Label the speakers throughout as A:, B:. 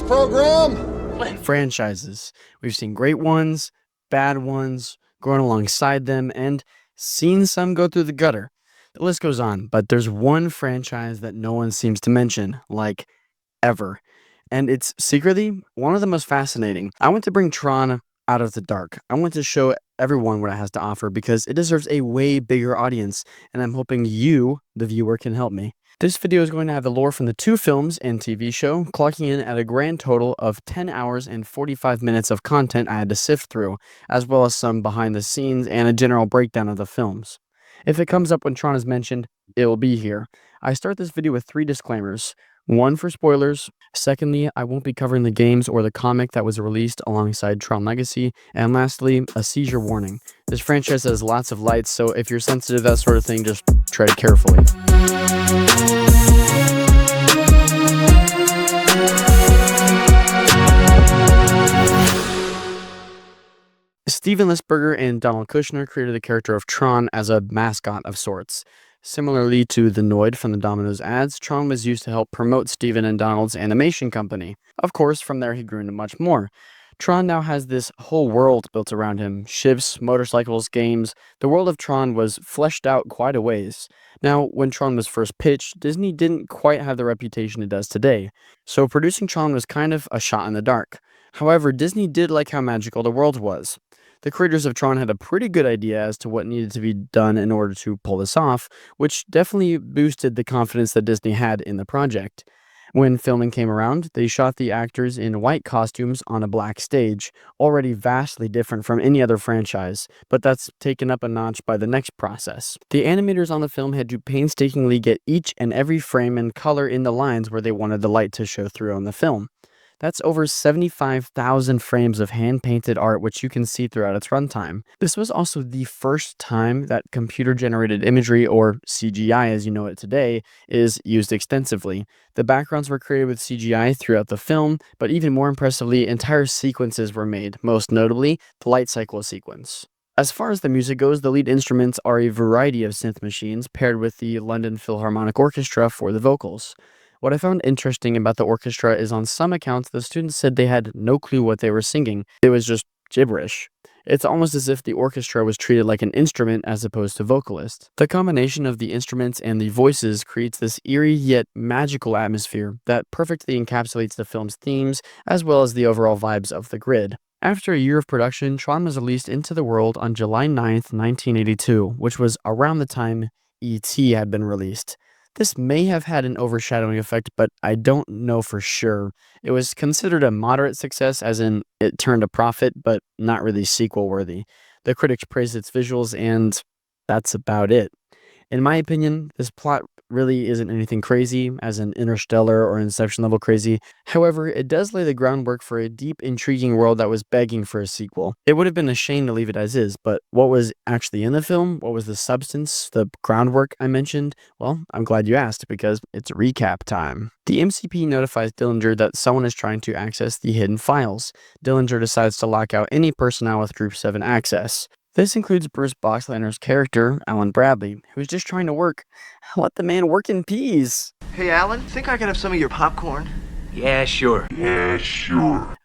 A: program?
B: Franchises. We've seen great ones, bad ones, growing alongside them, and seen some go through the gutter. The list goes on, but there's one franchise that no one seems to mention, like, ever. And it's secretly one of the most fascinating. I want to bring Tron out of the dark. I want to show everyone what it has to offer because it deserves a way bigger audience, and I'm hoping you, the viewer, can help me. This video is going to have the lore from the 2 films and TV show, clocking in at a grand total of 10 hours and 45 minutes of content I had to sift through, as well as some behind the scenes and a general breakdown of the films. If it comes up when Tron is mentioned, it will be here. I start this video with 3 disclaimers. 1 for spoilers. Secondly, I won't be covering the games or the comic that was released alongside Tron Legacy. And lastly, a seizure warning. This franchise has lots of lights, so if you're sensitive to that sort of thing, just tread carefully. Steven Lisberger and Donald Kushner created the character of Tron as a mascot of sorts. Similarly to the Noid from the Domino's ads, Tron was used to help promote Steven and Donald's animation company. Of course, from there he grew into much more. Tron now has this whole world built around him. Ships, motorcycles, games. The world of Tron was fleshed out quite a ways. Now, when Tron was first pitched, Disney didn't quite have the reputation it does today. So producing Tron was kind of a shot in the dark. However, Disney did like how magical the world was. The creators of Tron had a pretty good idea as to what needed to be done in order to pull this off, which definitely boosted the confidence that Disney had in the project. When filming came around, they shot the actors in white costumes on a black stage, already vastly different from any other franchise, but that's taken up a notch by the next process. The animators on the film had to painstakingly get each and every frame and color in the lines where they wanted the light to show through on the film. That's over 75,000 frames of hand-painted art, which you can see throughout its runtime. This was also the first time that computer-generated imagery, or CGI as you know it today, is used extensively. The backgrounds were created with CGI throughout the film, but even more impressively, entire sequences were made, most notably the light cycle sequence. As far as the music goes, the lead instruments are a variety of synth machines paired with the London Philharmonic Orchestra for the vocals. What I found interesting about the orchestra is on some accounts the students said they had no clue what they were singing. It was just gibberish. It's almost as if the orchestra was treated like an instrument as opposed to vocalist. The combination of the instruments and the voices creates this eerie yet magical atmosphere that perfectly encapsulates the film's themes as well as the overall vibes of the grid. After a year of production, Tron was released into the world on July 9th, 1982, which was around the time E.T. had been released. This may have had an overshadowing effect, but I don't know for sure. It was considered a moderate success, as in it turned a profit, but not really sequel-worthy. The critics praised its visuals, and that's about it. In my opinion, this plot really isn't anything crazy, as in Interstellar or Inception level crazy. However, it does lay the groundwork for a deep, intriguing world that was begging for a sequel. It would have been a shame to leave it as is, but what was actually in the film? What was the substance, the groundwork I mentioned? Well, I'm glad you asked, because it's recap time. The MCP notifies Dillinger that someone is trying to access the hidden files. Dillinger decides to lock out any personnel with Group 7 access. This includes Bruce Boxleitner's character, Alan Bradley, who's just trying to work. Let the man work in peace.
C: Hey, Alan, think I can have some of your popcorn?
D: Yeah, sure.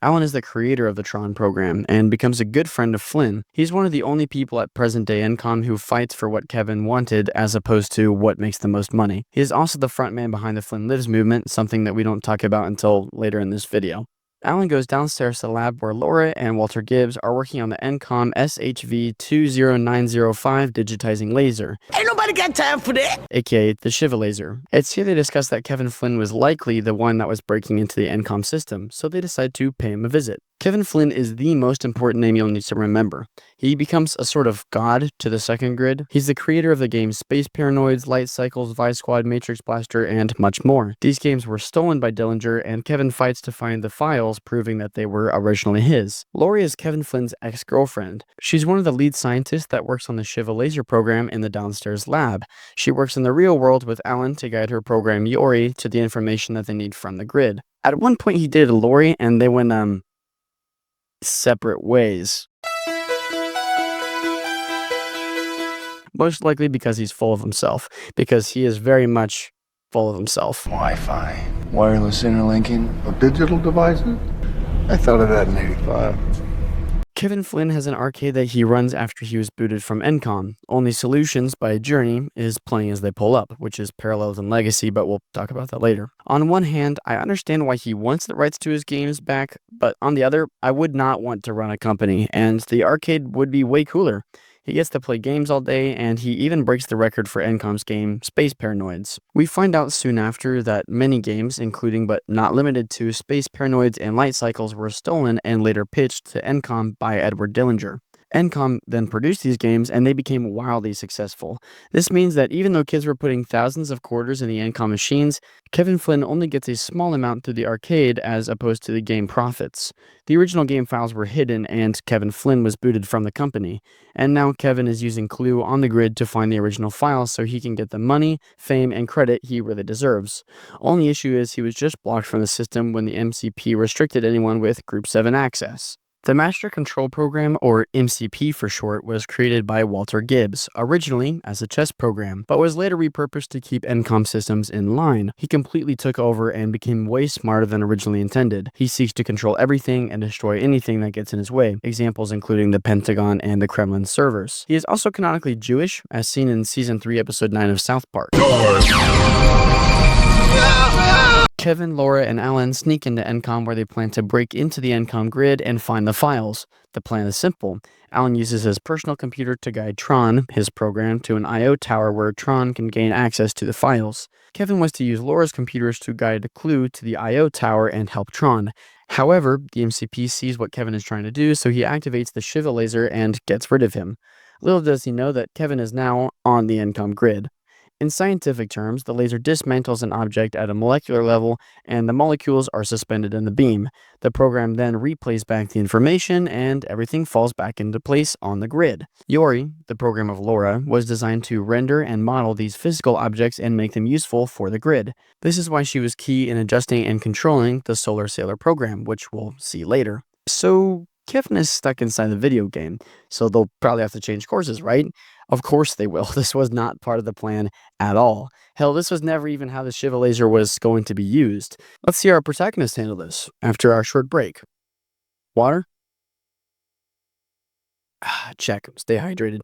B: Alan is the creator of the Tron program and becomes a good friend of Flynn. He's one of the only people at present-day Encom who fights for what Kevin wanted as opposed to what makes the most money. He is also the frontman behind the Flynn Lives movement, something that we don't talk about until later in this video. Alan goes downstairs to the lab where Laura and Walter Gibbs are working on the Encom SHV-20905 digitizing laser.
D: Ain't nobody got time for that!
B: Aka the Shiva laser. It's here they discuss that Kevin Flynn was likely the one that was breaking into the Encom system, so they decide to pay him a visit. Kevin Flynn is the most important name you'll need to remember. He becomes a sort of god to the second grid. He's the creator of the games Space Paranoids, Light Cycles, Vice Squad, Matrix Blaster, and much more. These games were stolen by Dillinger, and Kevin fights to find the files proving that they were originally his. Lori is Kevin Flynn's ex-girlfriend. She's one of the lead scientists that works on the Shiva laser program in the downstairs lab. She works in the real world with Alan to guide her program Yori to the information that they need from the grid. At one point he dated Lori, and they went, separate ways. Most likely because he's full of himself, because he is very much full of himself.
D: Wi-Fi.
A: Wireless interlinking of digital devices? I thought of that in 85.
B: Kevin Flynn has an arcade that he runs after he was booted from Encom. Only Solutions by Journey is playing as they pull up, which is parallels in Legacy, but we'll talk about that later. On one hand, I understand why he wants the rights to his games back, but on the other, I would not want to run a company, and the arcade would be way cooler. He gets to play games all day, and he even breaks the record for Encom's game, Space Paranoids. We find out soon after that many games, including but not limited to Space Paranoids and Light Cycles, were stolen and later pitched to Encom by Edward Dillinger. Encom then produced these games, and they became wildly successful. This means that even though kids were putting thousands of quarters in the Encom machines, Kevin Flynn only gets a small amount through the arcade as opposed to the game profits. The original game files were hidden, and Kevin Flynn was booted from the company. And now Kevin is using Clue on the grid to find the original files so he can get the money, fame, and credit he really deserves. Only issue is he was just blocked from the system when the MCP restricted anyone with Group 7 access. The Master Control Program, or MCP for short, was created by Walter Gibbs, originally as a chess program, but was later repurposed to keep Encom systems in line. He completely took over and became way smarter than originally intended. He seeks to control everything and destroy anything that gets in his way, examples including the Pentagon and the Kremlin servers. He is also canonically Jewish, as seen in Season 3, Episode 9 of South Park. Kevin, Laura, and Alan sneak into Encom where they plan to break into the Encom grid and find the files. The plan is simple. Alan uses his personal computer to guide Tron, his program, to an I.O. tower where Tron can gain access to the files. Kevin wants to use Laura's computers to guide Clue to the I.O. tower and help Tron. However, the MCP sees what Kevin is trying to do, so he activates the Shiva laser and gets rid of him. Little does he know that Kevin is now on the Encom grid. In scientific terms, the laser dismantles an object at a molecular level, and the molecules are suspended in the beam. The program then replays back the information, and everything falls back into place on the grid. Yori, the program of Laura, was designed to render and model these physical objects and make them useful for the grid. This is why she was key in adjusting and controlling the Solar Sailor program, which we'll see later. So, Kevin is stuck inside the video game, so they'll probably have to change courses, right? Of course they will. This was not part of the plan at all. Hell, this was never even how the Shiva laser was going to be used. Let's see our protagonist handle this after our short break. Water? Check. Stay hydrated.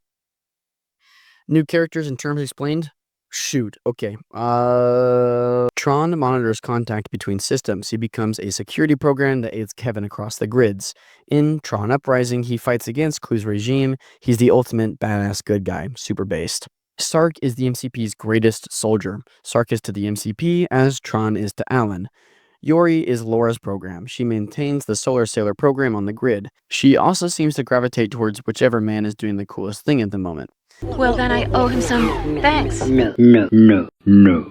B: New characters and terms explained? Shoot. Okay. Tron monitors contact between systems. He becomes a security program that aids Kevin across the grids. In Tron Uprising, he fights against Clue's regime. He's the ultimate badass good guy, super based. Sark is the MCP's greatest soldier. Sark is to the MCP as Tron is to Alan. Yori is Laura's program. She maintains the Solar Sailor program on the grid. She also seems to gravitate towards whichever man is doing the coolest thing at the moment.
E: Well, then I owe him some thanks.
A: No.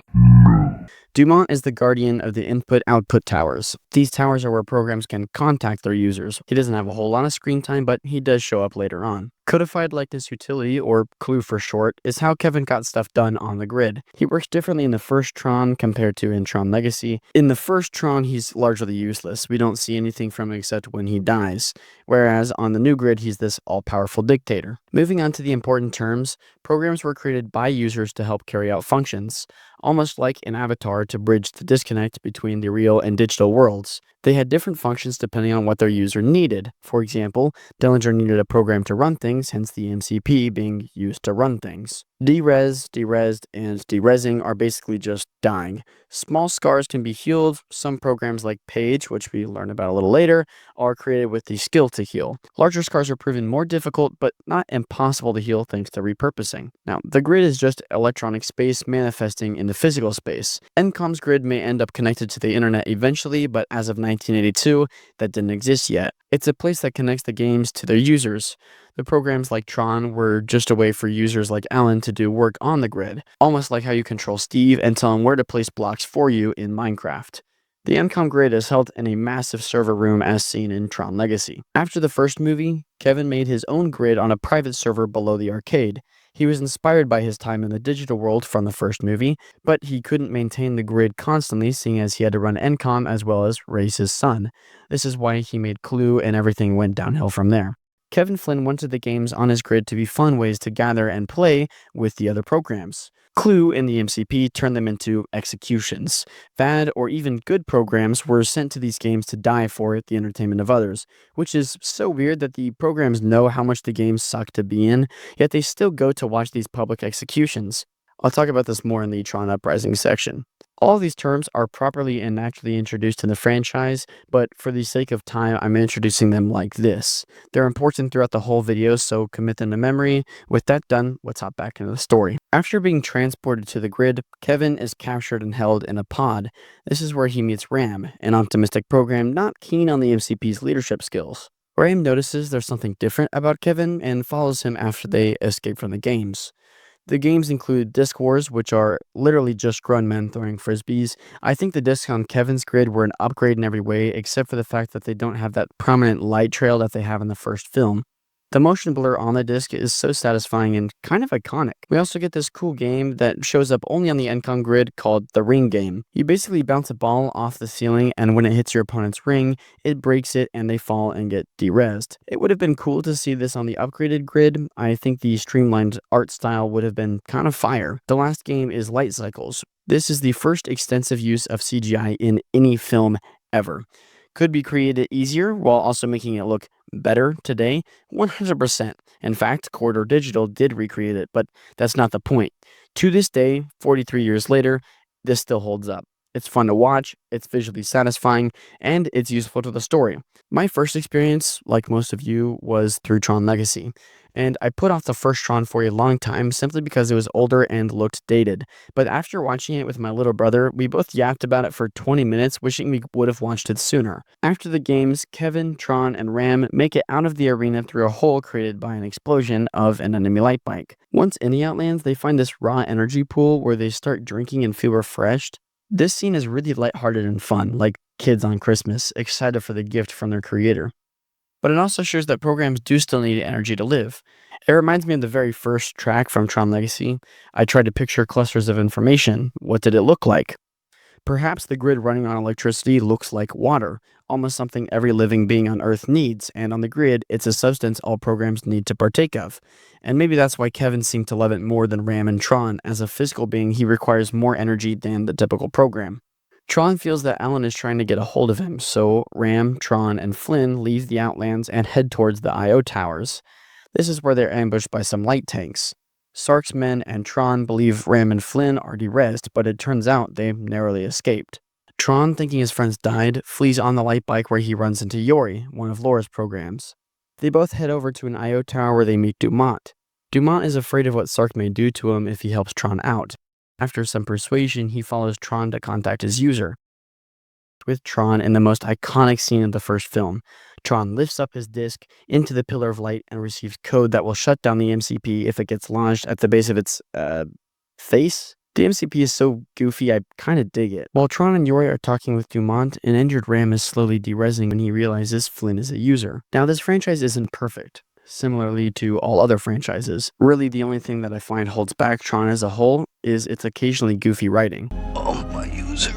B: Dumont is the guardian of the input-output towers. These towers are where programs can contact their users. He doesn't have a whole lot of screen time, but he does show up later on. Codified Likeness Utility, or Clue for short, is how Kevin got stuff done on the grid. He works differently in the first Tron compared to in Tron Legacy. In the first Tron, he's largely useless. We don't see anything from him except when he dies. Whereas on the new grid, he's this all-powerful dictator. Moving on to the important terms, programs were created by users to help carry out functions, almost like an avatar to bridge the disconnect between the real and digital worlds. They had different functions depending on what their user needed. For example, Dillinger needed a program to run things, hence the MCP being used to run things. Derez, derezzed, and derezzing are basically just dying. Small scars can be healed. Some programs like Page, which we learn about a little later, are created with the skill to heal. Larger scars are proven more difficult, but not impossible to heal thanks to repurposing. Now, the grid is just electronic space manifesting in the physical space. Encom's grid may end up connected to the internet eventually, but as of 1982, that didn't exist yet. It's a place that connects the games to their users. The programs like Tron were just a way for users like Alan to do work on the grid, almost like how you control Steve and tell him where to place blocks for you in Minecraft. The Encom grid is held in a massive server room as seen in Tron Legacy. After the first movie, Kevin made his own grid on a private server below the arcade. He was inspired by his time in the digital world from the first movie, but he couldn't maintain the grid constantly seeing as he had to run Encom as well as raise his son. This is why he made Clue and everything went downhill from there. Kevin Flynn wanted the games on his grid to be fun ways to gather and play with the other programs. Clue in the MCP turned them into executions. Bad or even good programs were sent to these games to die for the entertainment of others, which is so weird that the programs know how much the games suck to be in, yet they still go to watch these public executions. I'll talk about this more in the Tron Uprising section. All of these terms are properly and naturally introduced in the franchise, but for the sake of time, I'm introducing them like this. They're important throughout the whole video, so commit them to memory. With that done, let's hop back into the story. After being transported to the grid, Kevin is captured and held in a pod. This is where he meets Ram, an optimistic program not keen on the MCP's leadership skills. Ram notices there's something different about Kevin and follows him after they escape from the games. The games include disc wars, which are literally just grown men throwing frisbees. I think the discs on Kevin's grid were an upgrade in every way, except for the fact that they don't have that prominent light trail that they have in the first film. The motion blur on the disc is so satisfying and kind of iconic. We also get this cool game that shows up only on the Encon grid called the Ring Game. You basically bounce a ball off the ceiling, and when it hits your opponent's ring, it breaks it and they fall and get de-rezzed. It would have been cool to see this on the upgraded grid. I think the streamlined art style would have been kind of fire. The last game is Light Cycles. This is the first extensive use of CGI in any film ever. Could be created easier while also making it look better today? 100%. In fact, Corridor Digital did recreate it, but that's not the point. To this day, 43 years later, this still holds up. It's fun to watch, it's visually satisfying, and it's useful to the story. My first experience, like most of you, was through Tron Legacy, and I put off the first Tron for a long time simply because it was older and looked dated. But after watching it with my little brother, we both yapped about it for 20 minutes, wishing we would have watched it sooner. After the games, Kevin, Tron, and Ram make it out of the arena through a hole created by an explosion of an enemy light bike. Once in the Outlands, they find this raw energy pool where they start drinking and feel refreshed. This scene is really lighthearted and fun, like kids on Christmas, excited for the gift from their creator. But it also shows that programs do still need energy to live. It reminds me of the very first track from Tron Legacy. I tried to picture clusters of information. What did it look like? Perhaps the grid running on electricity looks like water, almost something every living being on Earth needs, and on the grid, it's a substance all programs need to partake of. And maybe that's why Kevin seemed to love it more than Ram and Tron. As a physical being, he requires more energy than the typical program. Tron feels that Alan is trying to get a hold of him, so Ram, Tron, and Flynn leave the Outlands and head towards the I.O. towers. This is where they're ambushed by some light tanks. Sark's men and Tron believe Ram and Flynn are de-rezzed, but it turns out they narrowly escaped. Tron, thinking his friends died, flees on the light bike where he runs into Yori, one of Laura's programs. They both head over to an I.O. tower where they meet Dumont. Dumont is afraid of what Sark may do to him if he helps Tron out. After some persuasion, he follows Tron to contact his user. With Tron in the most iconic scene of the first film, Tron lifts up his disc into the pillar of light and receives code that will shut down the MCP if it gets launched at the base of its, face? The MCP is so goofy, I kinda dig it. While Tron and Yori are talking with Dumont, an injured Ram is slowly de-rezzing when he realizes Flynn is a user. Now, this franchise isn't perfect. Similarly to all other franchises, really the only thing that I find holds back Tron as a whole is its occasionally goofy writing.
D: Oh, my users.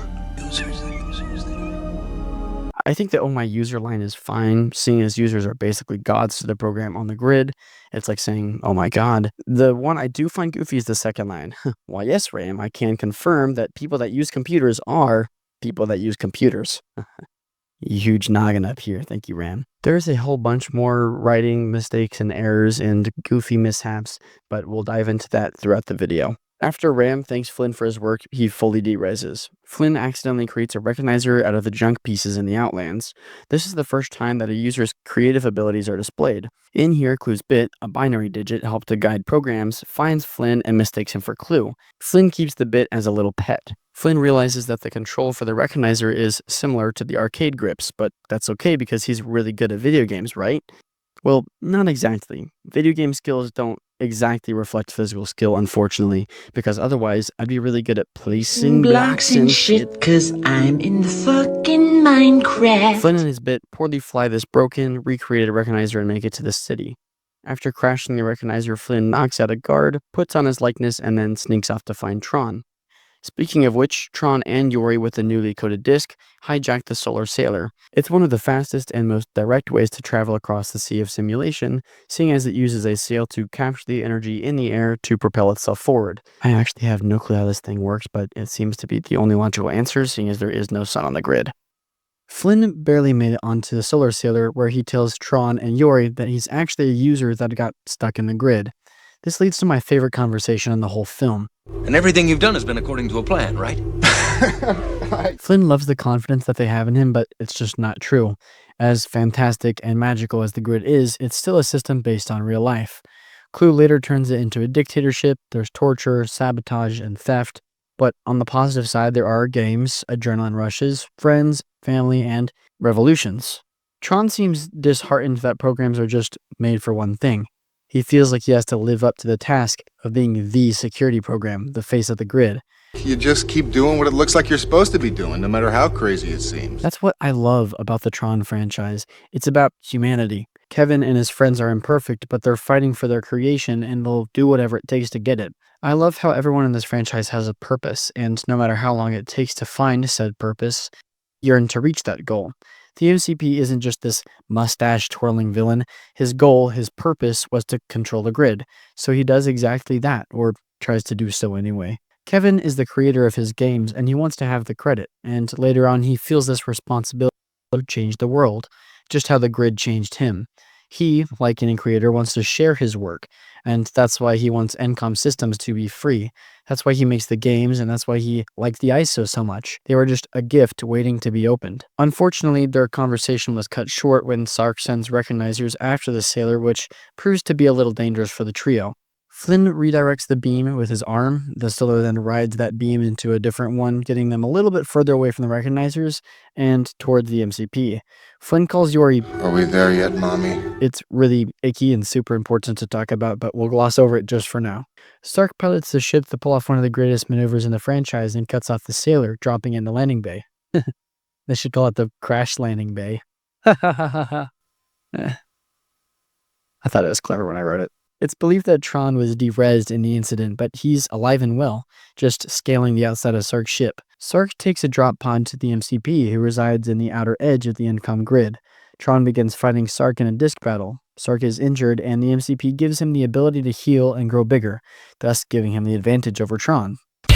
B: I think the "oh my user" line is fine, seeing as users are basically gods to the program on the grid. It's like saying, oh my god. The one I do find goofy is the second line. Why yes, Ram, I can confirm that people that use computers are people that use computers. Huge noggin up here, thank you, Ram. There's a whole bunch more writing mistakes and errors and goofy mishaps, but we'll dive into that throughout the video. After Ram thanks Flynn for his work, he fully de-rezzes. Flynn accidentally creates a recognizer out of the junk pieces in the Outlands. This is the first time that a user's creative abilities are displayed. In here, Clue's bit, a binary digit helped to guide programs, finds Flynn and mistakes him for Clue. Flynn keeps the bit as a little pet. Flynn realizes that the control for the recognizer is similar to the arcade grips, but that's okay because he's really good at video games, right? Well, not exactly. Video game skills don't exactly reflect physical skill, unfortunately, because otherwise I'd be really good at placing blocks and shit,
F: cause I'm in the fucking Minecraft.
B: Flynn and his bit poorly fly this broken, recreated recognizer and make it to the city. After crashing the recognizer, Flynn knocks out a guard, puts on his likeness, and then sneaks off to find Tron. Speaking of which, Tron and Yori with the newly coated disc hijacked the Solar Sailor. It's one of the fastest and most direct ways to travel across the sea of simulation, seeing as it uses a sail to capture the energy in the air to propel itself forward. I actually have no clue how this thing works, but it seems to be the only logical answer, seeing as there is no sun on the grid. Flynn barely made it onto the Solar Sailor, where he tells Tron and Yori that he's actually a user that got stuck in the grid. This leads to my favorite conversation in the whole film.
D: And everything you've done has been according to a plan, right?
B: Flynn loves the confidence that they have in him, but it's just not true. As fantastic and magical as the grid is, it's still a system based on real life. Clue later turns it into a dictatorship. There's torture, sabotage, and theft. But on the positive side, there are games, adrenaline rushes, friends, family, and revolutions. Tron seems disheartened that programs are just made for one thing. He feels like he has to live up to the task of being the security program, the face of the grid.
G: You just keep doing what it looks like you're supposed to be doing, no matter how crazy it seems.
B: That's what I love about the Tron franchise. It's about humanity. Kevin and his friends are imperfect, but they're fighting for their creation and they'll do whatever it takes to get it. I love how everyone in this franchise has a purpose, and no matter how long it takes to find said purpose, yearn to reach that goal. The MCP isn't just this mustache-twirling villain. His goal, his purpose, was to control the grid. So he does exactly that, or tries to do so anyway. Kevin is the creator of his games, and he wants to have the credit. And later on, he feels this responsibility to change the world, just how the grid changed him. He, like any creator, wants to share his work, and that's why he wants Encom systems to be free. That's why he makes the games, and that's why he liked the ISO so much. They were just a gift waiting to be opened. Unfortunately, their conversation was cut short when Sark sends recognizers after the sailor, which proves to be a little dangerous for the trio. Flynn redirects the beam with his arm. The sailor then rides that beam into a different one, getting them a little bit further away from the recognizers and towards the MCP. Flynn calls Yori.
G: Are we there yet, Mommy?
B: It's really icky and super important to talk about, but we'll gloss over it just for now. Stark pilots the ship to pull off one of the greatest maneuvers in the franchise and cuts off the sailor, dropping in the landing bay. They should call it the crash landing bay. I thought it was clever when I wrote it. It's believed that Tron was de-rezzed in the incident, but he's alive and well, just scaling the outside of Sark's ship. Sark takes a drop pod to the MCP, who resides in the outer edge of the Encom grid. Tron begins fighting Sark in a disc battle. Sark is injured, and the MCP gives him the ability to heal and grow bigger, thus giving him the advantage over Tron. The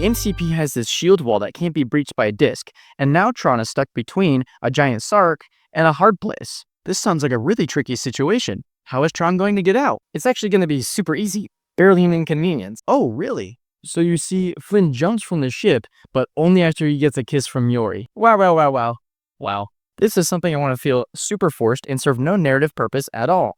B: MCP has this shield wall that can't be breached by a disc, and now Tron is stuck between a giant Sark and a hard place. This sounds like a really tricky situation. How is Tron going to get out? It's actually going to be super easy. Barely an inconvenience. Oh, really? So you see, Flynn jumps from the ship, but only after he gets a kiss from Yori. Wow. Wow. This is something I want to feel super forced and serve no narrative purpose at all.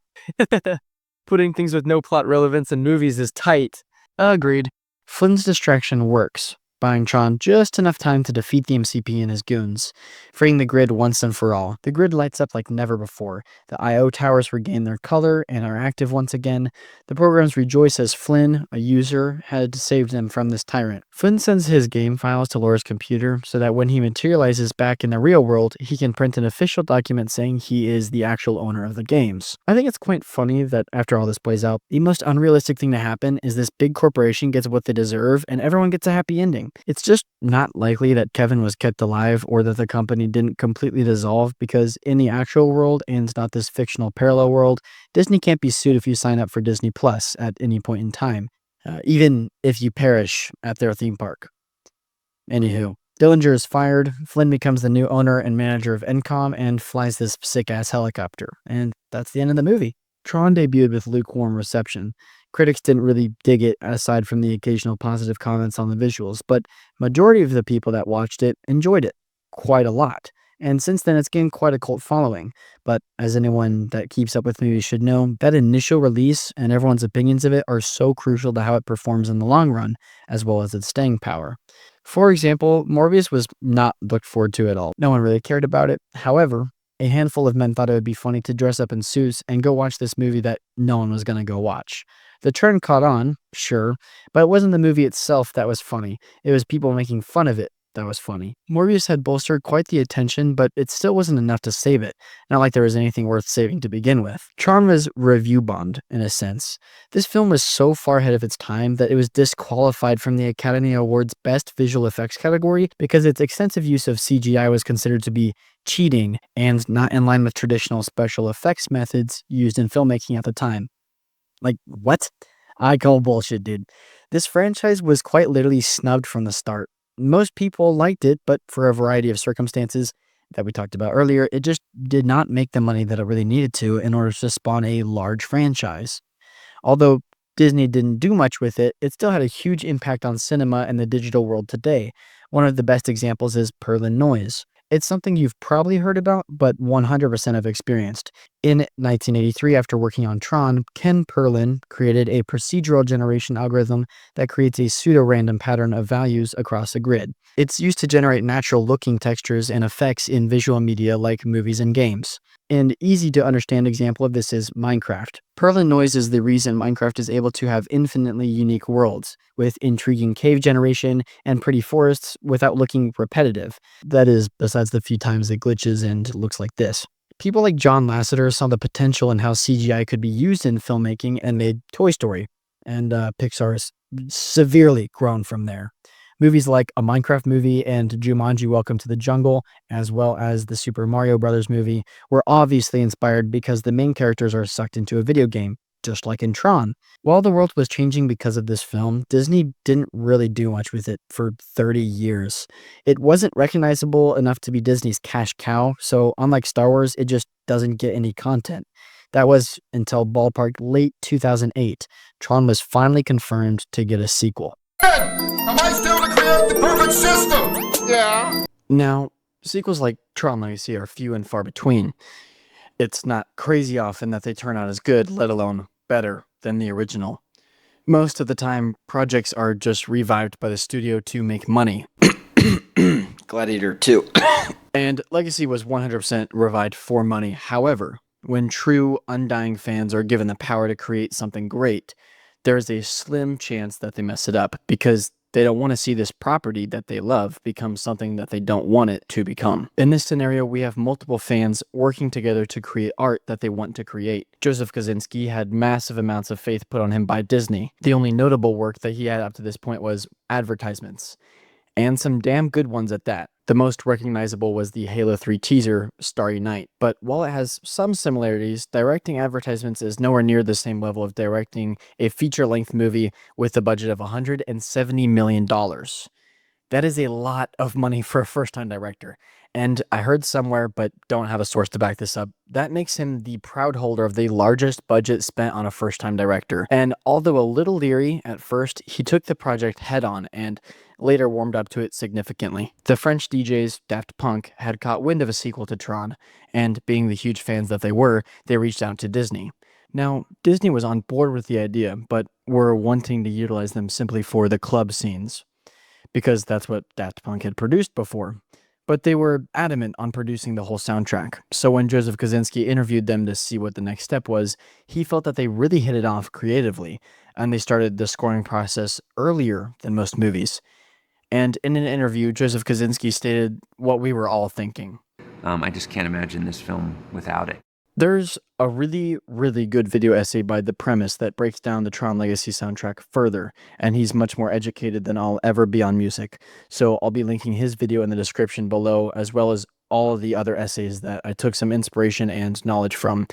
B: Putting things with no plot relevance in movies is tight. Agreed. Flynn's distraction works, buying Tron just enough time to defeat the MCP and his goons, freeing the grid once and for all. The grid lights up like never before. The I.O. towers regain their color and are active once again. The programs rejoice as Flynn, a user, had saved them from this tyrant. Flynn sends his game files to Laura's computer so that when he materializes back in the real world, he can print an official document saying he is the actual owner of the games. I think it's quite funny that after all this plays out, the most unrealistic thing to happen is this big corporation gets what they deserve and everyone gets a happy ending. It's just not likely that Kevin was kept alive or that the company didn't completely dissolve, because in the actual world, and not this fictional parallel world, Disney can't be sued if you sign up for Disney Plus at any point in time, even if you perish at their theme park. Anywho, Dillinger is fired, Flynn becomes the new owner and manager of Encom and flies this sick-ass helicopter, and that's the end of the movie. Tron debuted with lukewarm reception. Critics didn't really dig it, aside from the occasional positive comments on the visuals, but majority of the people that watched it enjoyed it quite a lot. And since then, it's gained quite a cult following. But as anyone that keeps up with movies should know, that initial release and everyone's opinions of it are so crucial to how it performs in the long run, as well as its staying power. For example, Morbius was not looked forward to at all. No one really cared about it. However, a handful of men thought it would be funny to dress up in suits and go watch this movie that no one was going to go watch. The trend caught on, sure, but it wasn't the movie itself that was funny. It was people making fun of it that was funny. Morbius had bolstered quite the attention, but it still wasn't enough to save it. Not like there was anything worth saving to begin with. Tron was review bombed, in a sense. This film was so far ahead of its time that it was disqualified from the Academy Awards Best Visual Effects category because its extensive use of CGI was considered to be cheating and not in line with traditional special effects methods used in filmmaking at the time. Like, what? I call bullshit, dude. This franchise was quite literally snubbed from the start. Most people liked it, but for a variety of circumstances that we talked about earlier, it just did not make the money that it really needed to in order to spawn a large franchise. Although Disney didn't do much with it, it still had a huge impact on cinema and the digital world today. One of the best examples is Perlin Noise. It's something you've probably heard about, but 100% have experienced. In 1983, after working on Tron, Ken Perlin created a procedural generation algorithm that creates a pseudo-random pattern of values across a grid. It's used to generate natural-looking textures and effects in visual media like movies and games. An easy-to-understand example of this is Minecraft. Perlin Noise is the reason Minecraft is able to have infinitely unique worlds, with intriguing cave generation and pretty forests without looking repetitive. That is, besides the few times it glitches and looks like this. People like John Lasseter saw the potential in how CGI could be used in filmmaking and made Toy Story, and Pixar has severely grown from there. Movies like a Minecraft movie and Jumanji: Welcome to the Jungle, as well as the Super Mario Bros. Movie, were obviously inspired because the main characters are sucked into a video game, just like in Tron. While the world was changing because of this film, Disney didn't really do much with it for 30 years. It wasn't recognizable enough to be Disney's cash cow, so unlike Star Wars, it just doesn't get any content. That was until ballpark late 2008. Tron was finally confirmed to get a sequel.
G: Am I still to create the perfect system? Yeah.
B: Now, sequels like Tron Legacy are few and far between. It's not crazy often that they turn out as good, let alone better, than the original. Most of the time, projects are just revived by the studio to make money. Gladiator 2. And Legacy was 100% revived for money. However, when true, undying fans are given the power to create something great, there is a slim chance that they mess it up because they don't want to see this property that they love become something that they don't want it to become. In this scenario, we have multiple fans working together to create art that they want to create. Joseph Kosinski had massive amounts of faith put on him by Disney. The only notable work that he had up to this point was advertisements, and some damn good ones at that. The most recognizable was the Halo 3 teaser, Starry Night, but while it has some similarities, directing advertisements is nowhere near the same level of directing a feature-length movie with a budget of $170 million. That is a lot of money for a first-time director, and I heard somewhere, but don't have a source to back this up, that makes him the proud holder of the largest budget spent on a first-time director. And although a little leery at first, he took the project head-on and later warmed up to it significantly. The French DJs, Daft Punk, had caught wind of a sequel to Tron, and being the huge fans that they were, they reached out to Disney. Now, Disney was on board with the idea, but were wanting to utilize them simply for the club scenes, because that's what Daft Punk had produced before. But they were adamant on producing the whole soundtrack. So when Joseph Kosinski interviewed them to see what the next step was, he felt that they really hit it off creatively, and they started the scoring process earlier than most movies. And in an interview, Joseph Kosinski stated what we were all thinking.
H: I just can't imagine this film without it.
B: There's a really, really good video essay by The Premise that breaks down the Tron Legacy soundtrack further, and he's much more educated than I'll ever be on music. So I'll be linking his video in the description below, as well as all of the other essays that I took some inspiration and knowledge from,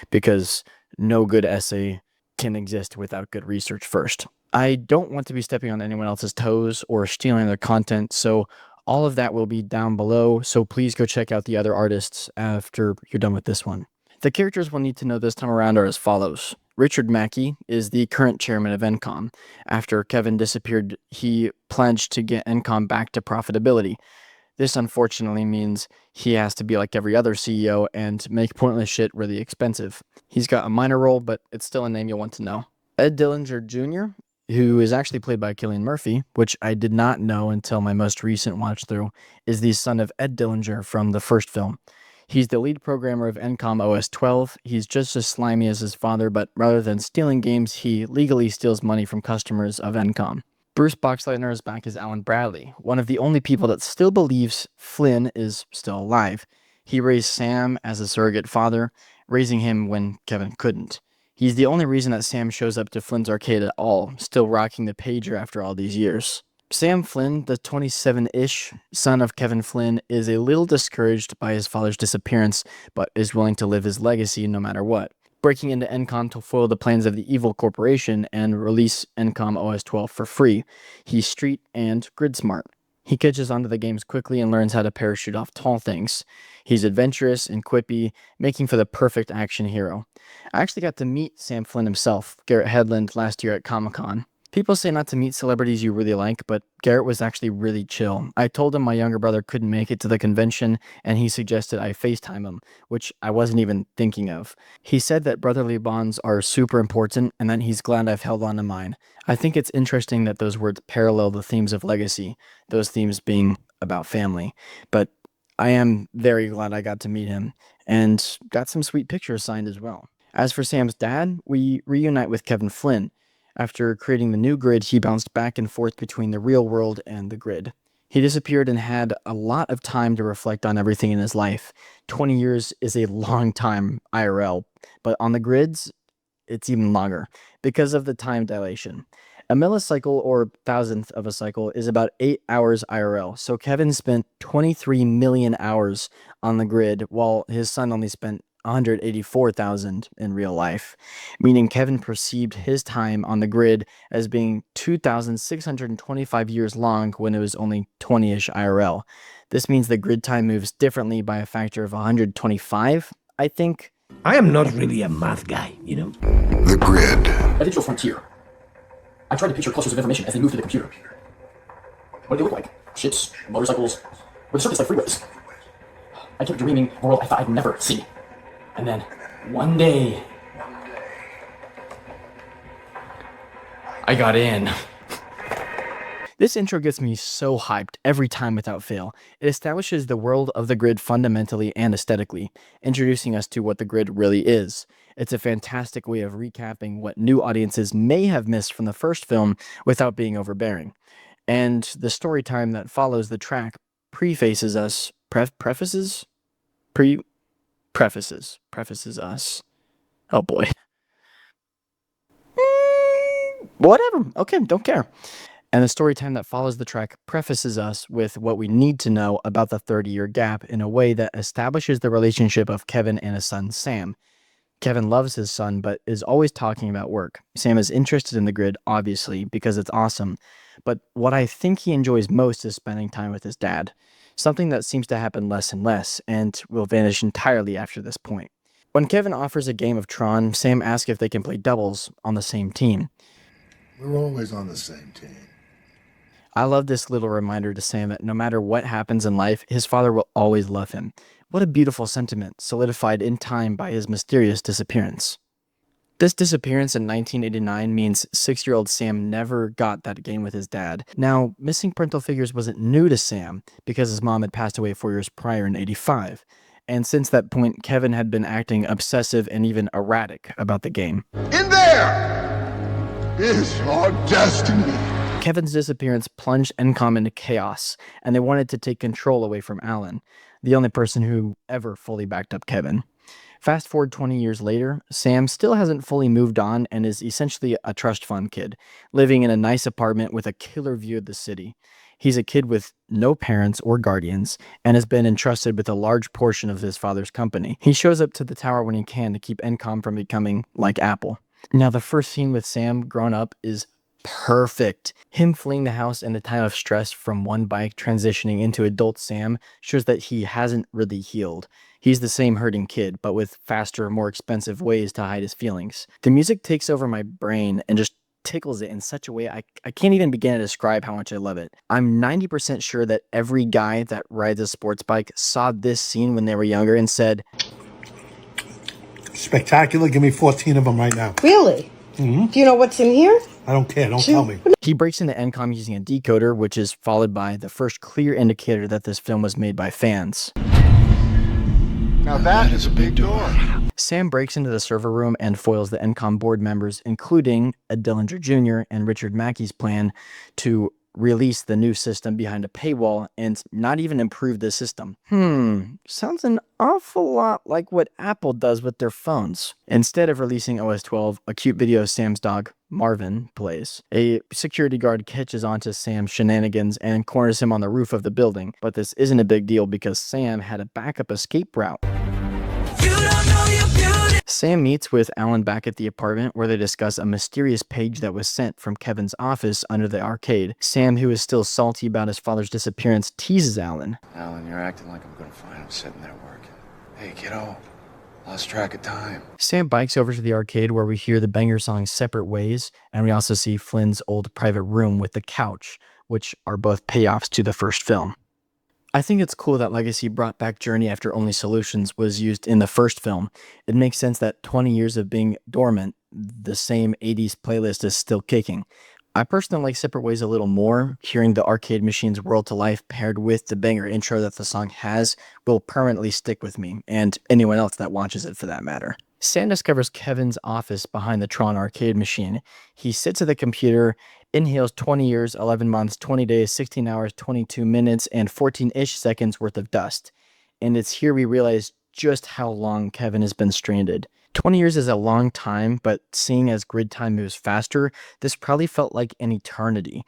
B: because no good essay can exist without good research first. I don't want to be stepping on anyone else's toes or stealing their content, so all of that will be down below, so please go check out the other artists after you're done with this one. The characters we'll need to know this time around are as follows. Richard Mackey is the current chairman of NCOM. After Kevin disappeared, he pledged to get NCOM back to profitability. This unfortunately means he has to be like every other CEO and make pointless shit really expensive. He's got a minor role, but it's still a name you'll want to know. Ed Dillinger Jr., who is actually played by Cillian Murphy, which I did not know until my most recent watch through, is the son of Ed Dillinger from the first film. He's the lead programmer of NCOM OS 12. He's just as slimy as his father, but rather than stealing games, he legally steals money from customers of NCOM. Bruce Boxleitner is back as Alan Bradley, one of the only people that still believes Flynn is still alive. He raised Sam as a surrogate father, raising him when Kevin couldn't. He's the only reason that Sam shows up to Flynn's arcade at all, still rocking the pager after all these years. Sam Flynn, the 27-ish son of Kevin Flynn, is a little discouraged by his father's disappearance, but is willing to live his legacy no matter what, breaking into NCOM to foil the plans of the evil corporation and release NCOM OS 12 for free. He's street and grid smart. He catches onto the games quickly and learns how to parachute off tall things. He's adventurous and quippy, making for the perfect action hero. I actually got to meet Sam Flynn himself, Garrett Hedlund, last year at Comic-Con. People say not to meet celebrities you really like, but Garrett was actually really chill. I told him my younger brother couldn't make it to the convention, and he suggested I FaceTime him, which I wasn't even thinking of. He said that brotherly bonds are super important, and that he's glad I've held on to mine. I think it's interesting that those words parallel the themes of legacy, those themes being about family. But I am very glad I got to meet him, and got some sweet pictures signed as well. As for Sam's dad, we reunite with Kevin Flynn. After creating the new grid, he bounced back and forth between the real world and the grid. He disappeared and had a lot of time to reflect on everything in his life. 20 years is a long time IRL, but on the grids, it's even longer because of the time dilation. A millicycle, or thousandth of a cycle, is about 8 hours IRL, so Kevin spent 23 million hours on the grid, while his son only spent 184,000 in real life, meaning Kevin perceived his time on the grid as being 2,625 years long when it was only 20-ish IRL. This means the grid time moves differently by a factor of 125, I think.
I: I am not really a math guy, you know?
A: The grid.
J: A digital frontier. I tried to picture clusters of information as they move to the computer. What do they look like? Ships, motorcycles, with circuits like freeways. I kept dreaming of a world I thought I'd never see. And then, one day, I got in.
B: This intro gets me so hyped every time without fail. It establishes the world of the grid fundamentally and aesthetically, introducing us to what the grid really is. It's a fantastic way of recapping what new audiences may have missed from the first film without being overbearing. And the story time that follows the track prefaces us, prefaces us. Oh boy. Whatever. Okay, don't care. And the story time that follows the track prefaces us with what we need to know about the 30-year gap in a way that establishes the relationship of Kevin and his son Sam. Kevin loves his son, but is always talking about work. Sam is interested in the grid, obviously, because it's awesome. But what I think he enjoys most is spending time with his dad. Something that seems to happen less and less, and will vanish entirely after this point. When Kevin offers a game of Tron, Sam asks if they can play doubles on the same team.
A: We're always on the same team.
B: I love this little reminder to Sam that no matter what happens in life, his father will always love him. What a beautiful sentiment, solidified in time by his mysterious disappearance. This disappearance in 1989 means 6-year-old Sam never got that game with his dad. Now, missing parental figures wasn't new to Sam, because his mom had passed away 4 years prior in 85. And since that point, Kevin had been acting obsessive and even erratic about the game.
A: In there is your destiny.
B: Kevin's disappearance plunged NCOM into chaos, and they wanted to take control away from Alan, the only person who ever fully backed up Kevin. Fast forward 20 years later, Sam still hasn't fully moved on and is essentially a trust fund kid, living in a nice apartment with a killer view of the city. He's a kid with no parents or guardians, and has been entrusted with a large portion of his father's company. He shows up to the tower when he can to keep NCOM from becoming like Apple. Now, the first scene with Sam grown up is perfect. Him fleeing the house in a time of stress from one bike transitioning into adult Sam shows that he hasn't really healed. He's the same hurting kid, but with faster, more expensive ways to hide his feelings. The music takes over my brain and just tickles it in such a way I can't even begin to describe how much I love it. I'm 90% sure that every guy that rides a sports bike saw this scene when they were younger and said,
I: Spectacular, give me 14 of them right now.
K: Really? Mm-hmm. Do you know what's in here?
I: I don't care, don't tell me.
B: He breaks into NCOM using a decoder, which is followed by the first clear indicator that this film was made by fans.
A: Now that is a big door.
B: Sam breaks into the server room and foils the ENCOM board members, including Ed Dillinger Jr. and Richard Mackey's plan to release the new system behind a paywall and not even improve the system. Sounds an awful lot like what Apple does with their phones. Instead of releasing OS 12, a cute video of Sam's dog, Marvin, plays. A security guard catches on to Sam's shenanigans and corners him on the roof of the building, but this isn't a big deal because Sam had a backup escape route. Sam meets with Alan back at the apartment where they discuss a mysterious page that was sent from Kevin's office under the arcade. Sam, who is still salty about his father's disappearance, teases Alan.
L: Alan, you're acting like I'm gonna find him sitting there working. Hey, kiddo, lost track of time.
B: Sam bikes over to the arcade where we hear the banger song Separate Ways, and we also see Flynn's old private room with the couch, which are both payoffs to the first film. I think it's cool that Legacy brought back Journey After Only Solutions was used in the first film. It makes sense that 20 years of being dormant, the same 80s playlist is still kicking. I personally like Separate Ways a little more. Hearing the arcade machine's world to life paired with the banger intro that the song has will permanently stick with me, and anyone else that watches it for that matter. Sam discovers Kevin's office behind the Tron arcade machine. He sits at the computer, inhales 20 years, 11 months, 20 days, 16 hours, 22 minutes, and 14-ish seconds worth of dust. And it's here we realize just how long Kevin has been stranded. 20 years is a long time, but seeing as grid time moves faster, this probably felt like an eternity.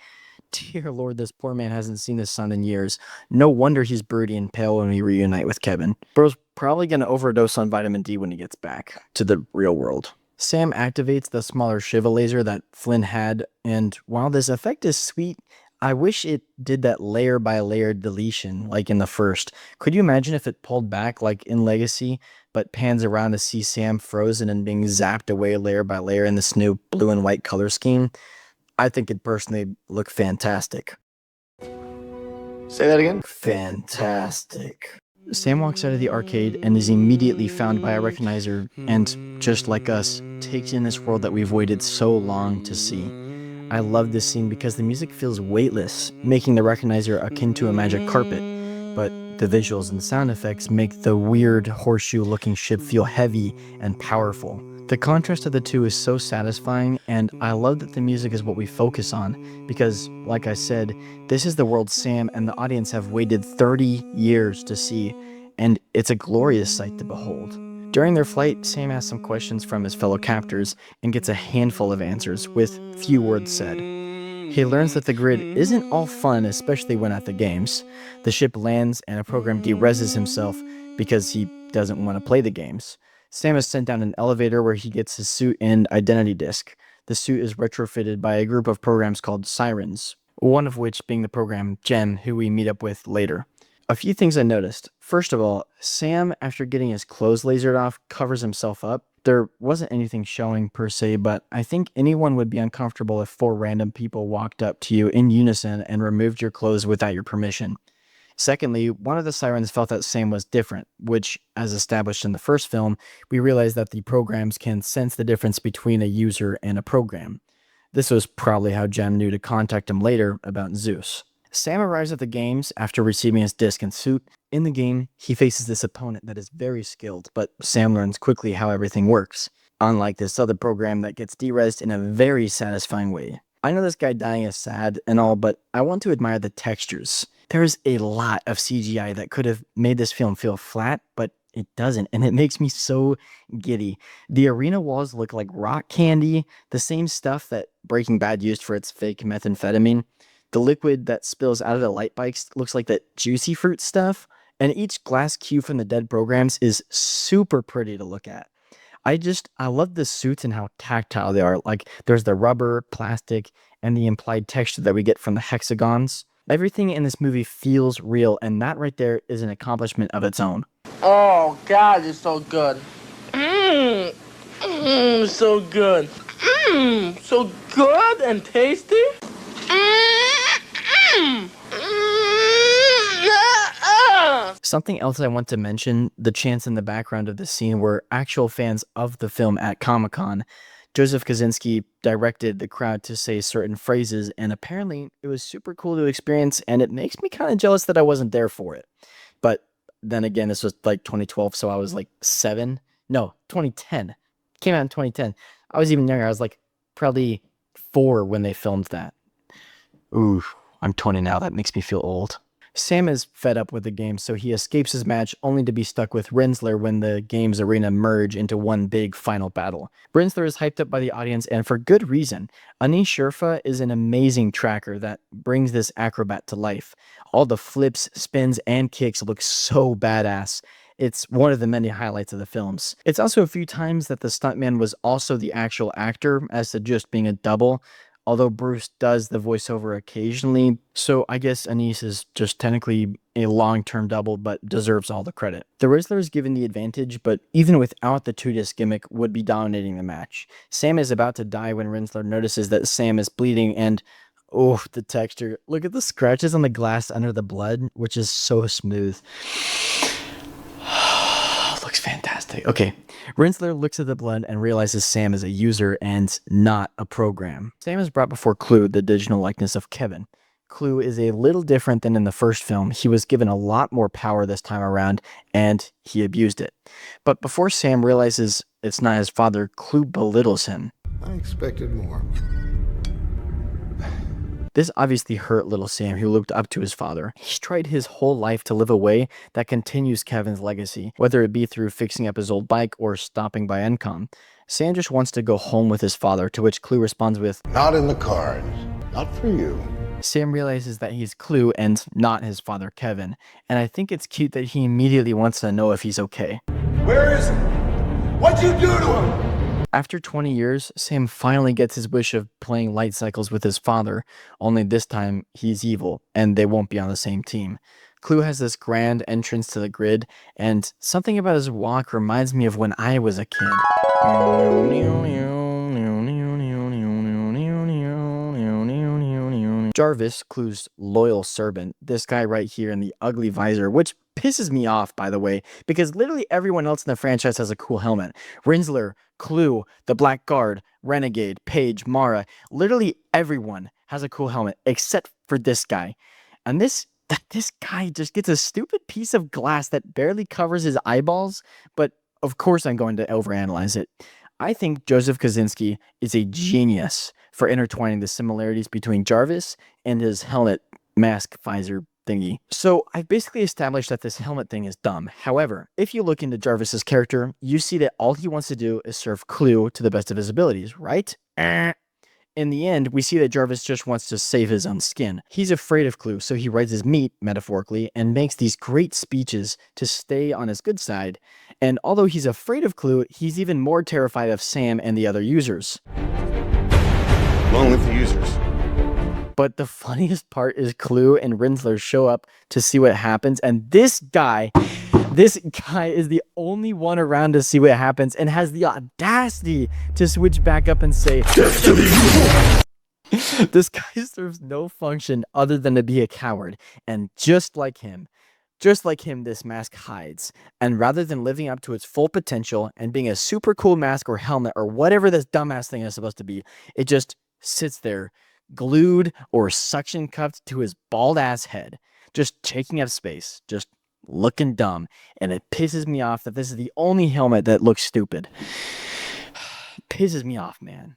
B: Dear Lord, this poor man hasn't seen his son in years. No wonder he's broody and pale when we reunite with Kevin. Bro's probably going to overdose on vitamin D when he gets back to the real world. Sam activates the smaller Shiva laser that Flynn had, and while this effect is sweet, I wish it did that layer by layer deletion like in the first. Could you imagine if it pulled back like in Legacy, but pans around to see Sam frozen and being zapped away layer by layer in this new blue and white color scheme? I think it personally look fantastic.
C: Say that again?
B: Fantastic. Sam walks out of the arcade and is immediately found by a recognizer and, just like us, takes in this world that we've waited so long to see. I love this scene because the music feels weightless, making the recognizer akin to a magic carpet, but the visuals and sound effects make the weird horseshoe-looking ship feel heavy and powerful. The contrast of the two is so satisfying, and I love that the music is what we focus on, because, like I said, this is the world Sam and the audience have waited 30 years to see, and it's a glorious sight to behold. During their flight, Sam asks some questions from his fellow captors, and gets a handful of answers, with few words said. He learns that the grid isn't all fun, especially when at the games. The ship lands, and a program de-reses himself because he doesn't want to play the games. Sam is sent down an elevator where he gets his suit and identity disc. The suit is retrofitted by a group of programs called Sirens, one of which being the program Gem, who we meet up with later. A few things I noticed. First of all, Sam, after getting his clothes lasered off, covers himself up. There wasn't anything showing per se, but I think anyone would be uncomfortable if 4 random people walked up to you in unison and removed your clothes without your permission. Secondly, one of the Sirens felt that Sam was different, which, as established in the first film, we realized that the programs can sense the difference between a user and a program. This was probably how Gem knew to contact him later about Zeus. Sam arrives at the games after receiving his disc and suit. In the game, he faces this opponent that is very skilled, but Sam learns quickly how everything works, unlike this other program that gets de-resed in a very satisfying way. I know this guy dying is sad and all, but I want to admire the textures. There's a lot of CGI that could have made this film feel flat, but it doesn't, and it makes me so giddy. The arena walls look like rock candy, the same stuff that Breaking Bad used for its fake methamphetamine. The liquid that spills out of the light bikes looks like that juicy fruit stuff, and each glass cube from the dead programs is super pretty to look at. I love the suits and how tactile they are. Like, there's the rubber, plastic, and the implied texture that we get from the hexagons. Everything in this movie feels real, and that right there is an accomplishment of its own.
M: Oh, God, it's so good. So good. So good and tasty.
B: Something else I want to mention, the chants in the background of the scene were actual fans of the film at Comic-Con. Joseph Kosinski directed the crowd to say certain phrases, and apparently it was super cool to experience, and it makes me kind of jealous that I wasn't there for it. But then again, this was like 2012, so I was like 7.
J: No, 2010. Came out in 2010. I was even younger. I was like probably 4 when they filmed that. Ooh, I'm 20 now. That makes me feel old. Sam is fed up with the game, so he escapes his match only to be stuck with Rensselaer when the game's arena merge into one big final battle. Rensselaer is hyped up by the audience, and for good reason. Anish Sherfa is an amazing tracker that brings this acrobat to life. All the flips, spins, and kicks look so badass. It's one of the many highlights of the films. It's also a few times that the stuntman was also the actual actor, as to just being a double. Although Bruce does the voiceover occasionally, so I guess Anish is just technically a long-term double, but deserves all the credit. The Rizzler is given the advantage, but even without the 2-disc gimmick, would be dominating the match. Sam is about to die when Rensselaer notices that Sam is bleeding, and oh, the texture. Look at the scratches on the glass under the blood, which is so smooth. Looks fantastic. Okay, Rensselaer looks at the blood and realizes Sam is a user and not a program. Sam is brought before Clue, the digital likeness of Kevin. Clue is a little different than in the first film. He was given a lot more power this time around, and he abused it. But before Sam realizes it's not his father, Clue belittles him.
A: I expected more.
J: This obviously hurt little Sam, who looked up to his father. He's tried his whole life to live a way that continues Kevin's legacy, whether it be through fixing up his old bike or stopping by Encom. Sam just wants to go home with his father, to which Clue responds with,
A: Not in the cards. Not for you.
J: Sam realizes that he's Clue and not his father Kevin, and I think it's cute that he immediately wants to know if he's okay.
L: Where is he? What'd you do to him?
J: After 20 years, Sam finally gets his wish of playing light cycles with his father, only this time he's evil, and they won't be on the same team. Clue has this grand entrance to the grid, and something about his walk reminds me of when I was a kid. Jarvis, Clue's loyal servant, this guy right here in the ugly visor, which pisses me off, by the way, because literally everyone else in the franchise has a cool helmet. Rensselaer, Clue, the Black Guard, Renegade, Paige, Mara, literally everyone has a cool helmet except for this guy. And this guy just gets a stupid piece of glass that barely covers his eyeballs, but of course I'm going to overanalyze it. I think Joseph Kosinski is a genius for intertwining the similarities between Jarvis and his helmet mask visor thingy. So I've basically established that this helmet thing is dumb. However, if you look into Jarvis's character, you see that all he wants to do is serve Clue to the best of his abilities, right? In the end, we see that Jarvis just wants to save his own skin. He's afraid of Clue, so he rides his meat, metaphorically, and makes these great speeches to stay on his good side. And although he's afraid of Clue, he's even more terrified of Sam and the other users.
G: Long live the users.
J: But the funniest part is Clue and Rensselaer show up to see what happens, and this guy is the only one around to see what happens and has the audacity to switch back up and say, this guy serves no function other than to be a coward, and just like him, this mask hides. And rather than living up to its full potential and being a super cool mask or helmet or whatever this dumbass thing is supposed to be, it just sits there, glued or suction cuffed to his bald ass head, just taking up space, just looking dumb. And it pisses me off that this is the only helmet that looks stupid. Pisses me off, man.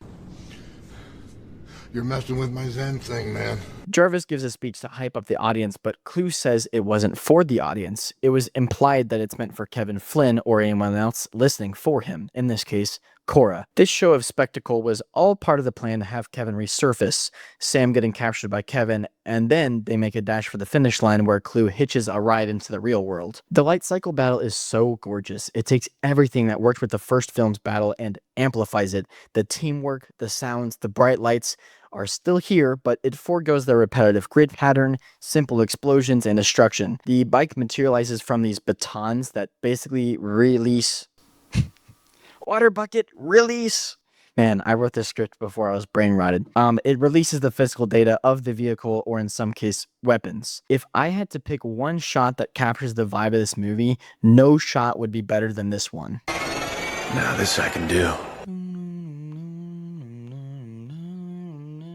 A: You're messing with my Zen thing, man.
J: Jarvis gives a speech to hype up the audience, but Clue says it wasn't for the audience. It was implied that it's meant for Kevin Flynn or anyone else listening for him, in this case, Cora. This show of spectacle was all part of the plan to have Kevin resurface, Sam getting captured by Kevin, and then they make a dash for the finish line where Clue hitches a ride into the real world. The light cycle battle is so gorgeous. It takes everything that worked with the first film's battle and amplifies it. The teamwork, the sounds, the bright lights are still here, but it forgoes the repetitive grid pattern, simple explosions, and destruction. The bike materializes from these batons that basically release... Water bucket, release! Man, I wrote this script before I was brain rotted. It releases the physical data of the vehicle, or in some case, weapons. If I had to pick one shot that captures the vibe of this movie, no shot would be better than this one.
L: Now this I can do.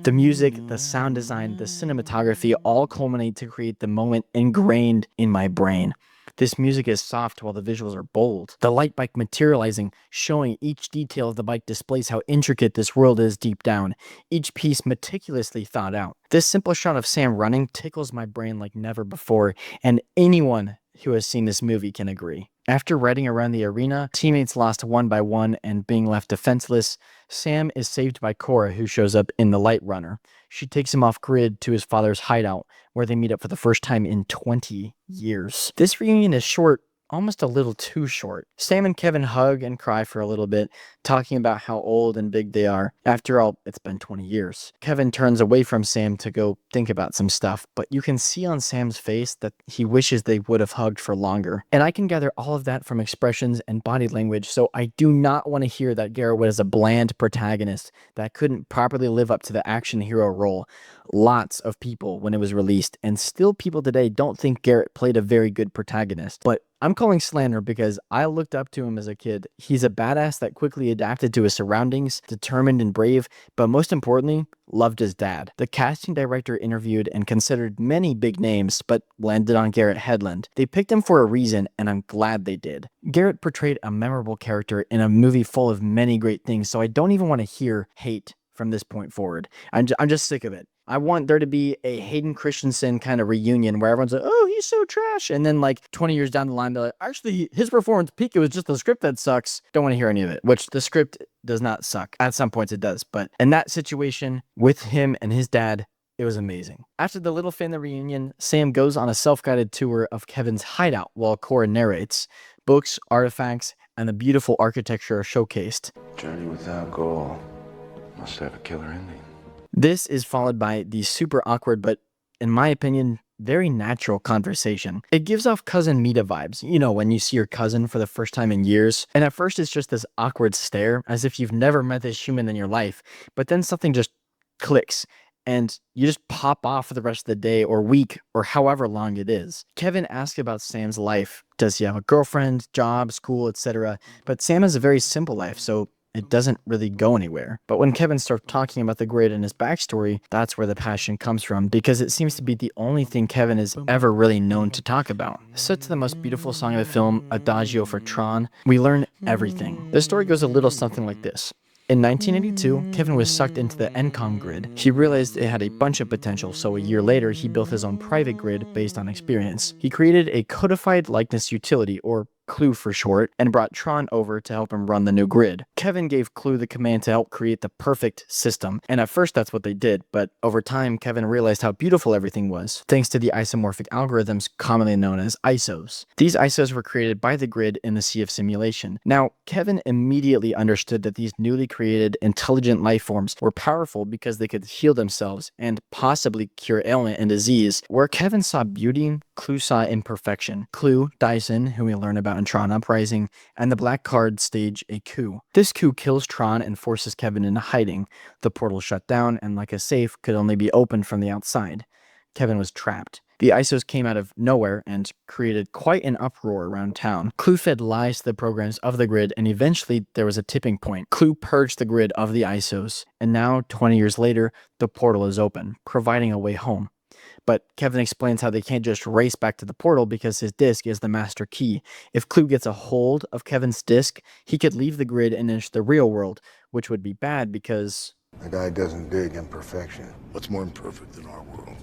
J: The music, the sound design, the cinematography all culminate to create the moment ingrained in my brain.
B: This music is soft while the visuals are bold. The light bike materializing, showing each detail of the bike displays how intricate this world is deep down, each piece meticulously thought out. This simple shot of Sam running tickles my brain like never before, and anyone who has seen this movie can agree. After riding around the arena, teammates lost one by one and being left defenseless, Sam is saved by Cora, who shows up in the Light Runner. She takes him off grid to his father's hideout, where they meet up for the first time in 20 years. This reunion is short, almost a little too short. Sam and Kevin hug and cry for a little bit, talking about how old and big they are. After all, it's been 20 years. Kevin turns away from Sam to go think about some stuff, but you can see on Sam's face that he wishes they would have hugged for longer. And I can gather all of that from expressions and body language, so I do not want to hear that Garrett was a bland protagonist that couldn't properly live up to the action hero role. Lots of people, when it was released, and still people today, don't think Garrett played a very good protagonist. But I'm calling slander because I looked up to him as a kid. He's a badass that quickly adapted to his surroundings, determined and brave, but most importantly, loved his dad. The casting director interviewed and considered many big names, but landed on Garrett Hedlund. They picked him for a reason, and I'm glad they did. Garrett portrayed a memorable character in a movie full of many great things, so I don't even want to hear hate from this point forward. I'm just sick of it. I want there to be a Hayden Christensen kind of reunion where everyone's like, oh, he's so trash. And then like 20 years down the line, they're like, actually, his performance peak, it was just the script that sucks. Don't want to hear any of it, which the script does not suck. At some points it does. But in that situation with him and his dad, it was amazing. After the little family reunion, Sam goes on a self-guided tour of Kevin's hideout while Cora narrates. Books, artifacts, and the beautiful architecture are showcased.
L: Journey without goal must have a killer ending.
B: This is followed by the super awkward, but in my opinion, very natural conversation. It gives off cousin Mita vibes, you know, when you see your cousin for the first time in years. And at first it's just this awkward stare, as if you've never met this human in your life. But then something just clicks, and you just pop off for the rest of the day or week or however long it is. Kevin asks about Sam's life. Does he have a girlfriend, job, school, etc.? But Sam has a very simple life, so it doesn't really go anywhere. But when Kevin starts talking about the grid and his backstory, that's where the passion comes from, because it seems to be the only thing Kevin is ever really known to talk about. Set to the most beautiful song of the film, Adagio for Tron, we learn everything. The story goes a little something like this. In 1982, Kevin was sucked into the Encom grid. He realized it had a bunch of potential, so a year later, he built his own private grid based on experience. He created a codified likeness utility, or Clue for short, and brought Tron over to help him run the new grid. Kevin gave Clue the command to help create the perfect system, and at first that's what they did, but over time, Kevin realized how beautiful everything was, thanks to the isomorphic algorithms commonly known as ISOs. These ISOs were created by the grid in the sea of simulation. Now, Kevin immediately understood that these newly created intelligent life forms were powerful because they could heal themselves and possibly cure ailment and disease. Where Kevin saw beauty, Clue saw imperfection. Clue, Dyson, who we learn about in Tron Uprising, and the Black Card stage a coup. This coup kills Tron and forces Kevin into hiding. The portal shut down, and like a safe, could only be opened from the outside. Kevin was trapped. The ISOs came out of nowhere and created quite an uproar around town. Clue fed lies to the programs of the grid, and eventually there was a tipping point. Clue purged the grid of the ISOs, and now, 20 years later, the portal is open, providing a way home. But Kevin explains how they can't just race back to the portal because his disc is the master key. If Clue gets a hold of Kevin's disc, he could leave the grid and enter the real world, which would be bad because
A: The guy doesn't dig imperfection. What's more imperfect than our world?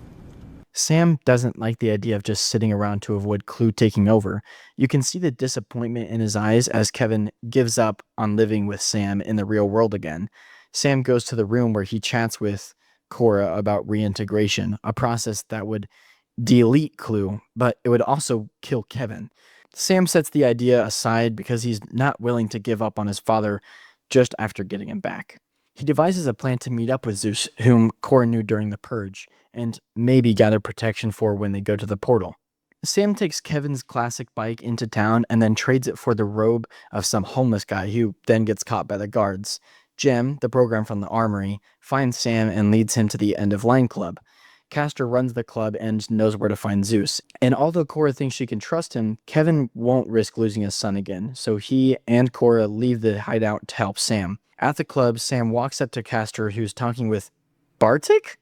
B: Sam doesn't like the idea of just sitting around to avoid Clue taking over. You can see the disappointment in his eyes as Kevin gives up on living with Sam in the real world again. Sam goes to the room where he chats with Cora about reintegration, a process that would delete Clue, but it would also kill Kevin. Sam sets the idea aside because he's not willing to give up on his father just after getting him back. He devises a plan to meet up with Zeus, whom Cora knew during the Purge, and maybe gather protection for when they go to the portal. Sam takes Kevin's classic bike into town and then trades it for the robe of some homeless guy who then gets caught by the guards. Jem, the program from the armory, finds Sam and leads him to the End of Line Club. Castor runs the club and knows where to find Zeus. And although Cora thinks she can trust him, Kevin won't risk losing his son again, so he and Cora leave the hideout to help Sam. At the club, Sam walks up to Castor, who's talking with Bartik?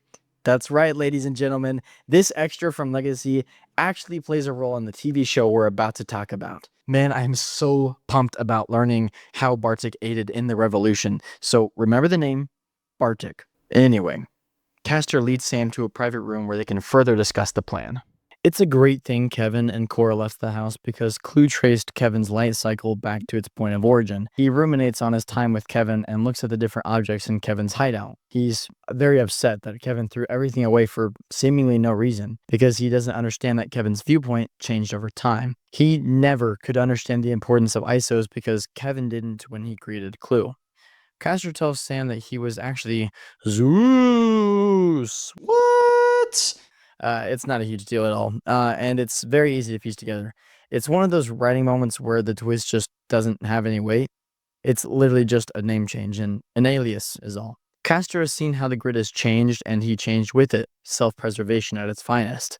B: That's right, ladies and gentlemen. This extra from Legacy actually plays a role in the TV show we're about to talk about. Man, I am so pumped about learning how Bartik aided in the revolution. So remember the name, Bartik. Anyway, Castor leads Sam to a private room where they can further discuss the plan. It's a great thing Kevin and Cora left the house because Clue traced Kevin's light cycle back to its point of origin. He ruminates on his time with Kevin and looks at the different objects in Kevin's hideout. He's very upset that Kevin threw everything away for seemingly no reason because he doesn't understand that Kevin's viewpoint changed over time. He never could understand the importance of ISOs because Kevin didn't when he created Clue. Castor tells Sam that he was actually Zeus. What? It's not a huge deal at all, and it's very easy to piece together. It's one of those writing moments where the twist just doesn't have any weight. It's literally just a name change and an alias is all. Castor has seen how the grid has changed, and he changed with it, self-preservation at its finest.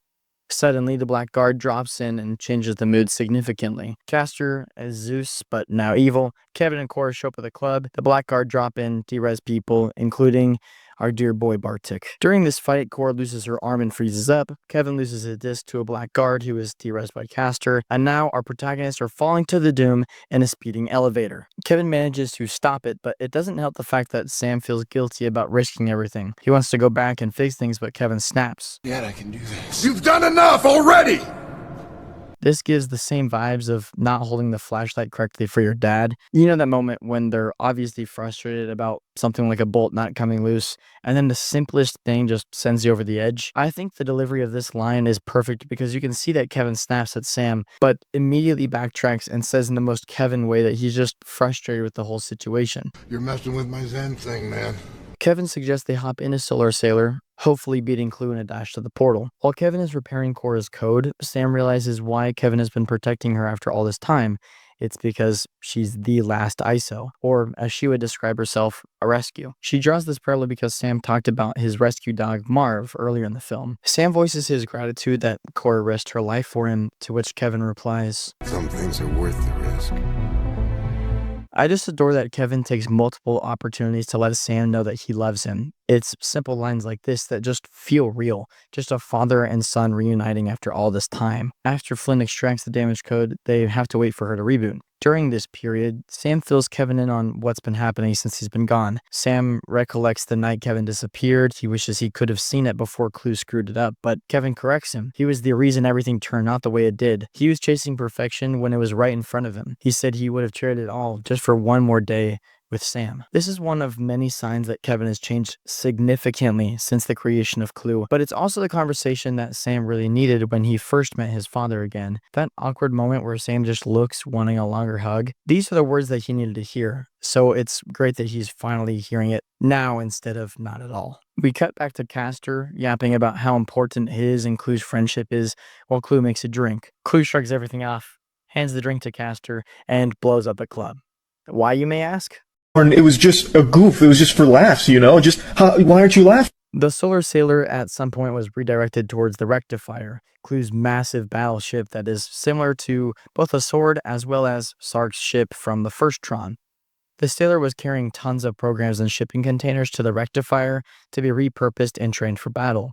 B: Suddenly, the Black Guard drops in and changes the mood significantly. Castor as Zeus, but now evil. Kevin and Cora show up at the club. The Black Guard drop in, de-res people, including our dear boy Bartik. During this fight, Cora loses her arm and freezes up. Kevin loses a disc to a Black Guard who is de-res by Castor. And now our protagonists are falling to the doom in a speeding elevator. Kevin manages to stop it, but it doesn't help the fact that Sam feels guilty about risking everything. He wants to go back and fix things, but Kevin snaps.
L: Yeah, I can do this.
G: You've done enough already!
B: This gives the same vibes of not holding the flashlight correctly for your dad. You know that moment when they're obviously frustrated about something like a bolt not coming loose, and then the simplest thing just sends you over the edge? I think the delivery of this line is perfect because you can see that Kevin snaps at Sam, but immediately backtracks and says in the most Kevin way that he's just frustrated with the whole situation.
A: You're messing with my Zen thing, man.
B: Kevin suggests they hop in a Solar Sailor, hopefully beating Clue in a dash to the portal. While Kevin is repairing Cora's code, Sam realizes why Kevin has been protecting her after all this time. It's because she's the last ISO, or as she would describe herself, a rescue. She draws this parallel because Sam talked about his rescue dog, Marv, earlier in the film. Sam voices his gratitude that Cora risked her life for him, to which Kevin replies,
L: Some things are worth the risk.
B: I just adore that Kevin takes multiple opportunities to let Sam know that he loves him. It's simple lines like this that just feel real, just a father and son reuniting after all this time. After Flynn extracts the damaged code, they have to wait for her to reboot. During this period, Sam fills Kevin in on what's been happening since he's been gone. Sam recollects the night Kevin disappeared. He wishes he could have seen it before Clue screwed it up, but Kevin corrects him. He was the reason everything turned out the way it did. He was chasing perfection when it was right in front of him. He said he would have traded it all just for one more day with Sam. This is one of many signs that Kevin has changed significantly since the creation of Clue, but it's also the conversation that Sam really needed when he first met his father again. That awkward moment where Sam just looks, wanting a longer hug. These are the words that he needed to hear, so it's great that he's finally hearing it now instead of not at all. We cut back to Castor, yapping about how important his and Clue's friendship is while Clue makes a drink. Clue shrugs everything off, hands the drink to Castor, and blows up the club. Why, you may ask?
N: It was just a goof. It was just for laughs, you know? Why aren't you laughing?
B: The Solar Sailor at some point was redirected towards the Rectifier, Clue's massive battleship that is similar to both a sword as well as Sark's ship from the first Tron. The Sailor was carrying tons of programs and shipping containers to the Rectifier to be repurposed and trained for battle.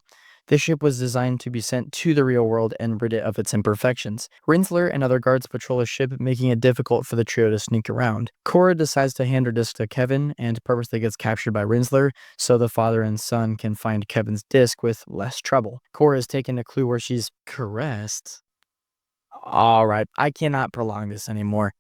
B: This ship was designed to be sent to the real world and rid it of its imperfections. Rinsler and other guards patrol the ship, making it difficult for the trio to sneak around. Cora decides to hand her disc to Kevin and purposely gets captured by Rinsler so the father and son can find Kevin's disc with less trouble. Cora is taken to Clue where she's caressed. Alright, I cannot prolong this anymore.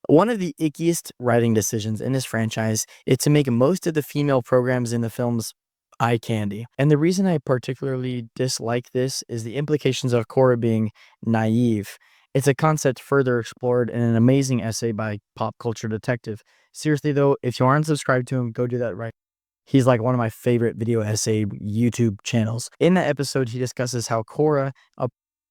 B: One of the ickiest writing decisions in this franchise is to make most of the female programs in the films eye candy. And the reason I particularly dislike this is the implications of Cora being naive. It's a concept further explored in an amazing essay by Pop Culture Detective. Seriously though, if you aren't subscribed to him, go do that right. He's like one of my favorite video essay YouTube channels. In that episode, he discusses how Cora,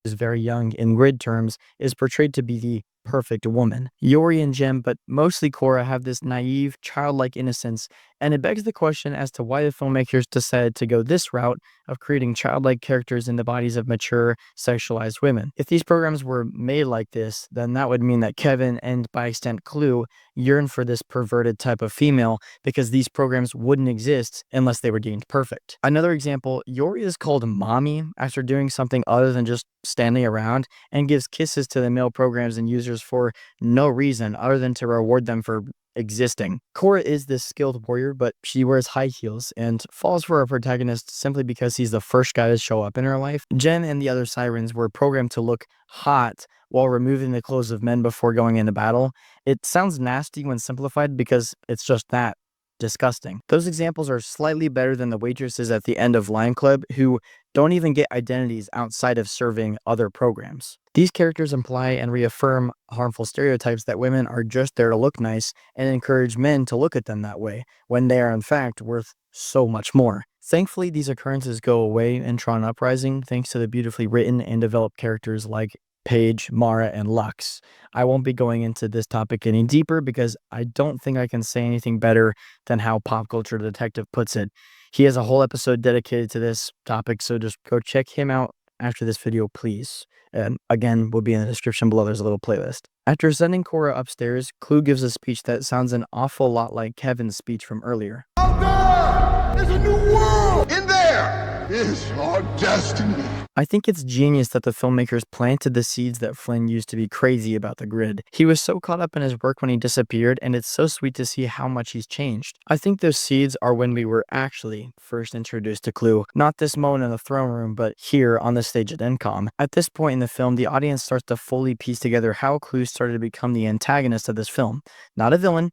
B: is very young in grid terms, is portrayed to be the perfect woman. Yori and Jem, but mostly Cora, have this naive, childlike innocence, and it begs the question as to why the filmmakers decided to go this route of creating childlike characters in the bodies of mature, sexualized women. If these programs were made like this, then that would mean that Kevin, and by extent Clue, yearn for this perverted type of female because these programs wouldn't exist unless they were deemed perfect. Another example, Yori is called Mommy after doing something other than just standing around, and gives kisses to the male programs and users for no reason other than to reward them for existing. Cora is this skilled warrior, but she wears high heels and falls for her protagonist simply because he's the first guy to show up in her life. Jen and the other sirens were programmed to look hot while removing the clothes of men before going into battle. It sounds nasty when simplified because it's just that. Disgusting. Those examples are slightly better than the waitresses at the end of Lion Club, who don't even get identities outside of serving other programs. These characters imply and reaffirm harmful stereotypes that women are just there to look nice and encourage men to look at them that way, when they are in fact worth so much more. Thankfully, these occurrences go away in Tron Uprising thanks to the beautifully written and developed characters like Paige, Mara, and Lux. I won't be going into this topic any deeper because I don't think I can say anything better than how Pop Culture Detective puts it. He has a whole episode dedicated to this topic, so just go check him out after this video, please. And again, will be in the description below. There's a little playlist. After sending Cora upstairs, Clue gives a speech that sounds an awful lot like Kevin's speech from earlier.
A: Out there! There's a new world! In there is our destiny.
B: I think it's genius that the filmmakers planted the seeds that Flynn used to be crazy about the grid. He was so caught up in his work when he disappeared, and it's so sweet to see how much he's changed. I think those seeds are when we were actually first introduced to Clue. Not this moment in the throne room, but here on the stage at Encom. At this point in the film, the audience starts to fully piece together how Clue started to become the antagonist of this film. Not a villain,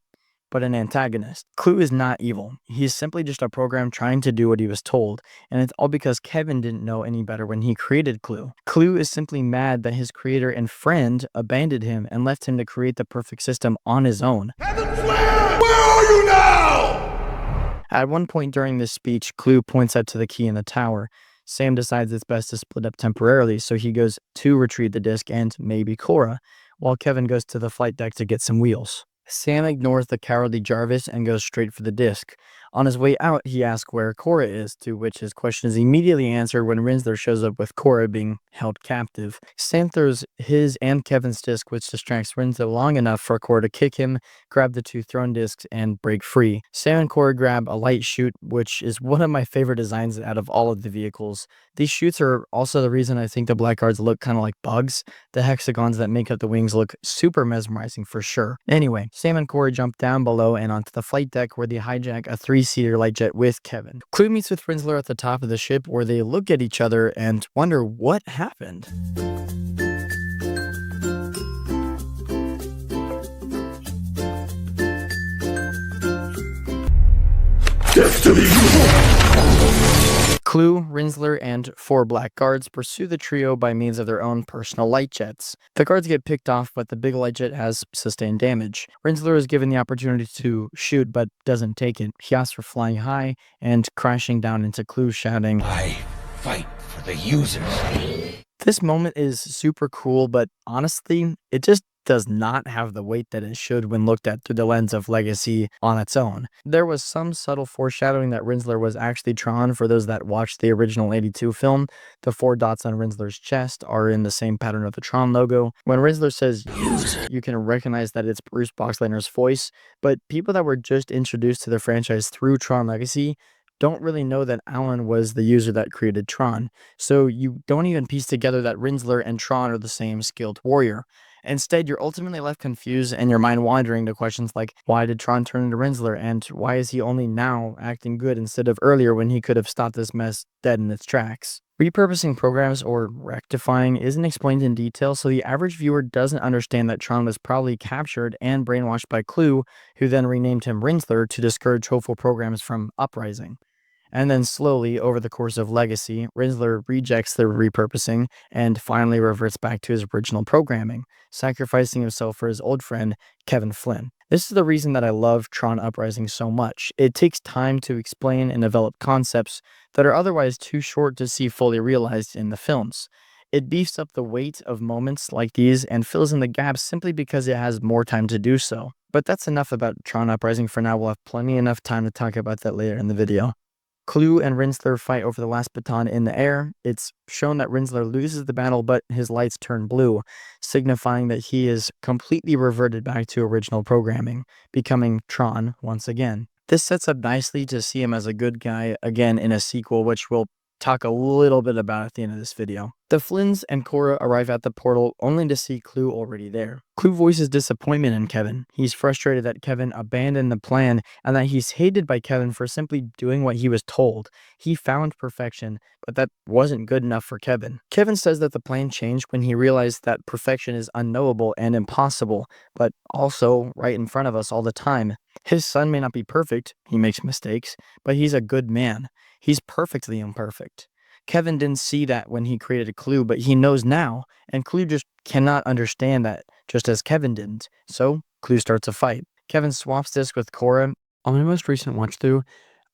B: but an antagonist. Clue is not evil. He's simply just a program trying to do what he was told, and it's all because Kevin didn't know any better when he created Clue. Clue is simply mad that his creator and friend abandoned him and left him to create the perfect system on his own.
A: Where are you now?
B: At one point during this speech, Clue points out to the key in the tower. Sam decides it's best to split up temporarily, so he goes to retrieve the disc and maybe Cora, while Kevin goes to the flight deck to get some wheels. Sam ignores the cowardly Jarvis and goes straight for the disc. On his way out, he asks where Cora is, to which his question is immediately answered when Rinsler shows up with Cora being held captive. Sam throws his and Kevin's disc, which distracts Rinsler long enough for Cora to kick him, grab the two throne discs, and break free. Sam and Cora grab a light chute, which is one of my favorite designs out of all of the vehicles. These chutes are also the reason I think the Blackguards look kind of like bugs. The hexagons that make up the wings look super mesmerizing for sure. Anyway, Sam and Cora jump down below and onto the flight deck where they hijack a three-seater light jet with Kevin. Clue meets with Rinsler at the top of the ship where they look at each other and wonder what happened. Clue, Rinsler, and 4 black guards pursue the trio by means of their own personal light jets. The guards get picked off, but the big light jet has sustained damage. Rinsler is given the opportunity to shoot, but doesn't take it. He asks for flying high and crashing down into Clue, shouting,
I: "I fight for the users."
B: This moment is super cool, but honestly, it just does not have the weight that it should when looked at through the lens of Legacy on its own. There was some subtle foreshadowing that Rinsler was actually Tron for those that watched the original 82 film. The 4 dots on Rinsler's chest are in the same pattern of the Tron logo. When Rinsler says user, you can recognize that it's Bruce Boxleitner's voice, but people that were just introduced to the franchise through Tron Legacy don't really know that Alan was the user that created Tron, so you don't even piece together that Rinsler and Tron are the same skilled warrior. Instead, you're ultimately left confused and your mind wandering to questions like, why did Tron turn into Rinsler, and why is he only now acting good instead of earlier when he could have stopped this mess dead in its tracks? Repurposing programs, or rectifying, isn't explained in detail, so the average viewer doesn't understand that Tron was probably captured and brainwashed by Clue, who then renamed him Rinsler to discourage hopeful programs from Uprising. And then slowly, over the course of Legacy, Rinsler rejects the repurposing and finally reverts back to his original programming, sacrificing himself for his old friend, Kevin Flynn. This is the reason that I love Tron Uprising so much. It takes time to explain and develop concepts that are otherwise too short to see fully realized in the films. It beefs up the weight of moments like these and fills in the gaps simply because it has more time to do so. But that's enough about Tron Uprising for now. We'll have plenty enough time to talk about that later in the video. Clue and Rinsler fight over the last baton in the air. It's shown that Rinsler loses the battle, but his lights turn blue, signifying that he is completely reverted back to original programming, becoming Tron once again. This sets up nicely to see him as a good guy again in a sequel, which we'll talk a little bit about at the end of this video. The Flynns and Cora arrive at the portal only to see Clue already there. Clue voices disappointment in Kevin. He's frustrated that Kevin abandoned the plan and that he's hated by Kevin for simply doing what he was told. He found perfection, but that wasn't good enough for Kevin. Kevin says that the plan changed when he realized that perfection is unknowable and impossible, but also right in front of us all the time. His son may not be perfect, he makes mistakes, but he's a good man. He's perfectly imperfect. Kevin didn't see that when he created Clue, but he knows now, and Clue just cannot understand that, just as Kevin didn't. So, Clue starts a fight. Kevin swaps disc with Cora. On my most recent watch through,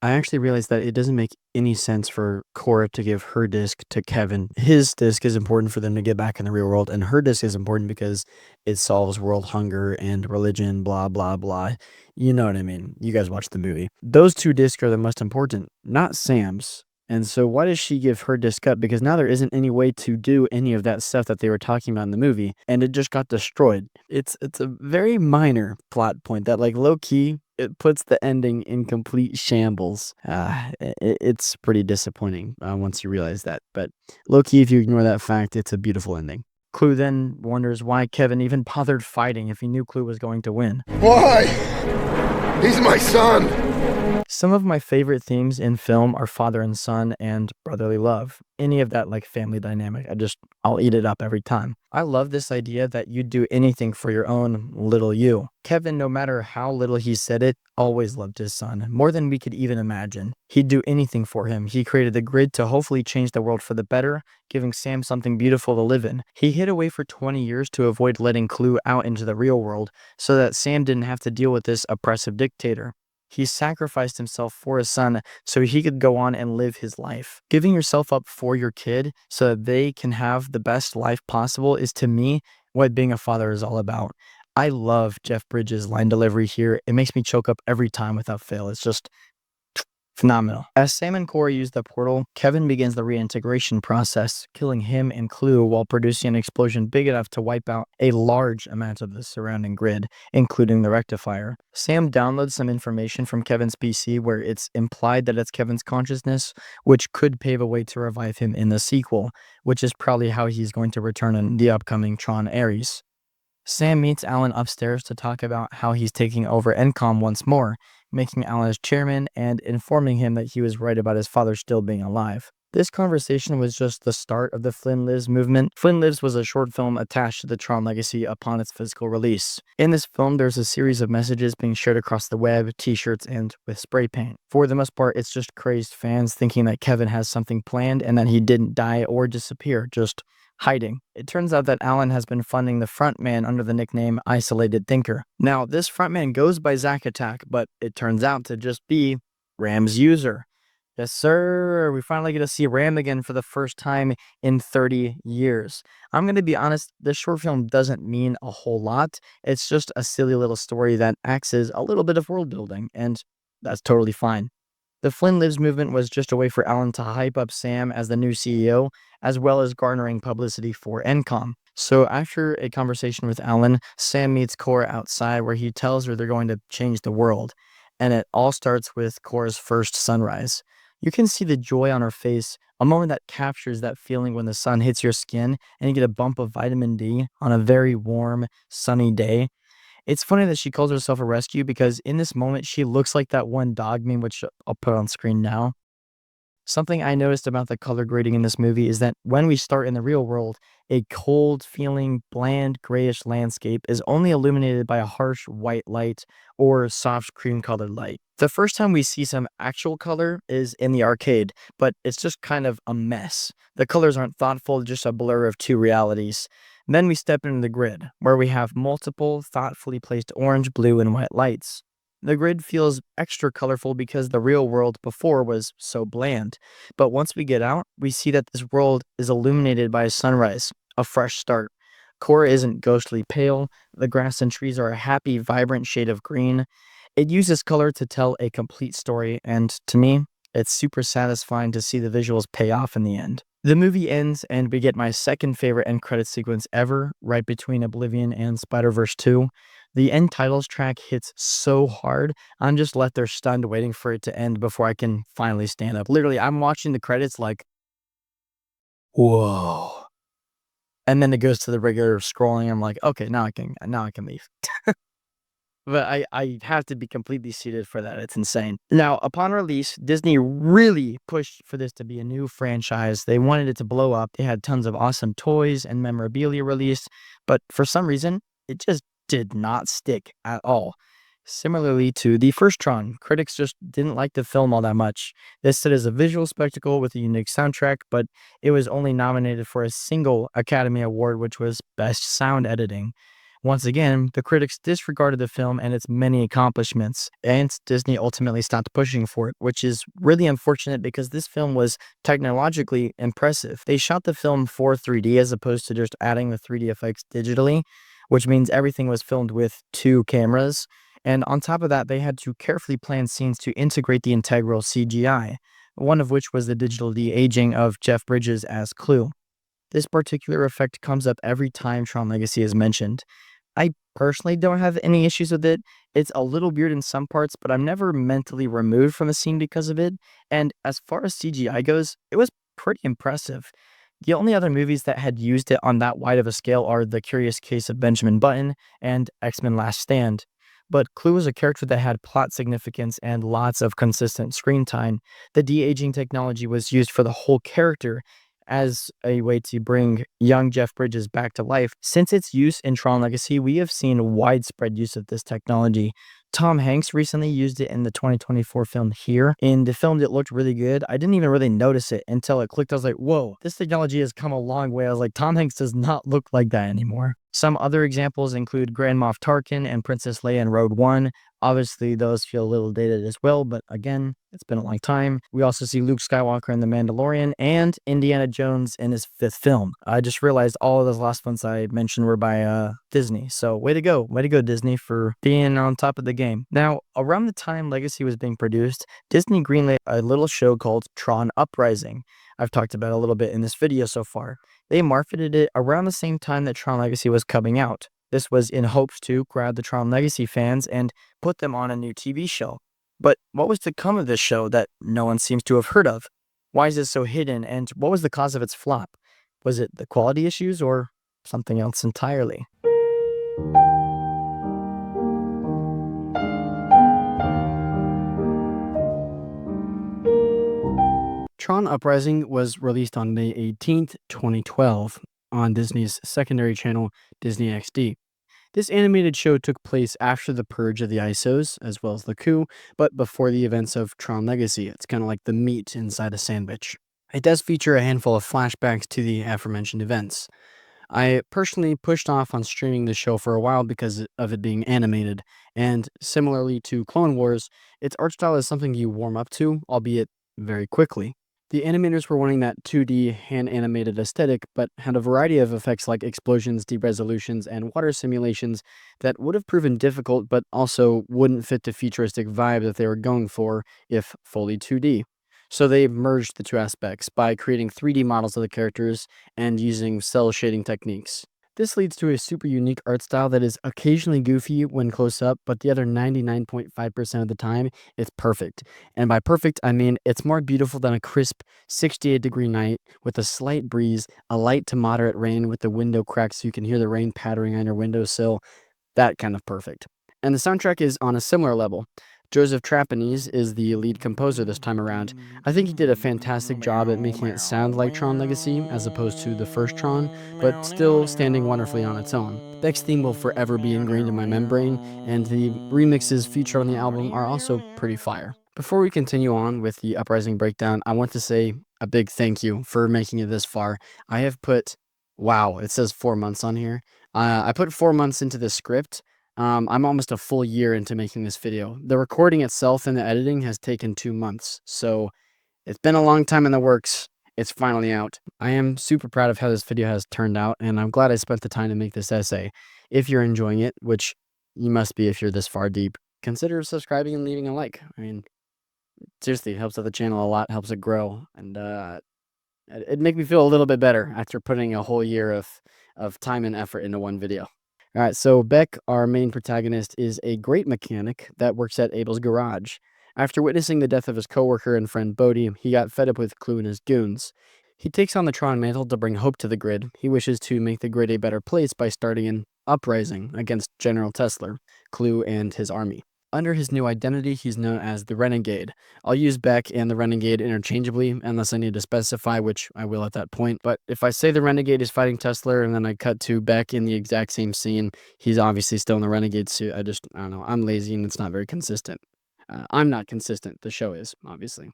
B: I actually realized that it doesn't make any sense for Cora to give her disc to Kevin. His disc is important for them to get back in the real world, and her disc is important because it solves world hunger and religion, blah, blah, blah. You know what I mean. You guys watch the movie. Those two discs are the most important, not Sam's. And so why does she give her disc up? Because now there isn't any way to do any of that stuff that they were talking about in the movie, and it just got destroyed. It's a very minor plot point that, like, low-key, it puts the ending in complete shambles. It's pretty disappointing once you realize that. But low-key, if you ignore that fact, it's a beautiful ending. Clue then wonders why Kevin even bothered fighting if he knew Clue was going to win.
A: Why? He's my son!
B: Some of my favorite themes in film are father and son and brotherly love. Any of that, like, family dynamic, I'll eat it up every time. I love this idea that you'd do anything for your own little you. Kevin, no matter how little he said it, always loved his son, more than we could even imagine. He'd do anything for him. He created the grid to hopefully change the world for the better, giving Sam something beautiful to live in. He hid away for 20 years to avoid letting Clue out into the real world, so that Sam didn't have to deal with this oppressive dictator. He sacrificed himself for his son so he could go on and live his life. Giving yourself up for your kid so that they can have the best life possible is, to me, what being a father is all about. I love Jeff Bridges' line delivery here. It makes me choke up every time without fail. It's just phenomenal. As Sam and Cora use the portal, Kevin begins the reintegration process, killing him and Clue while producing an explosion big enough to wipe out a large amount of the surrounding grid, including the rectifier. Sam downloads some information from Kevin's PC where it's implied that it's Kevin's consciousness, which could pave a way to revive him in the sequel, which is probably how he's going to return in the upcoming Tron Ares. Sam meets Alan upstairs to talk about how he's taking over ENCOM once more, making Alan his chairman and informing him that he was right about his father still being alive. This conversation was just the start of the Flynn Lives movement. Flynn Lives was a short film attached to the Tron Legacy upon its physical release. In this film, there's a series of messages being shared across the web, t-shirts, and with spray paint. For the most part, it's just crazed fans thinking that Kevin has something planned and that he didn't die or disappear, just hiding. It turns out that Alan has been funding the frontman under the nickname Isolated Thinker. Now, this frontman goes by Zack Attack, but it turns out to just be Ram's user. Yes, sir. We finally get to see Ram again for the first time in 30 years. I'm going to be honest, this short film doesn't mean a whole lot. It's just a silly little story that acts as a little bit of world building, and that's totally fine. The Flynn Lives movement was just a way for Alan to hype up Sam as the new CEO, as well as garnering publicity for ENCOM. So after a conversation with Alan, Sam meets Cora outside where he tells her they're going to change the world. And it all starts with Cora's first sunrise. You can see the joy on her face, a moment that captures that feeling when the sun hits your skin and you get a bump of vitamin D on a very warm, sunny day. It's funny that she calls herself a rescue because in this moment, she looks like that one dog meme, which I'll put on screen now. Something I noticed about the color grading in this movie is that when we start in the real world, a cold feeling, bland, grayish landscape is only illuminated by a harsh white light or soft cream colored light. The first time we see some actual color is in the arcade, but it's just kind of a mess. The colors aren't thoughtful, just a blur of two realities. Then we step into the grid, where we have multiple thoughtfully placed orange, blue, and white lights. The grid feels extra colorful because the real world before was so bland. But once we get out, we see that this world is illuminated by a sunrise, a fresh start. Core isn't ghostly pale, the grass and trees are a happy, vibrant shade of green. It uses color to tell a complete story, and to me, it's super satisfying to see the visuals pay off in the end. The movie ends, and we get my second favorite end credit sequence ever, right between Oblivion and Spider-Verse 2. The end titles track hits so hard, I'm just left there stunned waiting for it to end before I can finally stand up. Literally, I'm watching the credits like, whoa. And then it goes to the regular scrolling. I'm like, okay, now I can leave. But I have to be completely seated for that. It's insane. Now, upon release, Disney really pushed for this to be a new franchise. They wanted it to blow up. They had tons of awesome toys and memorabilia released, but for some reason, it just did not stick at all. Similarly to the first Tron, critics just didn't like the film all that much. This stood as a visual spectacle with a unique soundtrack, but it was only nominated for a single Academy Award, which was Best Sound Editing. Once again, the critics disregarded the film and its many accomplishments, and Disney ultimately stopped pushing for it, which is really unfortunate because this film was technologically impressive. They shot the film for 3D as opposed to just adding the 3D effects digitally, which means everything was filmed with 2 cameras. And on top of that, they had to carefully plan scenes to integrate the integral CGI, one of which was the digital de-aging of Jeff Bridges as Clue. This particular effect comes up every time Tron Legacy is mentioned. I personally don't have any issues with it. It's a little weird in some parts, but I'm never mentally removed from a scene because of it. And as far as CGI goes, it was pretty impressive. The only other movies that had used it on that wide of a scale are The Curious Case of Benjamin Button and X-Men Last Stand. But Clue was a character that had plot significance and lots of consistent screen time. The de-aging technology was used for the whole character as a way to bring young Jeff Bridges back to life. Since its use in Tron Legacy, we have seen widespread use of this technology. Tom Hanks recently used it in the 2024 film Here. In the film, it looked really good. I didn't even really notice it until it clicked. I was like, whoa, this technology has come a long way. I was like, Tom Hanks does not look like that anymore. Some other examples include Grand Moff Tarkin and Princess Leia in Rogue One. Obviously, those feel a little dated as well, but again, it's been a long time. We also see Luke Skywalker in The Mandalorian and Indiana Jones in his 5th film. I just realized all of those last ones I mentioned were by Disney. So way to go Disney for being on top of the game. Now, around the time Legacy was being produced, Disney greenlit a little show called Tron Uprising. I've talked about it a little bit in this video so far. They marketed it around the same time that Tron Legacy was coming out. This was in hopes to grab the Tron Legacy fans and put them on a new TV show. But what was to come of this show that no one seems to have heard of? Why is it so hidden, and what was the cause of its flop? Was it the quality issues or something else entirely? Tron Uprising was released on May 18th, 2012 on Disney's secondary channel, Disney XD. This animated show took place after the purge of the ISOs, as well as the coup, but before the events of Tron Legacy. It's kind of like the meat inside a sandwich. It does feature a handful of flashbacks to the aforementioned events. I personally pushed off on streaming the show for a while because of it being animated, and similarly to Clone Wars, its art style is something you warm up to, albeit very quickly. The animators were wanting that 2D hand-animated aesthetic, but had a variety of effects like explosions, de-resolutions, and water simulations that would have proven difficult, but also wouldn't fit the futuristic vibe that they were going for if fully 2D. So they merged the two aspects by creating 3D models of the characters and using cell shading techniques. This leads to a super unique art style that is occasionally goofy when close up, but the other 99.5% of the time, it's perfect. And by perfect, I mean it's more beautiful than a crisp 68-degree night with a slight breeze, a light to moderate rain with the window cracked so you can hear the rain pattering on your windowsill. That kind of perfect. And the soundtrack is on a similar level. Joseph Trapanese is the lead composer this time around. I think he did a fantastic job at making it sound like Tron Legacy as opposed to the first Tron, but still standing wonderfully on its own. Beck's theme will forever be ingrained in my membrane, and the remixes featured on the album are also pretty fire. Before we continue on with the Uprising Breakdown, I want to say a big thank you for making it this far. I have put, wow, it says 4 months on here. I put 4 months into the script. I'm almost a full year into making this video. The recording itself and the editing has taken 2 months, so it's been a long time in the works. It's finally out. I am super proud of how this video has turned out, and I'm glad I spent the time to make this essay. If you're enjoying it, which you must be if you're this far deep, consider subscribing and leaving a like. I mean, seriously, it helps out the channel a lot, helps it grow, and it'd make me feel a little bit better after putting a whole year of time and effort into one video. All right, so Beck, our main protagonist, is a great mechanic that works at Abel's garage. After witnessing the death of his coworker and friend Bodhi, he got fed up with Clue and his goons. He takes on the Tron mantle to bring hope to the grid. He wishes to make the grid a better place by starting an uprising against General Tesla, Clue, and his army. Under his new identity, he's known as the Renegade. I'll use Beck and the Renegade interchangeably, unless I need to specify, which I will at that point. But if I say the Renegade is fighting Tesla, and then I cut to Beck in the exact same scene, he's obviously still in the Renegade suit. I don't know, I'm lazy and it's not very consistent. I'm not consistent, the show is, obviously.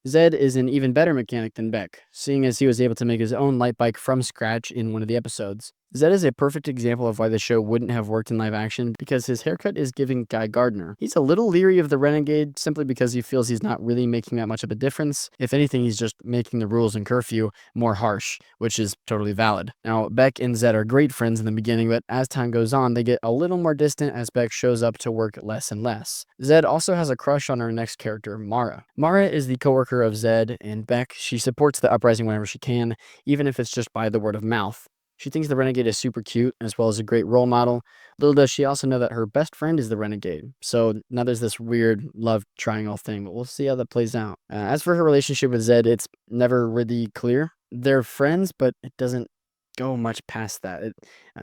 B: Zed is an even better mechanic than Beck, seeing as he was able to make his own light bike from scratch in one of the episodes. Zed is a perfect example of why the show wouldn't have worked in live action, because his haircut is giving Guy Gardner. He's a little leery of the Renegade simply because he feels he's not really making that much of a difference. If anything, he's just making the rules and curfew more harsh, which is totally valid. Now, Beck and Zed are great friends in the beginning, but as time goes on, they get a little more distant as Beck shows up to work less and less. Zed also has a crush on our next character, Mara. Mara is the coworker of Zed and Beck. She supports the Uprising whenever she can, even if it's just by the word of mouth. She thinks the Renegade is super cute, as well as a great role model. Little does she also know that her best friend is the Renegade. So now there's this weird love triangle thing, but we'll see how that plays out. As for her relationship with Zed, it's never really clear. They're friends, but it doesn't go much past that.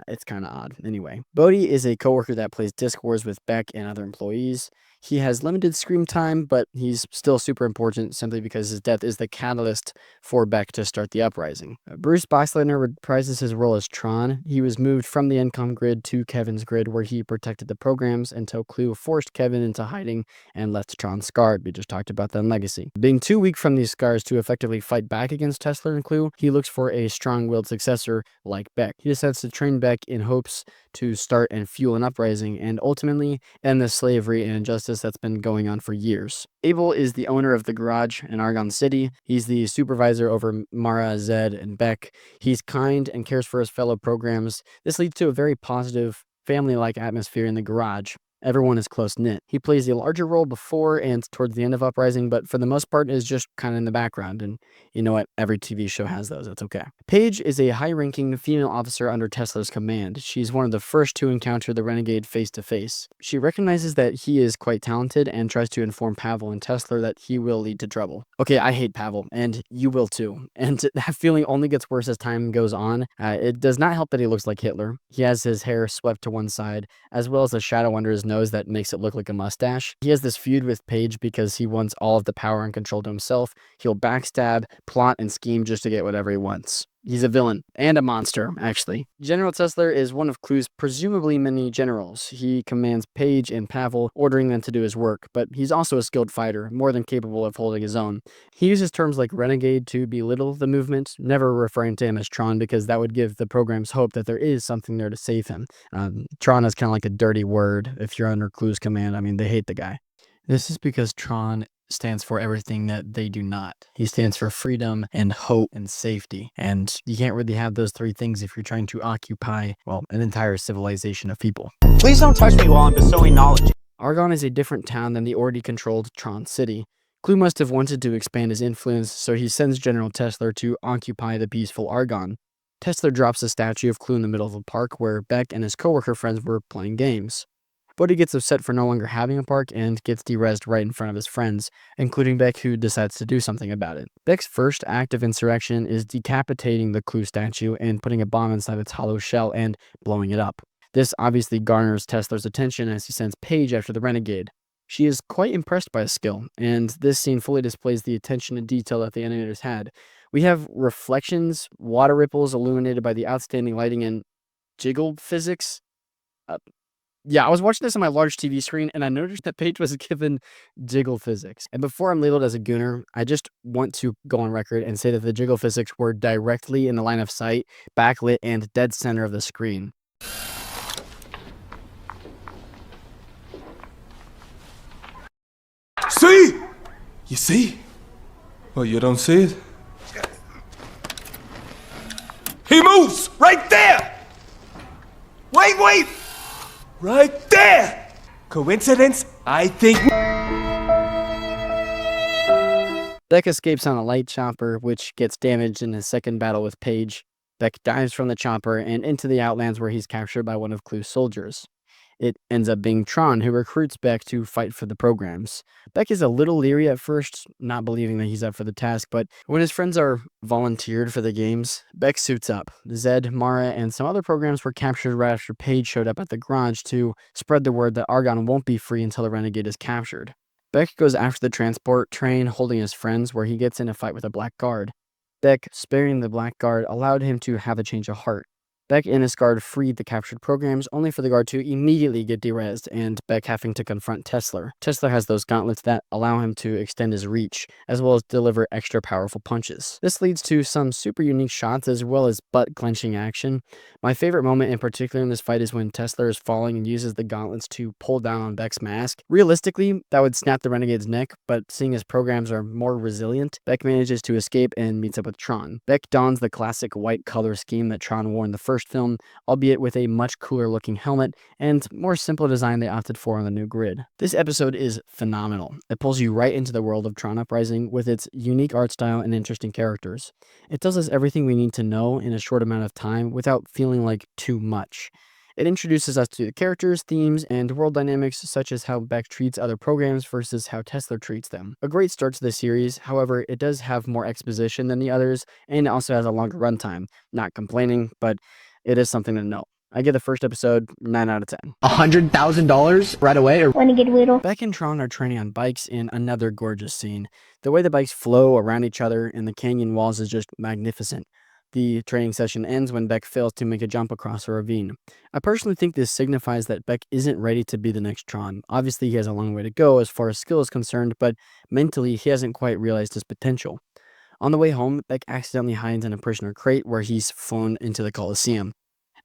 B: It's kind of odd. Anyway, Bodhi is a coworker that plays disc wars with Beck and other employees. He has limited screen time, but he's still super important simply because his death is the catalyst for Beck to start the uprising. Bruce Boxleitner reprises his role as Tron. He was moved from the Encom grid to Kevin's grid, where he protected the programs until Clue forced Kevin into hiding and left Tron scarred. We just talked about that in Legacy. Being too weak from these scars to effectively fight back against Tesla and Clue, he looks for a strong-willed successor like Beck. He decides to train Beck in hopes to start and fuel an uprising and ultimately end the slavery and injustice that's been going on for years. Abel is the owner of the garage in Argon City. He's the supervisor over Mara, Zed, and Beck. He's kind and cares for his fellow programs. This leads to a very positive, family-like atmosphere in the garage. Everyone is close-knit. He plays a larger role before and towards the end of Uprising, but for the most part is just kind of in the background, and you know what? Every TV show has those. It's okay. Paige is a high-ranking female officer under Tesla's command. She's one of the first to encounter the Renegade face-to-face. She recognizes that he is quite talented and tries to inform Pavel and Tesla that he will lead to trouble. Okay, I hate Pavel, and you will too. And that feeling only gets worse as time goes on. It does not help that he looks like Hitler. He has his hair swept to one side, as well as a shadow under his nose that makes it look like a mustache. He has this feud with Paige because he wants all of the power and control to himself. He'll backstab, plot, and scheme just to get whatever he wants. He's a villain and a monster, actually. General Tesla is one of Clue's presumably many generals. He commands Paige and Pavel, ordering them to do his work, but he's also a skilled fighter, more than capable of holding his own. He uses terms like renegade to belittle the movement, never referring to him as Tron because that would give the programs hope that there is something there to save him. Tron is kind of like a dirty word if you're under Clue's command. I mean, they hate the guy. This is because Tron stands for everything that they do not. He stands for freedom and hope and safety. And you can't really have those three things if you're trying to occupy, well, an entire civilization of people.
C: Please don't touch me while I'm bestowing knowledge.
B: Argon is a different town than the already controlled Tron City. Clue must have wanted to expand his influence, so he sends General Tesla to occupy the peaceful Argon. Tesla drops a statue of Clue in the middle of a park where Beck and his coworker friends were playing games. Bodhi gets upset for no longer having a park and gets derezzed right in front of his friends, including Beck, who decides to do something about it. Beck's first act of insurrection is decapitating the Clue statue and putting a bomb inside its hollow shell and blowing it up. This obviously garners Tesla's attention as he sends Paige after the Renegade. She is quite impressed by his skill, and this scene fully displays the attention and detail that the animators had. We have reflections, water ripples illuminated by the outstanding lighting, and jiggle physics. Yeah, I was watching this on my large TV screen, and I noticed that Paige was given jiggle physics. And before I'm labeled as a gooner, I just want to go on record and say that the jiggle physics were directly in the line of sight, backlit, and dead center of the screen.
O: See? You see? Well, you don't see it? He moves! Right there! Wait! Right there! Coincidence? I think...
B: Beck escapes on a light chopper, which gets damaged in his second battle with Paige. Beck dives from the chopper and into the Outlands where he's captured by one of Clue's soldiers. It ends up being Tron who recruits Beck to fight for the programs. Beck is a little leery at first, not believing that he's up for the task, but when his friends are volunteered for the games, Beck suits up. Zed, Mara, and some other programs were captured right after Paige showed up at the garage to spread the word that Argon won't be free until the Renegade is captured. Beck goes after the transport train holding his friends where he gets in a fight with a black guard. Beck, sparing the black guard, allowed him to have a change of heart. Beck and his guard freed the captured programs, only for the guard to immediately get derezzed, and Beck having to confront Tesla. Tesla has those gauntlets that allow him to extend his reach, as well as deliver extra powerful punches. This leads to some super unique shots as well as butt-clenching action. My favorite moment in particular in this fight is when Tesla is falling and uses the gauntlets to pull down on Beck's mask. Realistically, that would snap the Renegade's neck, but seeing his programs are more resilient, Beck manages to escape and meets up with Tron. Beck dons the classic white color scheme that Tron wore in the first film, albeit with a much cooler looking helmet and more simple design they opted for on the new grid. This episode is phenomenal. It pulls you right into the world of Tron Uprising with its unique art style and interesting characters. It tells us everything we need to know in a short amount of time without feeling like too much. It introduces us to the characters, themes, and world dynamics such as how Beck treats other programs versus how Tesla treats them. A great start to the series, however, it does have more exposition than the others and it also has a longer runtime. Not complaining, but it is something to know. I give the first episode 9 out of 10.
K: $100,000 right away? Or
F: Renegade Whittle.
B: Beck and Tron are training on bikes in another gorgeous scene. The way the bikes flow around each other in the canyon walls is just magnificent. The training session ends when Beck fails to make a jump across a ravine. I personally think this signifies that Beck isn't ready to be the next Tron. Obviously, he has a long way to go as far as skill is concerned, but mentally, he hasn't quite realized his potential. On the way home, Beck accidentally hides in a prisoner crate where he's flown into the Coliseum.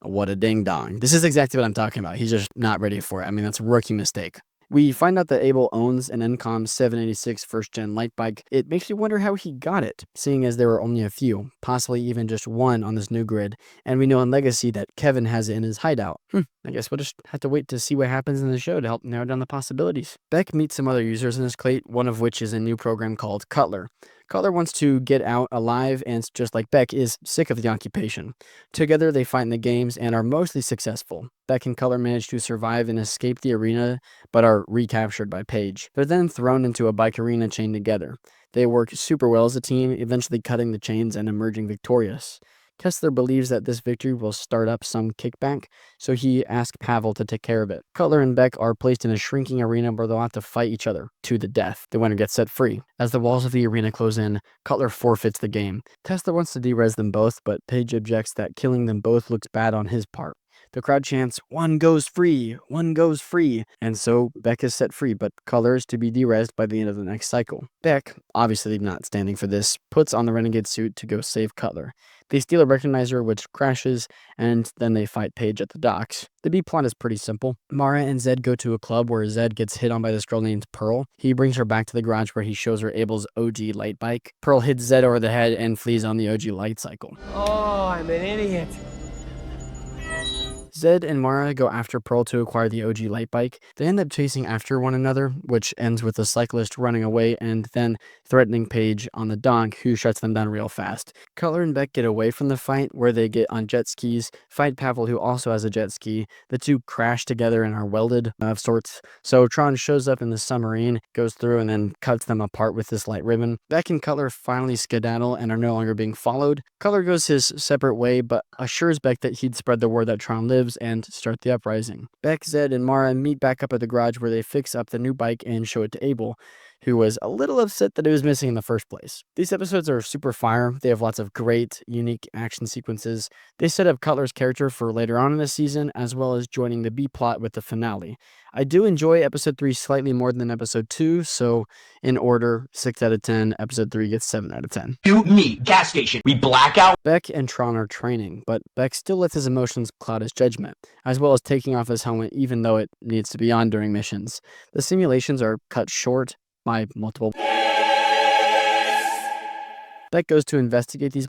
B: What a ding-dong. This is exactly what I'm talking about. He's just not ready for it. I mean, that's a rookie mistake. We find out that Abel owns an Encom 786 first-gen light bike. It makes you wonder how he got it, seeing as there were only a few, possibly even just one on this new grid, and we know in Legacy that Kevin has it in his hideout. I guess we'll just have to wait to see what happens in the show to help narrow down the possibilities. Beck meets some other users in this crate, one of which is a new program called Cutler. Cutler wants to get out alive and, just like Beck, is sick of the occupation. Together, they fight in the games and are mostly successful. Beck and Cutler manage to survive and escape the arena, but are recaptured by Paige. They're then thrown into a bike arena chained together. They work super well as a team, eventually cutting the chains and emerging victorious. Kessler believes that this victory will start up some kickback, so he asks Pavel to take care of it. Cutler and Beck are placed in a shrinking arena where they'll have to fight each other to the death. The winner gets set free. As the walls of the arena close in, Cutler forfeits the game. Kessler wants to derez them both, but Paige objects that killing them both looks bad on his part. The crowd chants, "One goes free! One goes free!" And so Beck is set free, but Cutler is to be derezed by the end of the next cycle. Beck, obviously not standing for this, puts on the Renegade suit to go save Cutler. They steal a recognizer which crashes, and then they fight Paige at the docks. The B-plot is pretty simple. Mara and Zed go to a club where Zed gets hit on by this girl named Pearl. He brings her back to the garage where he shows her Abel's OG light bike. Pearl hits Zed over the head and flees on the OG light cycle.
M: Oh, I'm an idiot.
B: Zed and Mara go after Pearl to acquire the OG light bike. They end up chasing after one another, which ends with the cyclist running away and then threatening Paige on the dock, who shuts them down real fast. Cutler and Beck get away from the fight, where they get on jet skis, fight Pavel, who also has a jet ski. The two crash together and are welded of sorts. So Tron shows up in the submarine, goes through, and then cuts them apart with this light ribbon. Beck and Cutler finally skedaddle and are no longer being followed. Cutler goes his separate way, but assures Beck that he'd spread the word that Tron lives and start the uprising. Beck, Zed, and Mara meet back up at the garage where they fix up the new bike and show it to Abel, who was a little upset that it was missing in the first place. These episodes are super fire. They have lots of great, unique action sequences. They set up Cutler's character for later on in the season, as well as joining the B-plot with the finale. I do enjoy episode 3 slightly more than episode 2, so in order, 6 out of 10, episode 3 gets 7 out of 10.
C: Shoot me, gas station, we blackout.
B: Beck and Tron are training, but Beck still lets his emotions cloud his judgment, as well as taking off his helmet even though it needs to be on during missions. The simulations are cut short, by multiple. Beck goes to investigate these.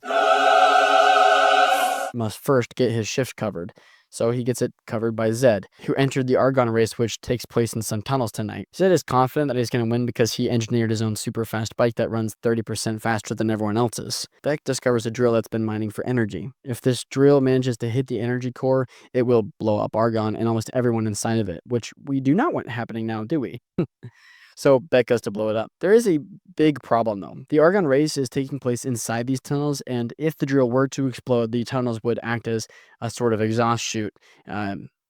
B: Must first get his shift covered, so he gets it covered by Zed, who entered the Argon race, which takes place in some tunnels tonight. Zed is confident that he's going to win because he engineered his own super fast bike that runs 30% faster than everyone else's. Beck discovers a drill that's been mining for energy. If this drill manages to hit the energy core, it will blow up Argon and almost everyone inside of it, which we do not want happening now, do we? So Beck goes to blow it up. There is a big problem though. The Argon race is taking place inside these tunnels, and if the drill were to explode, the tunnels would act as a sort of exhaust chute,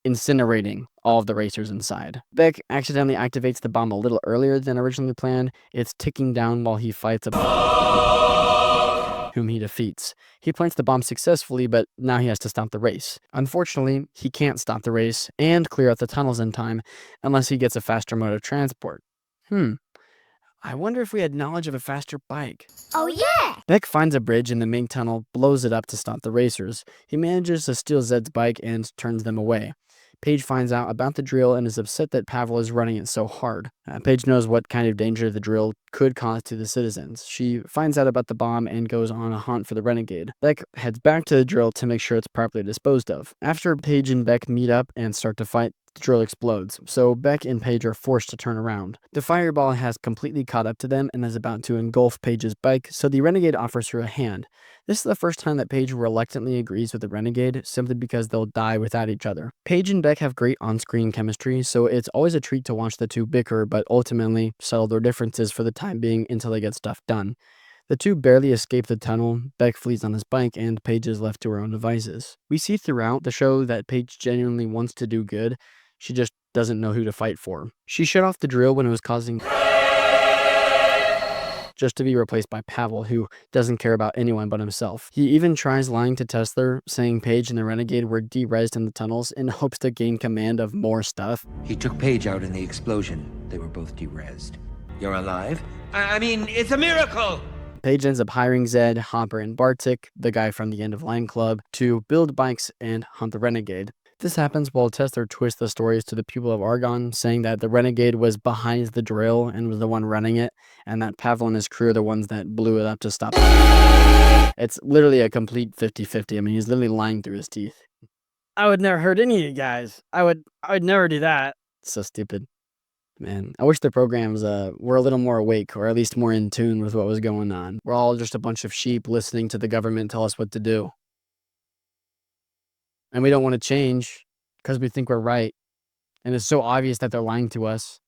B: incinerating all of the racers inside. Beck accidentally activates the bomb a little earlier than originally planned. It's ticking down while he fights whom he defeats. He plants the bomb successfully, but now he has to stop the race. Unfortunately, he can't stop the race and clear out the tunnels in time unless he gets a faster mode of transport. I wonder if we had knowledge of a faster bike.
P: Oh yeah!
B: Beck finds a bridge in the main tunnel, blows it up to stop the racers. He manages to steal Zed's bike and turns them away. Paige finds out about the drill and is upset that Pavel is running it so hard. Paige knows what kind of danger the drill could cause to the citizens. She finds out about the bomb and goes on a hunt for the Renegade. Beck heads back to the drill to make sure it's properly disposed of. After Paige and Beck meet up and start to fight, the drill explodes, so Beck and Paige are forced to turn around. The fireball has completely caught up to them and is about to engulf Paige's bike, so the Renegade offers her a hand. This is the first time that Paige reluctantly agrees with the Renegade, simply because they'll die without each other. Paige and Beck have great on-screen chemistry, so it's always a treat to watch the two bicker, but ultimately settle their differences for the time being until they get stuff done. The two barely escape the tunnel, Beck flees on his bike, and Paige is left to her own devices. We see throughout the show that Paige genuinely wants to do good, she just doesn't know who to fight for. She shut off the drill when it was causing just to be replaced by Pavel, who doesn't care about anyone but himself. He even tries lying to Tesler, saying Paige and the Renegade were de-resed in the tunnels in hopes to gain command of more stuff.
I: He took Paige out in the explosion. They were both de-resed. You're alive? I mean, it's a miracle!
B: Paige ends up hiring Zed, Hopper, and Bartik, the guy from the End of Line Club, to build bikes and hunt the Renegade. This happens while Tesler twists the stories to the people of Argon, saying that the Renegade was behind the drill and was the one running it, and that Pavel and his crew are the ones that blew it up to stop it. It's literally a complete 50-50. I mean, he's literally lying through his teeth. I would never hurt any of you guys. I would never do that. So stupid. Man, I wish the programs were a little more awake, or at least more in tune with what was going on. We're all just a bunch of sheep listening to the government tell us what to do. And we don't want to change because we think we're right. And it's so obvious that they're lying to us.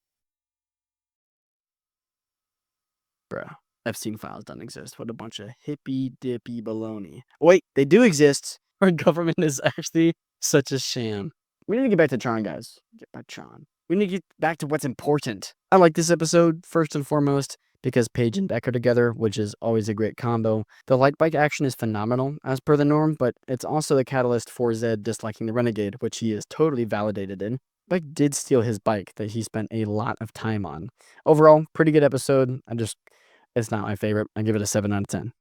B: Bruh, Epstein files don't exist. What a bunch of hippy-dippy baloney. Wait, they do exist. Our government is actually such a sham. We need to get back to Tron, guys. Get back to Tron. We need to get back to what's important. I like this episode, first and foremost, because Paige and Beck are together, which is always a great combo. The light bike action is phenomenal, as per the norm, but it's also the catalyst for Zed disliking the Renegade, which he is totally validated in. Beck did steal his bike that he spent a lot of time on. Overall, pretty good episode. It's not my favorite. I give it a 7 out of 10.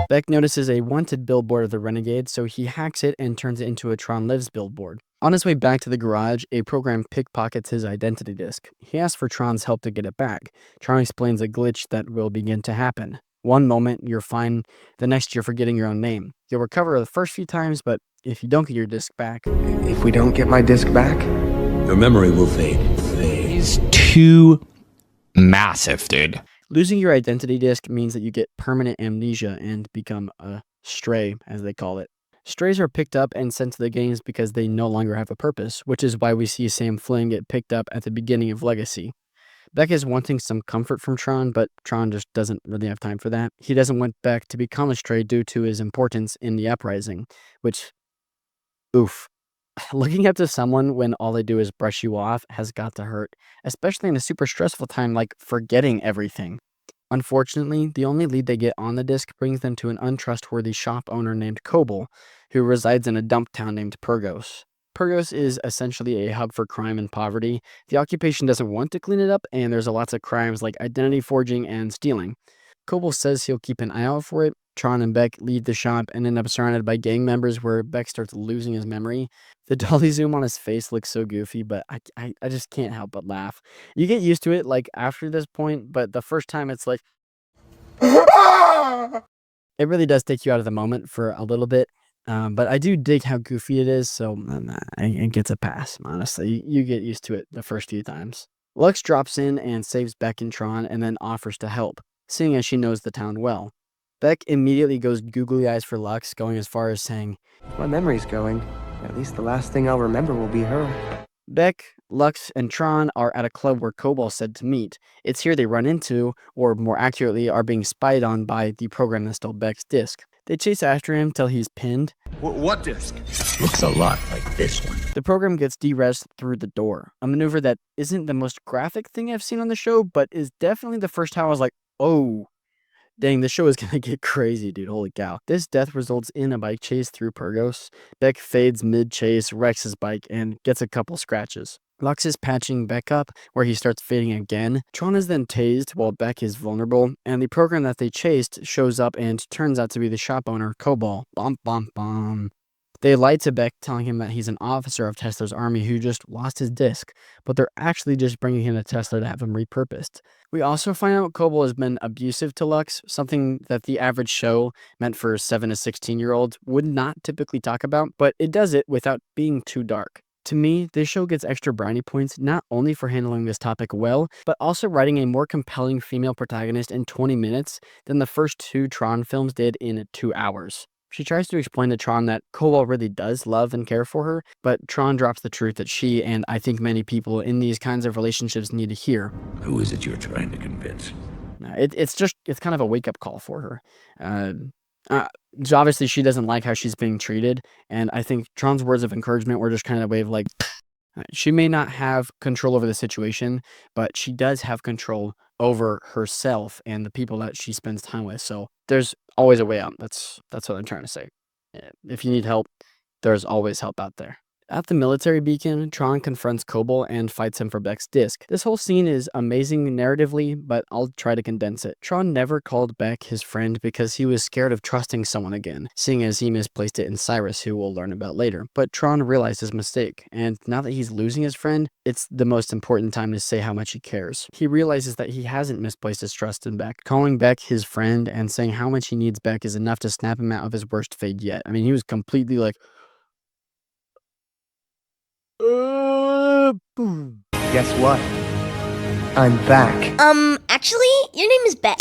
B: Beck notices a wanted billboard of the Renegade, so he hacks it and turns it into a Tron Lives billboard. On his way back to the garage, a program pickpockets his identity disc. He asks for Tron's help to get it back. Tron explains a glitch that will begin to happen. One moment, you're fine. The next, you're forgetting your own name. You'll recover the first few times, but if you don't get your disc back...
L: If we don't get my disc back?
I: Your memory will fade.
K: He's too massive, dude.
B: Losing your identity disc means that you get permanent amnesia and become a stray, as they call it. Strays are picked up and sent to the games because they no longer have a purpose, which is why we see Sam Flynn get picked up at the beginning of Legacy. Beck is wanting some comfort from Tron, but Tron just doesn't really have time for that. He doesn't want Beck to become a stray due to his importance in the Uprising, which, oof. Looking up to someone when all they do is brush you off has got to hurt, especially in a super stressful time like forgetting everything. Unfortunately, the only lead they get on the disc brings them to an untrustworthy shop owner named Koble, who resides in a dump town named Purgos. Purgos is essentially a hub for crime and poverty. The occupation doesn't want to clean it up, and there's lots of crimes like identity forging and stealing. Kobold says he'll keep an eye out for it. Tron and Beck leave the shop and end up surrounded by gang members where Beck starts losing his memory. The dolly zoom on his face looks so goofy, but I just can't help but laugh. You get used to it like after this point, but the first time it's like it really does take you out of the moment for a little bit. But I do dig how goofy it is, so it gets a pass, honestly. You get used to it the first few times. Lux drops in and saves Beck and Tron and then offers to help, seeing as she knows the town well. Beck immediately goes googly eyes for Lux, going as far as saying,
M: My memory's going. At least the last thing I'll remember will be her.
B: Beck, Lux, and Tron are at a club where Kobold said to meet. It's here they run into, or more accurately, are being spied on by the program that stole Beck's disc. They chase after him till he's pinned.
L: What disc?
K: Looks a lot like this one.
B: The program gets de-rezzed through the door, a maneuver that isn't the most graphic thing I've seen on the show, but is definitely the first time I was like, oh, dang, this show is gonna get crazy, dude. Holy cow. This death results in a bike chase through Purgos. Beck fades mid-chase, wrecks his bike, and gets a couple scratches. Lux is patching Beck up, where he starts fading again. Tron is then tased while Beck is vulnerable, and the program that they chased shows up and turns out to be the shop owner, Kobold. Bum, bum, bum. They lie to Beck, telling him that he's an officer of Tesla's army who just lost his disc, but they're actually just bringing him to Tesla to have him repurposed. We also find out Kobold has been abusive to Lux, something that the average show meant for 7 to 16-year-olds would not typically talk about, but it does it without being too dark. To me, this show gets extra brownie points not only for handling this topic well, but also writing a more compelling female protagonist in 20 minutes than the first 2 Tron films did in 2 hours. She tries to explain to Tron that Kobold really does love and care for her, but Tron drops the truth that she and I think many people in these kinds of relationships need to hear.
I: Who is it you're trying to convince?
B: It's kind of a wake-up call for her. So obviously she doesn't like how she's being treated, and I think Tron's words of encouragement were just kind of a way of like, she may not have control over the situation, but she does have control over herself and the people that she spends time with. So there's always a way out. That's what I'm trying to say. If you need help, there's always help out there. At the military beacon, Tron confronts Kobold and fights him for Beck's disc. This whole scene is amazing narratively, but I'll try to condense it. Tron never called Beck his friend because he was scared of trusting someone again, seeing as he misplaced it in Cyrus, who we'll learn about later. But Tron realized his mistake, and now that he's losing his friend, it's the most important time to say how much he cares. He realizes that he hasn't misplaced his trust in Beck. Calling Beck his friend and saying how much he needs Beck is enough to snap him out of his worst fate yet. I mean, he was completely like, boom.
M: Guess what? I'm back.
F: Actually, your name is Beck.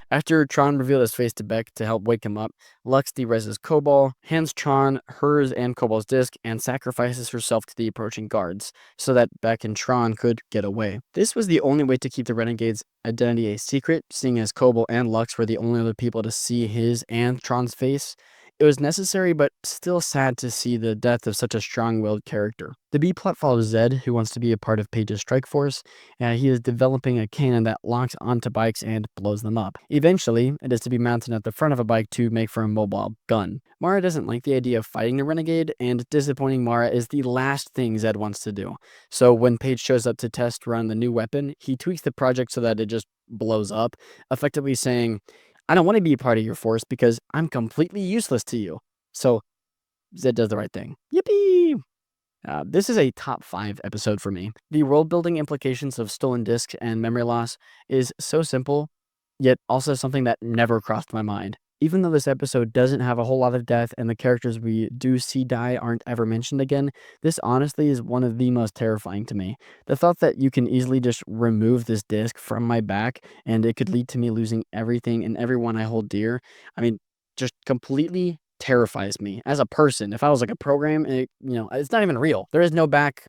B: After Tron revealed his face to Beck to help wake him up, Lux de-rezzes Kobold, hands Tron hers and Kobold's disc, and sacrifices herself to the approaching guards so that Beck and Tron could get away. This was the only way to keep the Renegade's identity a secret, seeing as Kobold and Lux were the only other people to see his and Tron's face. It was necessary, but still sad to see the death of such a strong-willed character. The B-plot follows Zed, who wants to be a part of Paige's strike force, and he is developing a cannon that locks onto bikes and blows them up. Eventually, it is to be mounted at the front of a bike to make for a mobile gun. Mara doesn't like the idea of fighting the Renegade, and disappointing Mara is the last thing Zed wants to do. So when Paige shows up to test run the new weapon, he tweaks the project so that it just blows up, effectively saying, I don't want to be a part of your force because I'm completely useless to you. So Zed does the right thing. Yippee! This is a top 5 episode for me. The world building implications of stolen discs and memory loss is so simple, yet also something that never crossed my mind. Even though this episode doesn't have a whole lot of death and the characters we do see die aren't ever mentioned again, this honestly is one of the most terrifying to me. The thought that you can easily just remove this disc from my back and it could lead to me losing everything and everyone I hold dear, I mean, just completely terrifies me as a person. If I was like a program, it's not even real. There is no back.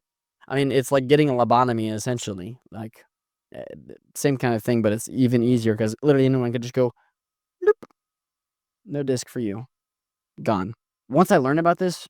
B: I mean, it's like getting a lobotomy essentially. Like, same kind of thing, but it's even easier because literally anyone could just go, nope. No disc for you. Gone. Once I learned about this,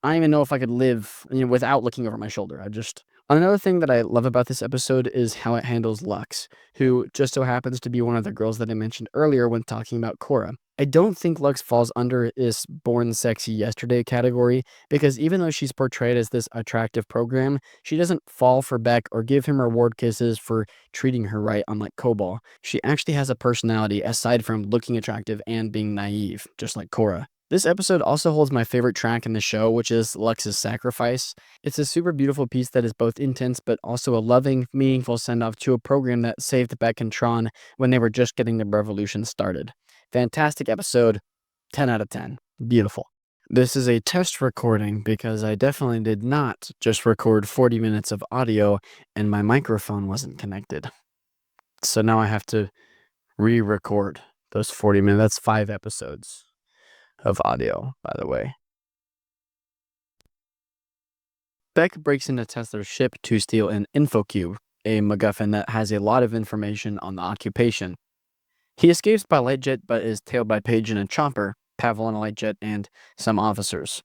B: I don't even know if I could live without looking over my shoulder. I just Another thing that I love about this episode is how it handles Lux, who just so happens to be one of the girls that I mentioned earlier when talking about Korra. I don't think Lux falls under this born sexy yesterday category, because even though she's portrayed as this attractive program, she doesn't fall for Beck or give him reward kisses for treating her right, unlike Cobalt. She actually has a personality aside from looking attractive and being naive, just like Korra. This episode also holds my favorite track in the show, which is Lux's Sacrifice. It's a super beautiful piece that is both intense but also a loving, meaningful send-off to a program that saved Beck and Tron when they were just getting the revolution started. Fantastic episode, 10 out of 10. Beautiful. This is a test recording because I definitely did not just record 40 minutes of audio and my microphone wasn't connected. So now I have to re-record those 40 minutes. That's 5 episodes of audio, by the way. Beck breaks into Teslar's ship to steal an info cube, a MacGuffin that has a lot of information on the occupation. He escapes by light jet but is tailed by Paige in a chopper, Pavel on a light jet, and some officers.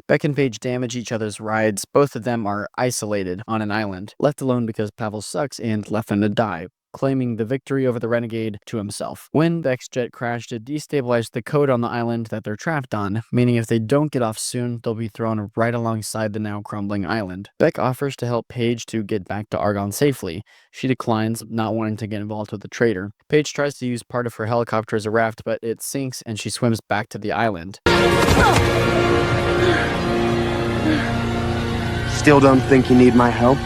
B: Beck and Paige damage each other's rides. Both of them are isolated on an island, left alone because Pavel sucks and left them to die, claiming the victory over the Renegade to himself. When Beck's jet crashed, it destabilized the code on the island that they're trapped on, meaning if they don't get off soon, they'll be thrown right alongside the now crumbling island. Beck offers to help Paige to get back to Argonne safely. She declines, not wanting to get involved with the traitor. Paige tries to use part of her helicopter as a raft, but it sinks and she swims back to the island.
M: Still don't think you need my help?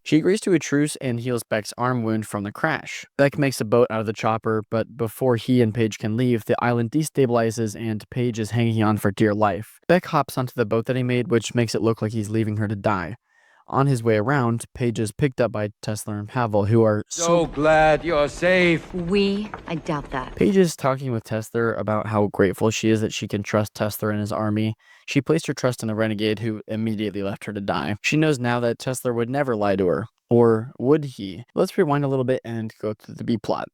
B: She agrees to a truce and heals Beck's arm wound from the crash. Beck makes a boat out of the chopper, but before he and Paige can leave, the island destabilizes and Paige is hanging on for dear life. Beck hops onto the boat that he made, which makes it look like he's leaving her to die. On his way around, Paige is picked up by Tesla and Pavel, who are
I: so glad you're safe.
E: I doubt that.
B: Paige is talking with Tesla about how grateful she is that she can trust Tesla and his army. She placed her trust in the Renegade, who immediately left her to die. She knows now that Tesla would never lie to her. Or would he? Let's rewind a little bit and go to the B-plot.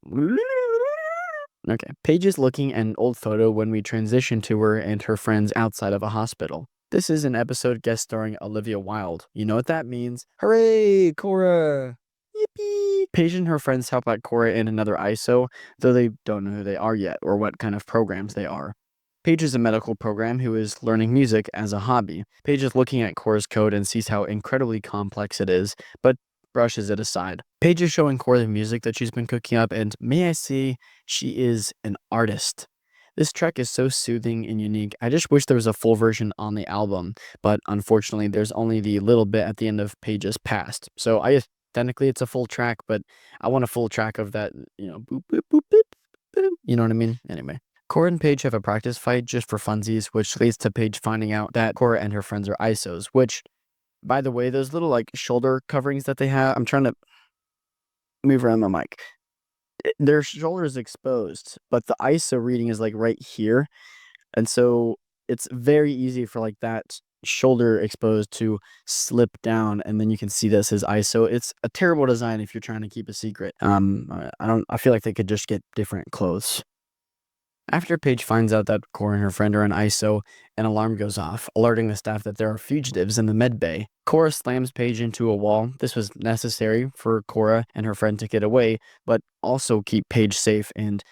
B: Okay. Paige is looking at an old photo when we transition to her and her friends outside of a hospital. This is an episode guest starring Olivia Wilde. You know what that means? Hooray, Korra! Yippee! Paige and her friends help out Korra in another ISO, though they don't know who they are yet or what kind of programs they are. Paige is a medical program who is learning music as a hobby. Paige is looking at Korra's code and sees how incredibly complex it is, but brushes it aside. Paige is showing Korra the music that she's been cooking up, and may I say, she is an artist. This track is so soothing and unique. I just wish there was a full version on the album, but unfortunately there's only the little bit at the end of Paige's past. So technically it's a full track, but I want a full track of that, boop, boop, boop, boop, boop, you know what I mean? Anyway. Korra and Paige have a practice fight just for funsies, which leads to Paige finding out that Korra and her friends are ISOs, which, by the way, those little shoulder coverings that they have, I'm trying to move around my mic. Their shoulders exposed, but the ISO reading is right here. And so it's very easy for that shoulder exposed to slip down, and then you can see this as ISO. It's a terrible design if you're trying to keep a secret. I feel like they could just get different clothes. After Paige finds out that Korra and her friend are in ISO, an alarm goes off, alerting the staff that there are fugitives in the med bay. Korra slams Paige into a wall. This was necessary for Korra and her friend to get away, but also keep Paige safe and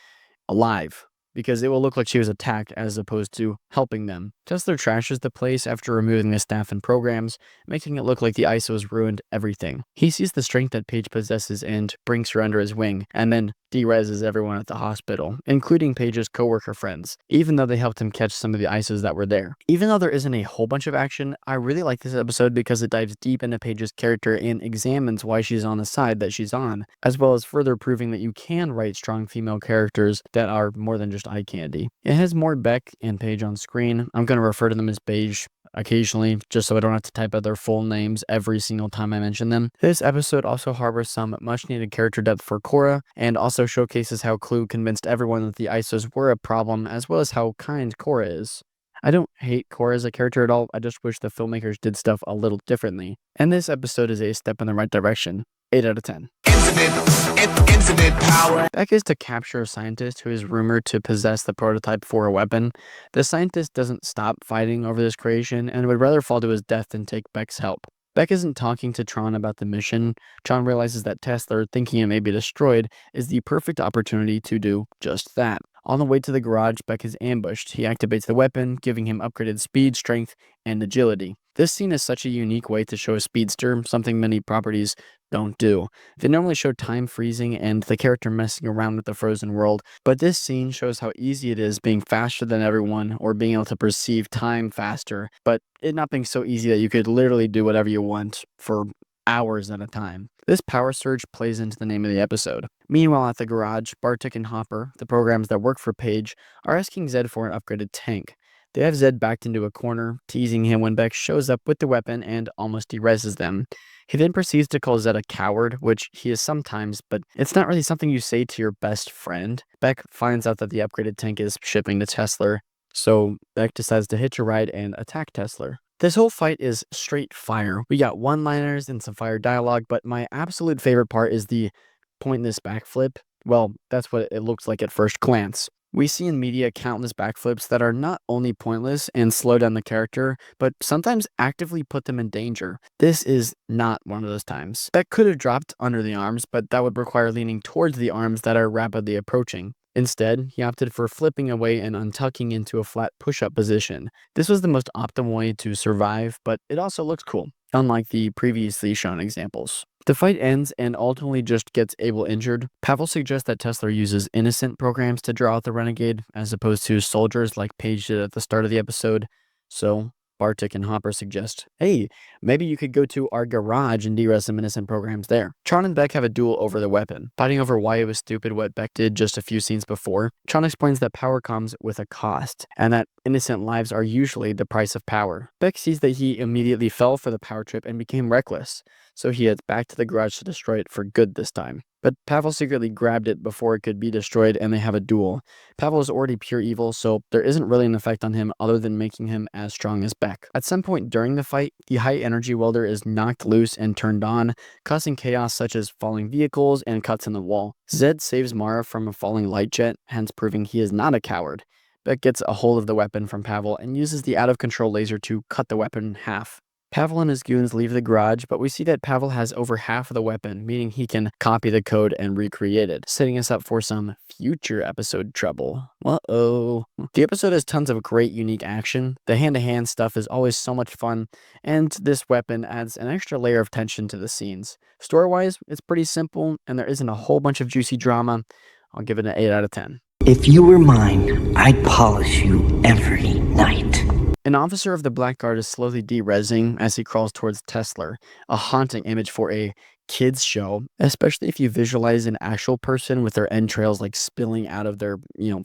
B: alive, because it will look like she was attacked as opposed to helping them. Tesla trashes the place after removing the staff and programs, making it look like the ISOs ruined everything. He sees the strength that Paige possesses and brings her under his wing, and then de-reses everyone at the hospital, including Paige's co-worker friends, even though they helped him catch some of the ISOs that were there. Even though there isn't a whole bunch of action, I really like this episode because it dives deep into Paige's character and examines why she's on the side that she's on, as well as further proving that you can write strong female characters that are more than just eye candy. It has more Beck and Paige on screen. I'm going to refer to them as Beige occasionally, just so I don't have to type out their full names every single time I mention them. This episode also harbors some much needed character depth for Korra, and also showcases how Clue convinced everyone that the ISOs were a problem, as well as how kind Korra is. I don't hate Korra as a character at all, I just wish the filmmakers did stuff a little differently. And this episode is a step in the right direction. 8 out of 10. Infinite power. Beck is to capture a scientist who is rumored to possess the prototype for a weapon. The scientist doesn't stop fighting over this creation and would rather fall to his death than take Beck's help. Beck isn't talking to Tron about the mission. Tron realizes that Tesla, thinking it may be destroyed, is the perfect opportunity to do just that. On the way to the garage, Beck is ambushed. He activates the weapon, giving him upgraded speed, strength, and agility. This scene is such a unique way to show a speedster, something many properties don't do. They normally show time freezing and the character messing around with the frozen world, but this scene shows how easy it is being faster than everyone or being able to perceive time faster, but it not being so easy that you could literally do whatever you want for hours at a time. This power surge plays into the name of the episode. Meanwhile, at the garage, Bartik and Hopper, the programs that work for Paige, are asking Zed for an upgraded tank. They have Zed backed into a corner, teasing him when Beck shows up with the weapon and almost dereses them. He then proceeds to call Zed a coward, which he is sometimes, but it's not really something you say to your best friend. Beck finds out that the upgraded tank is shipping to Tesla, so Beck decides to hitch a ride and attack Tesla. This whole fight is straight fire. We got one-liners and some fire dialogue, but my absolute favorite part is the pointless backflip. Well, that's what it looks like at first glance. We see in media countless backflips that are not only pointless and slow down the character, but sometimes actively put them in danger. This is not one of those times. Beck could have dropped under the arms, but that would require leaning towards the arms that are rapidly approaching. Instead, he opted for flipping away and untucking into a flat push-up position. This was the most optimal way to survive, but it also looks cool, unlike the previously shown examples. The fight ends and ultimately just gets Abel injured. Pavel suggests that Tesla uses innocent programs to draw out the Renegade, as opposed to soldiers like Paige did at the start of the episode. So Bartik and Hopper suggest, hey, maybe you could go to our garage and derez some innocent programs there. Tron and Beck have a duel over the weapon, fighting over why it was stupid what Beck did just a few scenes before. Tron explains that power comes with a cost, and that innocent lives are usually the price of power. Beck sees that he immediately fell for the power trip and became reckless, so he heads back to the garage to destroy it for good this time. But Pavel secretly grabbed it before it could be destroyed, and they have a duel. Pavel is already pure evil, so there isn't really an effect on him other than making him as strong as Beck. At some point during the fight, the high energy welder is knocked loose and turned on, causing chaos such as falling vehicles and cuts in the wall. Zed saves Mara from a falling light jet, hence proving he is not a coward. Beck gets a hold of the weapon from Pavel and uses the out-of-control laser to cut the weapon in half. Pavel and his goons leave the garage, but we see that Pavel has over half of the weapon, meaning he can copy the code and recreate it, setting us up for some future episode trouble. Uh-oh. The episode has tons of great unique action. The hand-to-hand stuff is always so much fun, and this weapon adds an extra layer of tension to the scenes. Story-wise, it's pretty simple, and there isn't a whole bunch of juicy drama. I'll give it an 8 out of 10.
K: If you were mine, I'd polish you every night.
B: An officer of the Black Guard is slowly de-rezzing as he crawls towards Tesla, a haunting image for a kids show, especially if you visualize an actual person with their entrails like spilling out of their,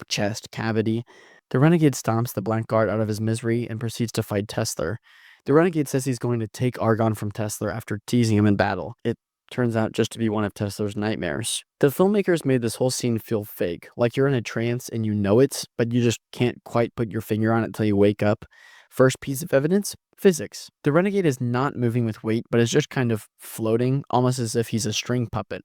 B: chest cavity. The Renegade stomps the Black Guard out of his misery and proceeds to fight Tesla. The Renegade says he's going to take Argon from Tesla after teasing him in battle. It turns out just to be one of Tesla's nightmares. The filmmakers made this whole scene feel fake, like you're in a trance and you know it, but you just can't quite put your finger on it until you wake up. First piece of evidence, physics. The Renegade is not moving with weight, but is just kind of floating, almost as if he's a string puppet.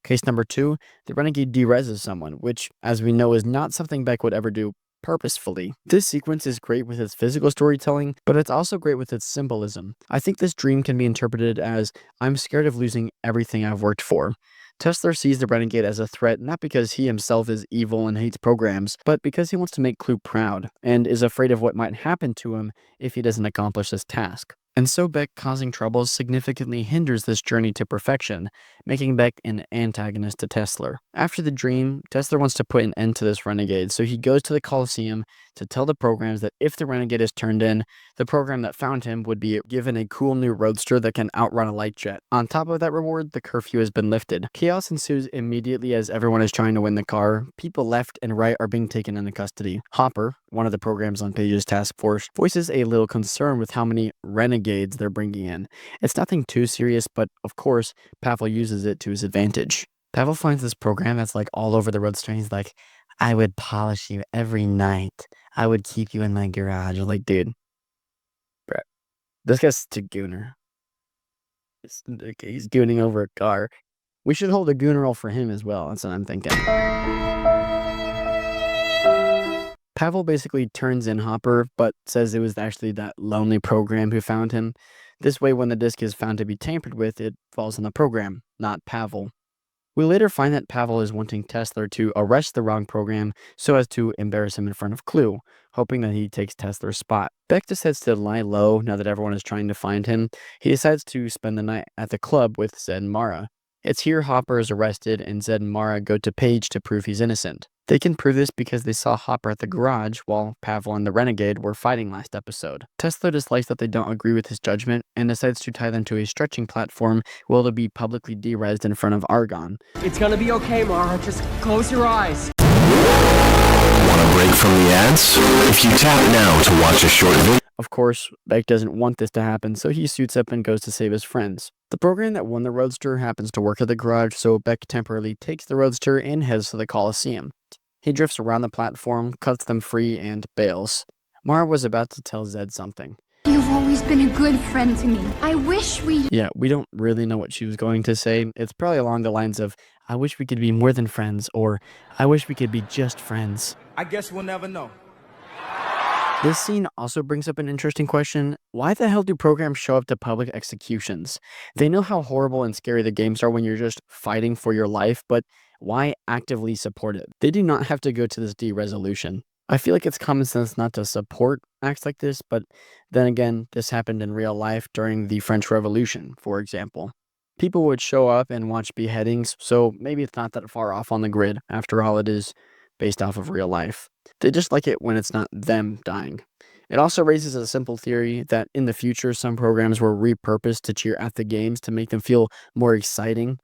B: Case number 2, the Renegade de-reses someone, which, as we know, is not something Beck would ever do purposefully. This sequence is great with its physical storytelling, but it's also great with its symbolism. I think this dream can be interpreted as, I'm scared of losing everything I've worked for. Tesla sees the Renegade as a threat not because he himself is evil and hates programs, but because he wants to make Clue proud, and is afraid of what might happen to him if he doesn't accomplish this task. And so Beck causing troubles significantly hinders this journey to perfection, making Beck an antagonist to Tesla. After the dream, Tesla wants to put an end to this Renegade, so he goes to the Coliseum to tell the programs that if the Renegade is turned in, the program that found him would be given a cool new roadster that can outrun a light jet. On top of that reward, the curfew has been lifted. Chaos ensues immediately as everyone is trying to win the car. People left and right are being taken into custody. Hopper, one of the programs on Paige's task force, voices a little concern with how many renegades they're bringing in. It's nothing too serious, but of course, Pavel uses it to his advantage. Pavel finds this program that's like all over the roadster and he's like, I would polish you every night. I would keep you in my garage. I'm like, dude, bro, this guy's too gooner. He's gooning over a car. We should hold a gooner roll for him as well. That's what I'm thinking. Pavel basically turns in Hopper, but says it was actually that lonely program who found him. This way, when the disc is found to be tampered with, it falls on the program, not Pavel. We later find that Pavel is wanting Tesla to arrest the wrong program so as to embarrass him in front of Clue, hoping that he takes Tesla's spot. Beck decides to lie low now that everyone is trying to find him. He decides to spend the night at the club with Zed and Mara. It's here Hopper is arrested and Zed and Mara go to Paige to prove he's innocent. They can prove this because they saw Hopper at the garage while Pavel and the Renegade were fighting last episode. Tesla dislikes that they don't agree with his judgment and decides to tie them to a stretching platform where they'll be publicly derezzed in front of Argon.
M: It's gonna be okay, Mara. Just close your eyes.
P: Want a break from the ads? If you tap now to watch a short video.
B: Of course, Beck doesn't want this to happen, so he suits up and goes to save his friends. The program that won the Roadster happens to work at the garage, so Beck temporarily takes the Roadster and heads to the Coliseum. He drifts around the platform, cuts them free, and bails. Mara was about to tell Zed something.
Q: You've always been a good friend to me. I wish we...
B: Yeah, we don't really know what she was going to say. It's probably along the lines of, I wish we could be more than friends, or I wish we could be just friends.
R: I guess we'll never know.
B: This scene also brings up an interesting question. Why the hell do programs show up to public executions? They know how horrible and scary the games are when you're just fighting for your life, but why actively support it? They do not have to go to this de-resolution. I feel like it's common sense not to support acts like this, but then again, this happened in real life during the French Revolution, for example. People would show up and watch beheadings, so maybe it's not that far off on the grid. After all, it is based off of real life. They just like it when it's not them dying. It also raises a simple theory that in the future, some programs were repurposed to cheer at the games to make them feel more exciting.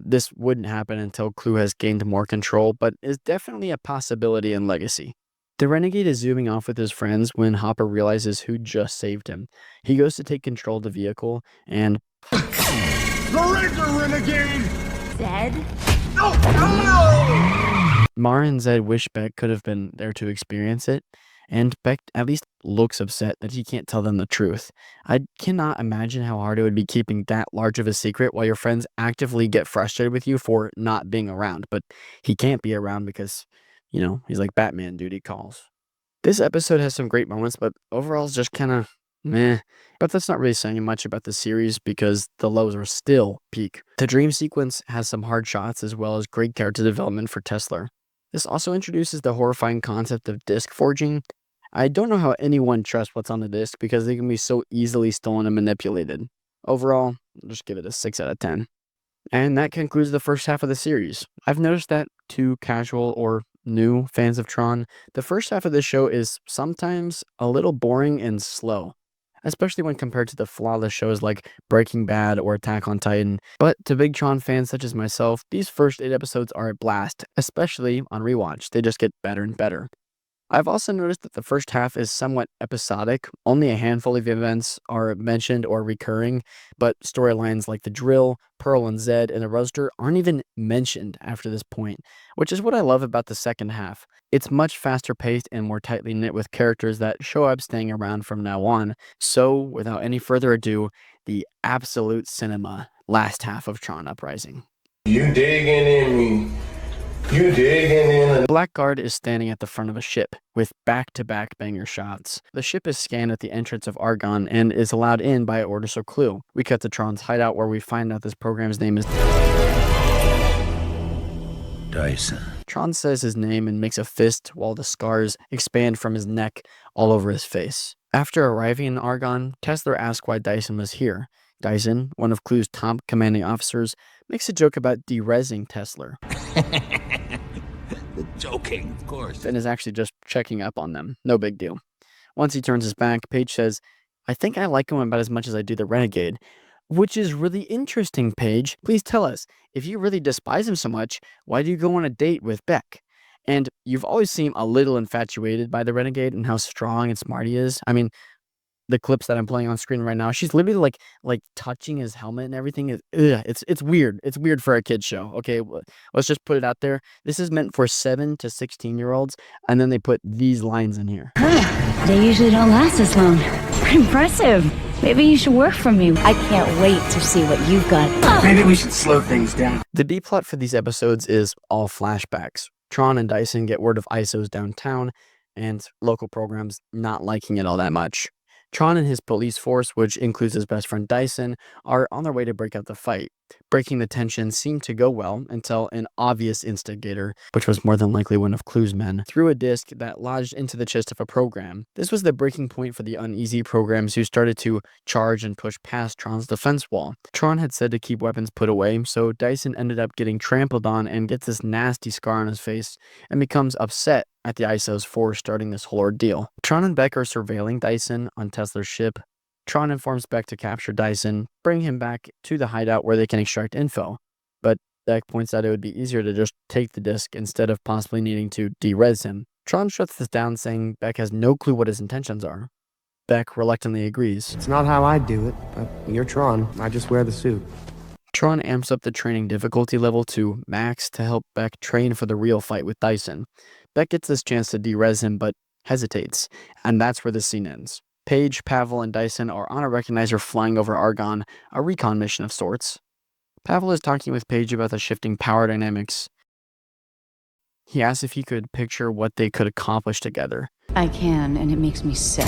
B: This wouldn't happen until Clue has gained more control, but is definitely a possibility in Legacy. The Renegade is zooming off with his friends when Hopper realizes who just saved him. He goes to take control of the vehicle and...
A: Surrender, Renegade!
Q: Zed?
A: No!
B: Mara and Zed wish Beck could have been there to experience it, and Beck at least looks upset that he can't tell them the truth. I cannot imagine how hard it would be keeping that large of a secret while your friends actively get frustrated with you for not being around, but he can't be around because, you know, he's like Batman, duty calls. This episode has some great moments, but overall it's just kind of meh. But that's not really saying much about the series because the lows are still peak. The dream sequence has some hard shots as well as great character development for Tesla. This also introduces the horrifying concept of disc forging. I don't know how anyone trusts what's on the disc because they can be so easily stolen and manipulated. Overall, I'll just give it a 6 out of 10. And that concludes the first half of the series. I've noticed that to casual or new fans of Tron, the first half of the show is sometimes a little boring and slow, especially when compared to the flawless shows like Breaking Bad or Attack on Titan. But to big Tron fans such as myself, these first 8 episodes are a blast, especially on rewatch. They just get better and better. I've also noticed that the first half is somewhat episodic. Only a handful of events are mentioned or recurring, but storylines like the drill, Pearl and Zed, and the Roadster aren't even mentioned after this point, which is what I love about the second half. It's much faster paced and more tightly knit with characters that show up staying around from now on. So, without any further ado, the absolute cinema last half of Tron Uprising.
A: You digging in me. You digging in.
B: Blackguard is standing at the front of a ship with back-to-back banger shots. The ship is scanned at the entrance of Argon and is allowed in by orders of Clue. We cut to Tron's hideout where we find out this program's name is
I: Dyson.
B: Tron says his name and makes a fist while the scars expand from his neck all over his face. After arriving in Argon, Tesla asks why Dyson was here. Dyson, one of Clue's top commanding officers, makes a joke about derezzing Tesla.
I: Joking, of course.
B: And is actually just checking up on them. No big deal. Once he turns his back, Paige says, I think I like him about as much as I do the Renegade. Which is really interesting, Paige. Please tell us, if you really despise him so much, why do you go on a date with Beck? And you've always seemed a little infatuated by the Renegade and how strong and smart he is. I mean, the clips that I'm playing on screen right now, she's literally like touching his helmet and everything. It's weird. It's weird for a kid's show. Okay, let's just put it out there. This is meant for 7 to 16-year-olds, and then they put these lines in here.
E: They usually don't last as long. Impressive. Maybe you should work for me. I can't wait to see what you've got.
K: Maybe we should slow things down.
B: The B-plot for these episodes is all flashbacks. Tron and Dyson get word of ISOs downtown, and local programs not liking it all that much. Tron and his police force, which includes his best friend Dyson, are on their way to break out the fight. Breaking the tension seemed to go well until an obvious instigator, which was more than likely one of Clue's men, threw a disc that lodged into the chest of a program. This was the breaking point for the uneasy programs who started to charge and push past Tron's defense wall. Tron had said to keep weapons put away, so Dyson ended up getting trampled on and gets this nasty scar on his face and becomes upset at the ISOs for starting this whole ordeal. Tron and Beck are surveilling Dyson on Tesla's ship. Tron informs Beck to capture Dyson, bring him back to the hideout where they can extract info. But Beck points out it would be easier to just take the disc instead of possibly needing to de-res him. Tron shuts this down, saying Beck has no clue what his intentions are. Beck reluctantly agrees.
M: It's not how I do it, but you're Tron. I just wear the suit.
B: Tron amps up the training difficulty level to max to help Beck train for the real fight with Dyson. Beck gets this chance to de-res him, but hesitates, and that's where the scene ends. Paige, Pavel, and Dyson are on a recognizer flying over Argonne, a recon mission of sorts. Pavel is talking with Paige about the shifting power dynamics. He asks if he could picture what they could accomplish together.
E: I can, and it makes me sick.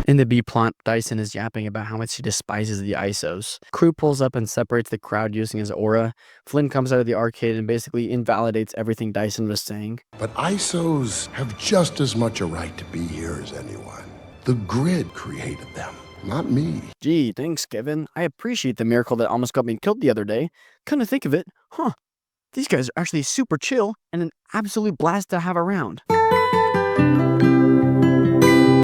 B: In the B-plot, Dyson is yapping about how much he despises the ISOs. Crew pulls up and separates the crowd using his aura. Flynn comes out of the arcade and basically invalidates everything Dyson was saying.
A: But ISOs have just as much a right to be here as anyone. The grid created them, not me.
B: Gee, thanks, Kevin. I appreciate the miracle that almost got me killed the other day. Come to think of it, these guys are actually super chill and an absolute blast to have around.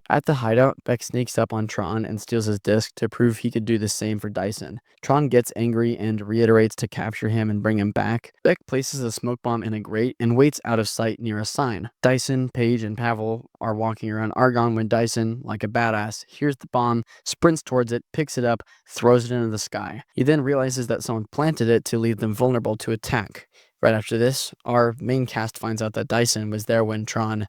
B: At the hideout, Beck sneaks up on Tron and steals his disc to prove he could do the same for Dyson. Tron gets angry and reiterates to capture him and bring him back. Beck places a smoke bomb in a grate and waits out of sight near a sign. Dyson, Paige, and Pavel are walking around Argonne when Dyson, like a badass, hears the bomb, sprints towards it, picks it up, throws it into the sky. He then realizes that someone planted it to leave them vulnerable to attack. Right after this, our main cast finds out that Dyson was there when Tron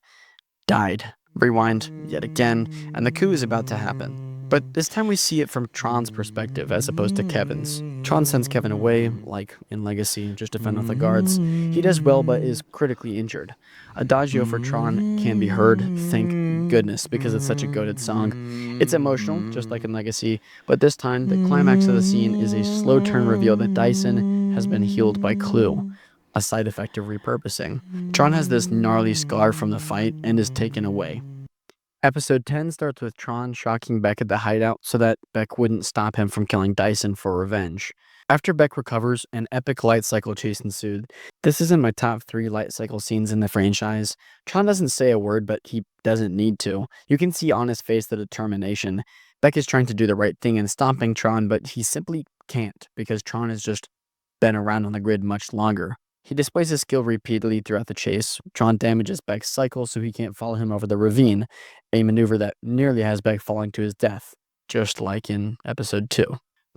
B: died. Rewind yet again, and the coup is about to happen. But this time we see it from Tron's perspective as opposed to Kevin's. Tron sends Kevin away, like in Legacy, just to fend off the guards. He does well but is critically injured. Adagio for Tron can be heard, thank goodness, because it's such a goated song. It's emotional, just like in Legacy, but this time the climax of the scene is a slow turn reveal that Dyson has been healed by Clue, a side effect of repurposing. Tron has this gnarly scar from the fight and is taken away. Episode 10 starts with Tron shocking Beck at the hideout so that Beck wouldn't stop him from killing Dyson for revenge. After Beck recovers, an epic light cycle chase ensued. This is in my top 3 light cycle scenes in the franchise. Tron doesn't say a word, but he doesn't need to. You can see on his face the determination. Beck is trying to do the right thing and stopping Tron, but he simply can't because Tron has just been around on the grid much longer. He displays his skill repeatedly throughout the chase. Tron damages Beck's cycle so he can't follow him over the ravine, a maneuver that nearly has Beck falling to his death, just like in episode 2.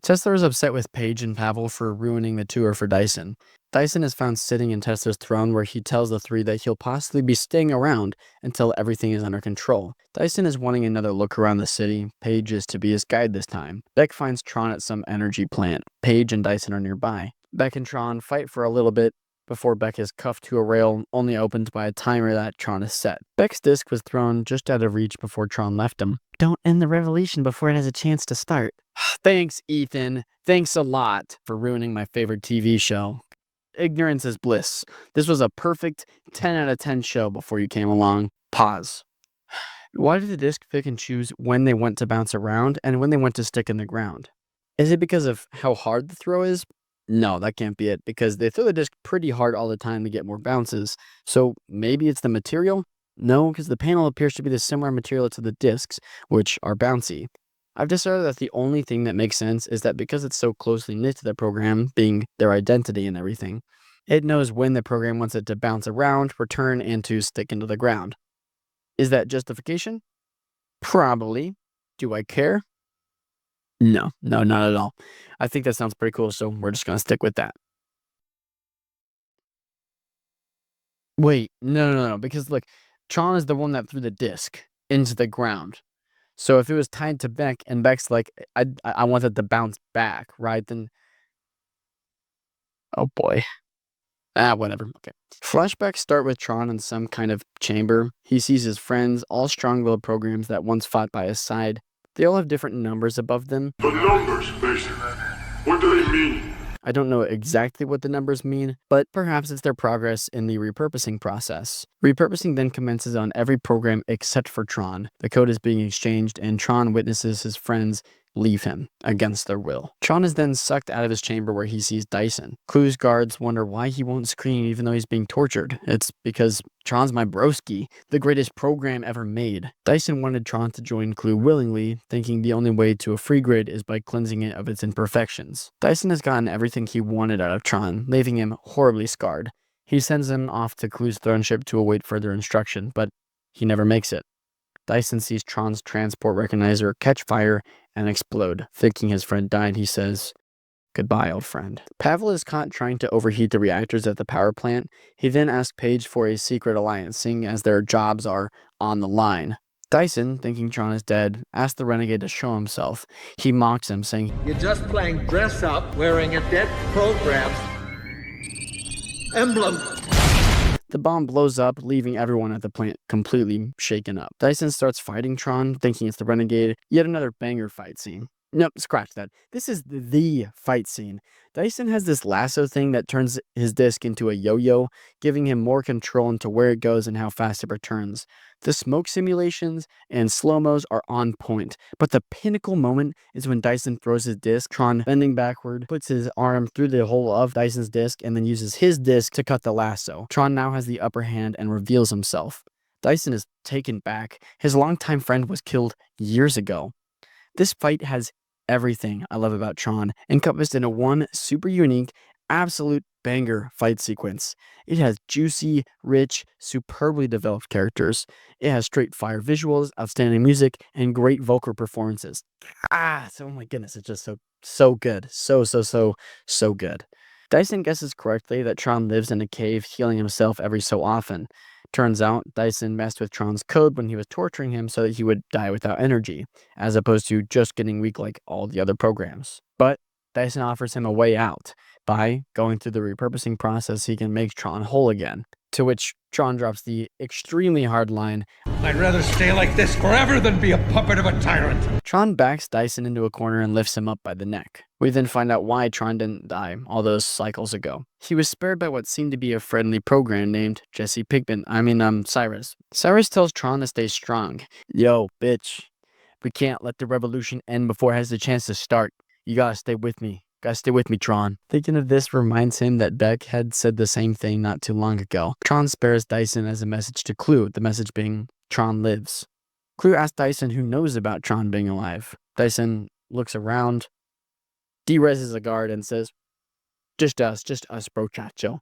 B: Tesla is upset with Paige and Pavel for ruining the tour for Dyson. Dyson is found sitting in Tesla's throne where he tells the three that he'll possibly be staying around until everything is under control. Dyson is wanting another look around the city. Paige is to be his guide this time. Beck finds Tron at some energy plant. Paige and Dyson are nearby. Beck and Tron fight for a little bit before Beck is cuffed to a rail, only opened by a timer that Tron has set. Beck's disc was thrown just out of reach before Tron left him. Don't end the revolution before it has a chance to start. Thanks, Ethan. Thanks a lot for ruining my favorite TV show. Ignorance is bliss. This was a perfect 10 out of 10 show before you came along. Pause. Why did the disc pick and choose when they want to bounce around and when they want to stick in the ground? Is it because of how hard the throw is? No, that can't be it, because they throw the disc pretty hard all the time to get more bounces. So maybe it's the material? No, because the panel appears to be the similar material to the discs, which are bouncy. I've decided that the only thing that makes sense is that because it's so closely knit to the program, being their identity and everything, it knows when the program wants it to bounce around, return, and to stick into the ground. Is that justification? Probably. Do I care? No, not at all. I think that sounds pretty cool, so we're just going to stick with that. Wait, no, because look, Tron is the one that threw the disc into the ground. So if it was tied to Beck, and Beck's like, I want it to bounce back, right? Then, oh boy. Whatever. Okay. Flashbacks start with Tron in some kind of chamber. He sees his friends, all strong-willed programs that once fought by his side. They all have different numbers above them.
R: The numbers, Mason. What do they mean?
B: I don't know exactly what the numbers mean, but perhaps it's their progress in the repurposing process. Repurposing then commences on every program except for Tron. The code is being exchanged, and Tron witnesses his friends leave him against their will. Tron is then sucked out of his chamber where he sees Dyson. Clue's guards wonder why he won't scream even though he's being tortured. It's because Tron's my broski, the greatest program ever made. Dyson wanted Tron to join Clue willingly, thinking the only way to a free grid is by cleansing it of its imperfections. Dyson has gotten everything he wanted out of Tron, leaving him horribly scarred. He sends him off to Clue's throne ship to await further instruction, but he never makes it. Dyson sees Tron's transport recognizer catch fire and explode. Thinking his friend died, he says, "Goodbye, old friend." Pavel is caught trying to overheat the reactors at the power plant. He then asks Paige for a secret alliance, seeing as their jobs are on the line. Dyson, thinking Tron is dead, asks the Renegade to show himself. He mocks him, saying,
S: "You're just playing dress up, wearing a dead program's emblem."
B: The bomb blows up, leaving everyone at the plant completely shaken up. Dyson starts fighting Tron, thinking it's the Renegade. Yet another banger fight scene. Nope, scratch that. This is the fight scene. Dyson has this lasso thing that turns his disc into a yo-yo, giving him more control into where it goes and how fast it returns. The smoke simulations and slow-mos are on point, but the pinnacle moment is when Dyson throws his disc. Tron, bending backward, puts his arm through the hole of Dyson's disc and then uses his disc to cut the lasso. Tron now has the upper hand and reveals himself. Dyson is taken back. His longtime friend was killed years ago. This fight has everything I love about Tron, encompassed in a one super unique, absolute banger fight sequence. It has juicy, rich, superbly developed characters. It has straight fire visuals, outstanding music, and great vocal performances. Oh my goodness, it's just so good. So good. Dyson guesses correctly that Tron lives in a cave, healing himself every so often. Turns out, Dyson messed with Tron's code when he was torturing him so that he would die without energy, as opposed to just getting weak like all the other programs. But Dyson offers him a way out. By going through the repurposing process, he can make Tron whole again. To which Tron drops the extremely hard line,
S: "I'd rather stay like this forever than be a puppet of a tyrant."
B: Tron backs Dyson into a corner and lifts him up by the neck. We then find out why Tron didn't die all those cycles ago. He was spared by what seemed to be a friendly program named Cyrus. Cyrus tells Tron to stay strong. "Yo, bitch, we can't let the revolution end before it has a chance to start. You gotta stay with me. Gotta stay with me, Tron." Thinking of this reminds him that Beck had said the same thing not too long ago. Tron spares Dyson as a message to Clue, the message being, Tron lives. Clue asks Dyson who knows about Tron being alive. Dyson looks around, de-reses a guard, and says, just us, bro, chacho."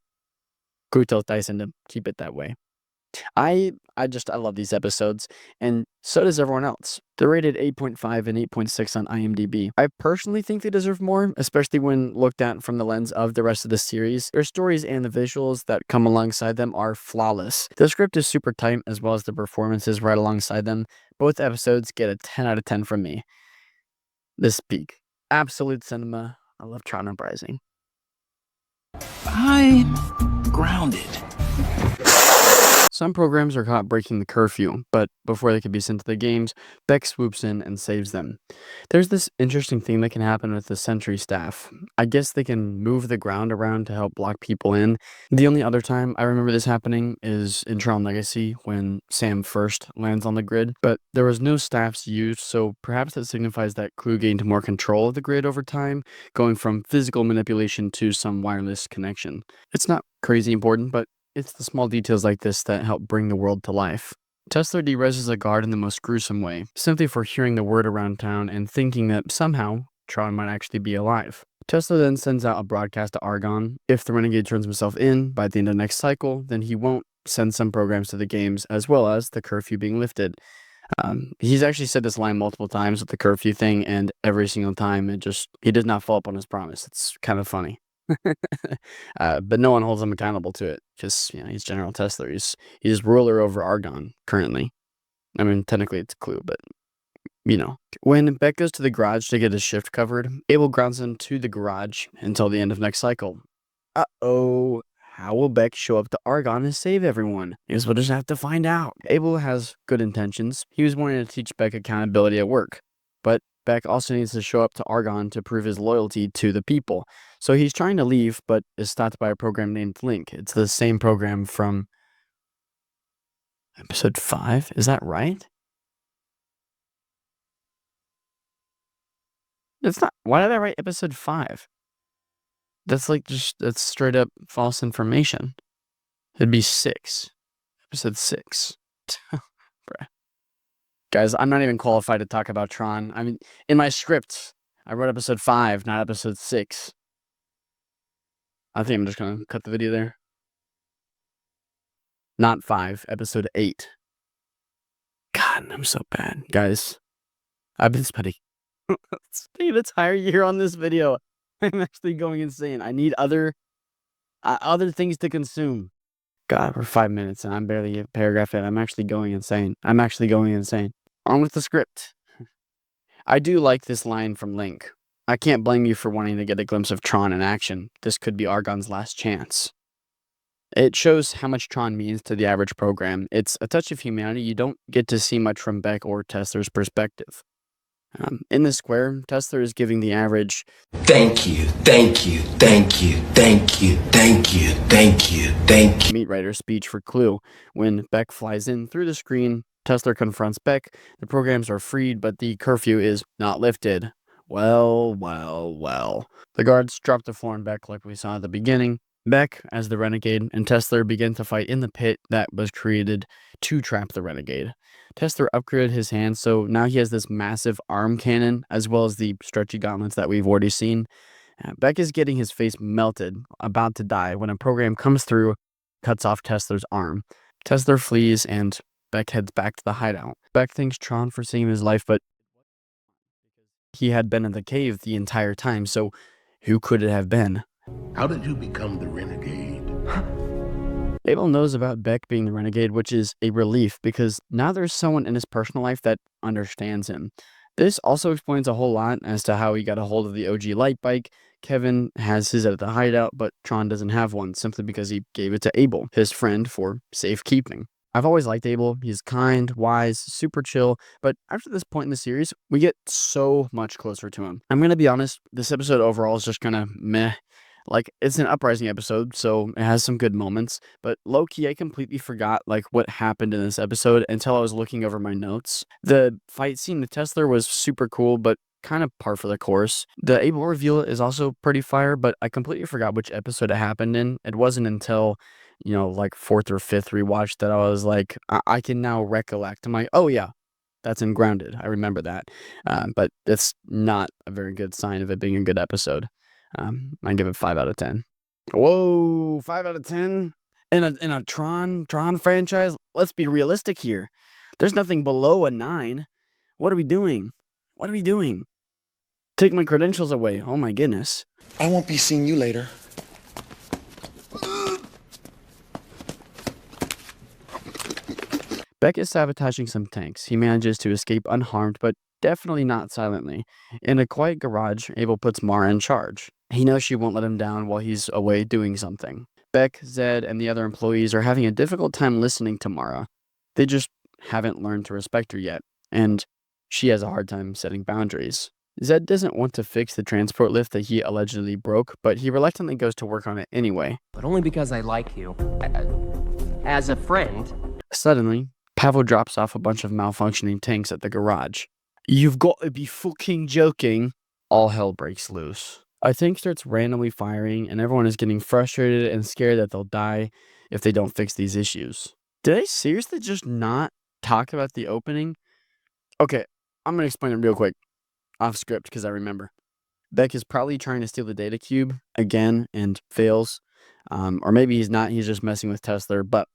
B: Clue tells Dyson to keep it that way. I love these episodes, and so does everyone else. They're rated 8.5 and 8.6 on IMDb. I personally think they deserve more, especially when looked at from the lens of the rest of the series. Their stories and the visuals that come alongside them are flawless. The script is super tight, as well as the performances right alongside them. Both episodes get a 10 out of 10 from me. This peak. Absolute cinema. I love Tron Uprising.
P: I'm grounded.
B: Some programs are caught breaking the curfew, but before they can be sent to the games, Beck swoops in and saves them. There's this interesting thing that can happen with the Sentry staff. I guess they can move the ground around to help block people in. The only other time I remember this happening is in Tron Legacy, when Sam first lands on the grid, but there was no staffs used, so perhaps that signifies that Clue gained more control of the grid over time, going from physical manipulation to some wireless connection. It's not crazy important, but it's the small details like this that help bring the world to life. Tesla de-reses a guard in the most gruesome way, simply for hearing the word around town and thinking that somehow Tron might actually be alive. Tesla then sends out a broadcast to Argonne. If the Renegade turns himself in by the end of next cycle, then he won't send some programs to the games, as well as the curfew being lifted. He's actually said this line multiple times with the curfew thing, and every single time he does not follow up on his promise. It's kind of funny. But no one holds him accountable to it, because he's General Tesla. He's ruler over Argonne currently. I mean, technically it's Clue, but when Beck goes to the garage to get his shift covered, Abel grounds him to the garage until the end of next cycle. how will Beck show up to Argonne and save everyone? I guess we'll just have to find out. Abel has good intentions. He was wanting to teach Beck accountability at work. But Beck also needs to show up to Argonne to prove his loyalty to the people. So he's trying to leave, but is stopped by a program named Link. It's the same program from episode 5. Is that right? It's not. Why did I write episode 5? That's like that's straight up false information. It'd be 6. Episode 6. Bruh. Guys, I'm not even qualified to talk about Tron. I mean, in my script, I wrote episode 5, not episode 6. I think I'm just gonna cut the video there. Not 5, episode 8. God, I'm so bad. Guys, I've been spending the entire year on this video. I'm actually going insane. I need other things to consume. God, we're 5 minutes and I'm barely a paragraph in. I'm actually going insane. On with the script. I do like this line from Link. I can't blame you for wanting to get a glimpse of Tron in action. This could be Argonne's last chance. It shows how much Tron means to the average program. It's a touch of humanity you don't get to see much from Beck or Tessler's perspective. In the square, Tessler is giving the average
C: Thank you, thank you, thank you, thank you, thank you, thank you, thank you
B: meat writer speech for Clue. When Beck flies in through the screen, Tessler confronts Beck. The programs are freed, but the curfew is not lifted. Well. The guards drop the floor on Beck like we saw at the beginning. Beck, as the Renegade, and Tessler begin to fight in the pit that was created to trap the Renegade. Tessler upgraded his hand, so now he has this massive arm cannon, as well as the stretchy gauntlets that we've already seen. Beck is getting his face melted, about to die, when a program comes through, cuts off Tessler's arm. Tessler flees, and Beck heads back to the hideout. Beck thanks Tron for saving his life, but he had been in the cave the entire time, so who could it have been?
A: How did you become the Renegade?
B: Abel knows about Beck being the Renegade, which is a relief because now there's someone in his personal life that understands him. This also explains a whole lot as to how he got a hold of the OG light bike. Kevin has his at the hideout, but Tron doesn't have one simply because he gave it to Abel, his friend, for safekeeping. I've always liked Abel. He's kind, wise, super chill, but after this point in the series, we get so much closer to him. I'm going to be honest, this episode overall is just kind of meh. Like, it's an Uprising episode, so it has some good moments, but low-key, I completely forgot, like, what happened in this episode until I was looking over my notes. The fight scene with Tessler was super cool, but kind of par for the course. The Abel reveal is also pretty fire, but I completely forgot which episode it happened in. It wasn't until, like, 4th or 5th rewatch that I was like, I can now recollect. I'm like, oh yeah, that's in Grounded. I remember that. But it's not a very good sign of it being a good episode. I give it 5 out of 10. Whoa, 5 out of 10 in a Tron franchise. Let's be realistic here. There's nothing below a 9. What are we doing? Take my credentials away. Oh my goodness.
L: I won't be seeing you later.
B: Beck is sabotaging some tanks. He manages to escape unharmed, but definitely not silently. In a quiet garage, Abel puts Mara in charge. He knows she won't let him down while he's away doing something. Beck, Zed, and the other employees are having a difficult time listening to Mara. They just haven't learned to respect her yet, and she has a hard time setting boundaries. Zed doesn't want to fix the transport lift that he allegedly broke, but he reluctantly goes to work on it anyway.
M: But only because I like you. As a friend.
B: Suddenly, Pavel drops off a bunch of malfunctioning tanks at the garage. You've got to be fucking joking. All hell breaks loose. A tank starts randomly firing, and everyone is getting frustrated and scared that they'll die if they don't fix these issues. Did I seriously just not talk about the opening? Okay, I'm going to explain it real quick. Off script, because I remember. Beck is probably trying to steal the data cube again and fails. Or maybe he's not, he's just messing with Tessler, but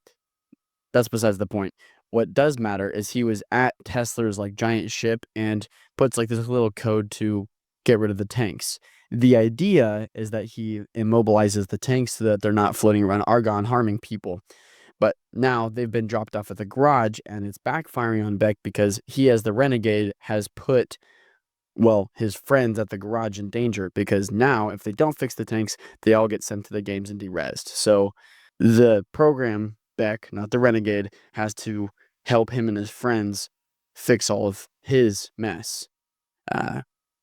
B: that's besides the point. What does matter is he was at Tessler's like giant ship and puts like this little code to get rid of the tanks. The idea is that he immobilizes the tanks so that they're not floating around Argonne harming people. But now they've been dropped off at the garage and it's backfiring on Beck because he, as the Renegade, has put, well, his friends at the garage in danger because now if they don't fix the tanks, they all get sent to the games and derezzed. So The program, Beck, not the Renegade, has to help him and his friends fix all of his mess.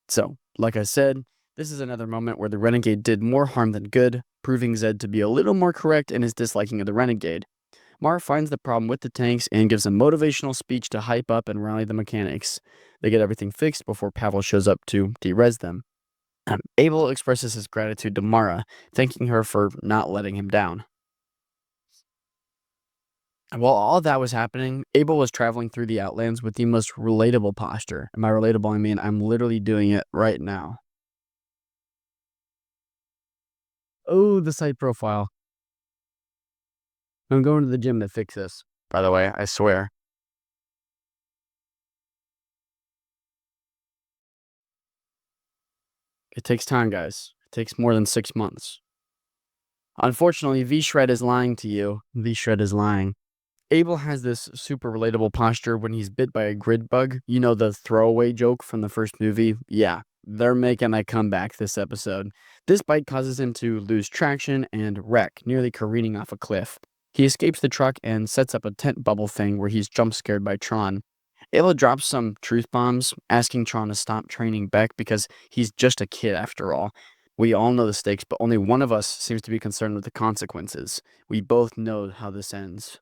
B: So, like I said, this is another moment where the Renegade did more harm than good, proving Zed to be a little more correct in his disliking of the Renegade. Mar finds the problem with the tanks and gives a motivational speech to hype up and rally the mechanics. They get everything fixed before Pavel shows up to derez them. Abel expresses his gratitude to Mara, thanking her for not letting him down. While all that was happening, Abel was traveling through the Outlands with the most relatable posture. And by relatable, I mean I'm literally doing it right now. Oh, the site profile. I'm going to the gym to fix this, by the way, I swear. It takes time, guys. It takes more than 6 months. Unfortunately, V-Shred is lying to you. V-Shred is lying. Abel has this super relatable posture when he's bit by a grid bug. You know, the throwaway joke from the first movie? Yeah, they're making a comeback this episode. This bite causes him to lose traction and wreck, nearly careening off a cliff. He escapes the truck and sets up a tent bubble thing where he's jump scared by Tron. Abel drops some truth bombs, asking Tron to stop training Beck because he's just a kid after all. We all know the stakes, but only one of us seems to be concerned with the consequences. We both know how this ends.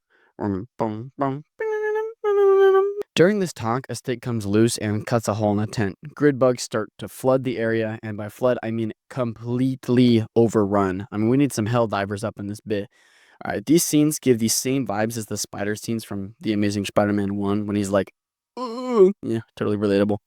B: During this talk, a stake comes loose and cuts a hole in the tent. Grid bugs start to flood the area, and by flood, I mean completely overrun. I mean, we need some hell divers up in this bit. Alright, these scenes give the same vibes as the spider scenes from The Amazing Spider-Man 1 when he's like, ooh, yeah, totally relatable.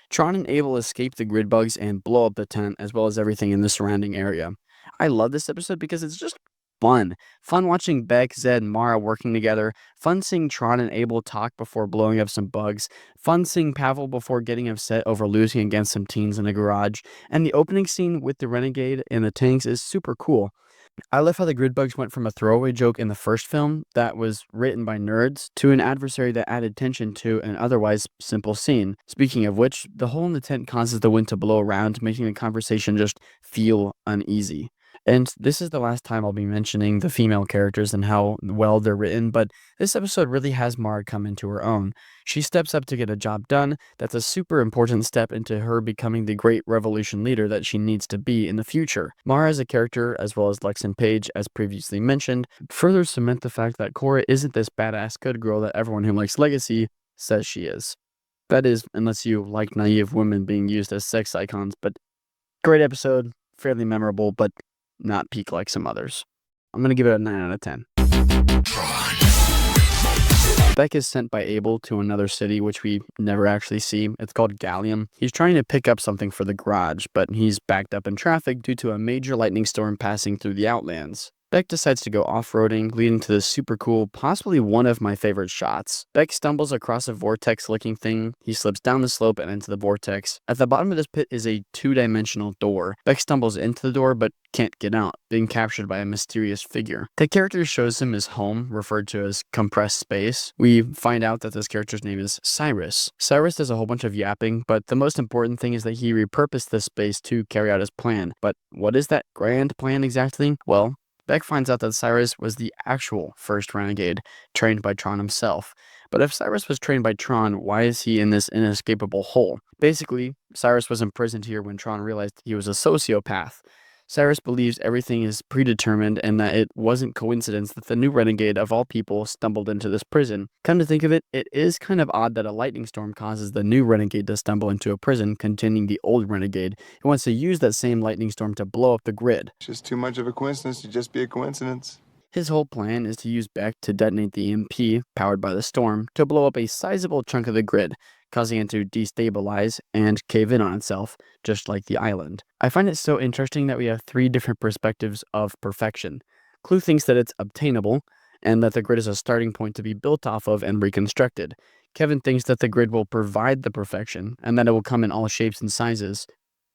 B: Tron and Abel escape the grid bugs and blow up the tent as well as everything in the surrounding area. I love this episode because it's just fun. Fun watching Beck, Zed, and Mara working together. Fun seeing Tron and Abel talk before blowing up some bugs. Fun seeing Pavel before getting upset over losing against some teens in a garage. And the opening scene with the Renegade and the tanks is super cool. I love how the grid bugs went from a throwaway joke in the first film that was written by nerds to an adversary that added tension to an otherwise simple scene. Speaking of which, the hole in the tent causes the wind to blow around, making the conversation just feel uneasy. And this is the last time I'll be mentioning the female characters and how well they're written, but this episode really has Mara come into her own. She steps up to get a job done. That's a super important step into her becoming the great revolution leader that she needs to be in the future. Mara as a character, as well as Lex and Paige, as previously mentioned, further cement the fact that Cora isn't this badass good girl that everyone who likes Legacy says she is. That is, unless you like naive women being used as sex icons, but great episode, fairly memorable, but not peak like some others. I'm going to give it a 9 out of 10. Beck is sent by Abel to another city, which we never actually see. It's called Gallium. He's trying to pick up something for the garage, but he's backed up in traffic due to a major lightning storm passing through the Outlands. Beck decides to go off-roading, leading to this super cool, possibly one of my favorite shots. Beck stumbles across a vortex-looking thing. He slips down the slope and into the vortex. At the bottom of this pit is a 2-dimensional door. Beck stumbles into the door, but can't get out, being captured by a mysterious figure. The character shows him his home, referred to as compressed space. We find out that this character's name is Cyrus. Cyrus does a whole bunch of yapping, but the most important thing is that he repurposed this space to carry out his plan. But what is that grand plan exactly? Well, Beck finds out that Cyrus was the actual first Renegade, trained by Tron himself. But if Cyrus was trained by Tron, why is he in this inescapable hole? Basically, Cyrus was imprisoned here when Tron realized he was a sociopath. Cyrus believes everything is predetermined and that it wasn't coincidence that the new Renegade of all people stumbled into this prison. Come to think of it, it is kind of odd that a lightning storm causes the new Renegade to stumble into a prison containing the old Renegade who wants to use that same lightning storm to blow up the grid.
G: It's just too much of a coincidence to just be a coincidence.
B: His whole plan is to use Beck to detonate the EMP, powered by the storm, to blow up a sizable chunk of the grid, causing it to destabilize and cave in on itself, just like the island. I find it so interesting that we have 3 different perspectives of perfection. Clue thinks that it's obtainable, and that the grid is a starting point to be built off of and reconstructed. Kevin thinks that the grid will provide the perfection, and that it will come in all shapes and sizes.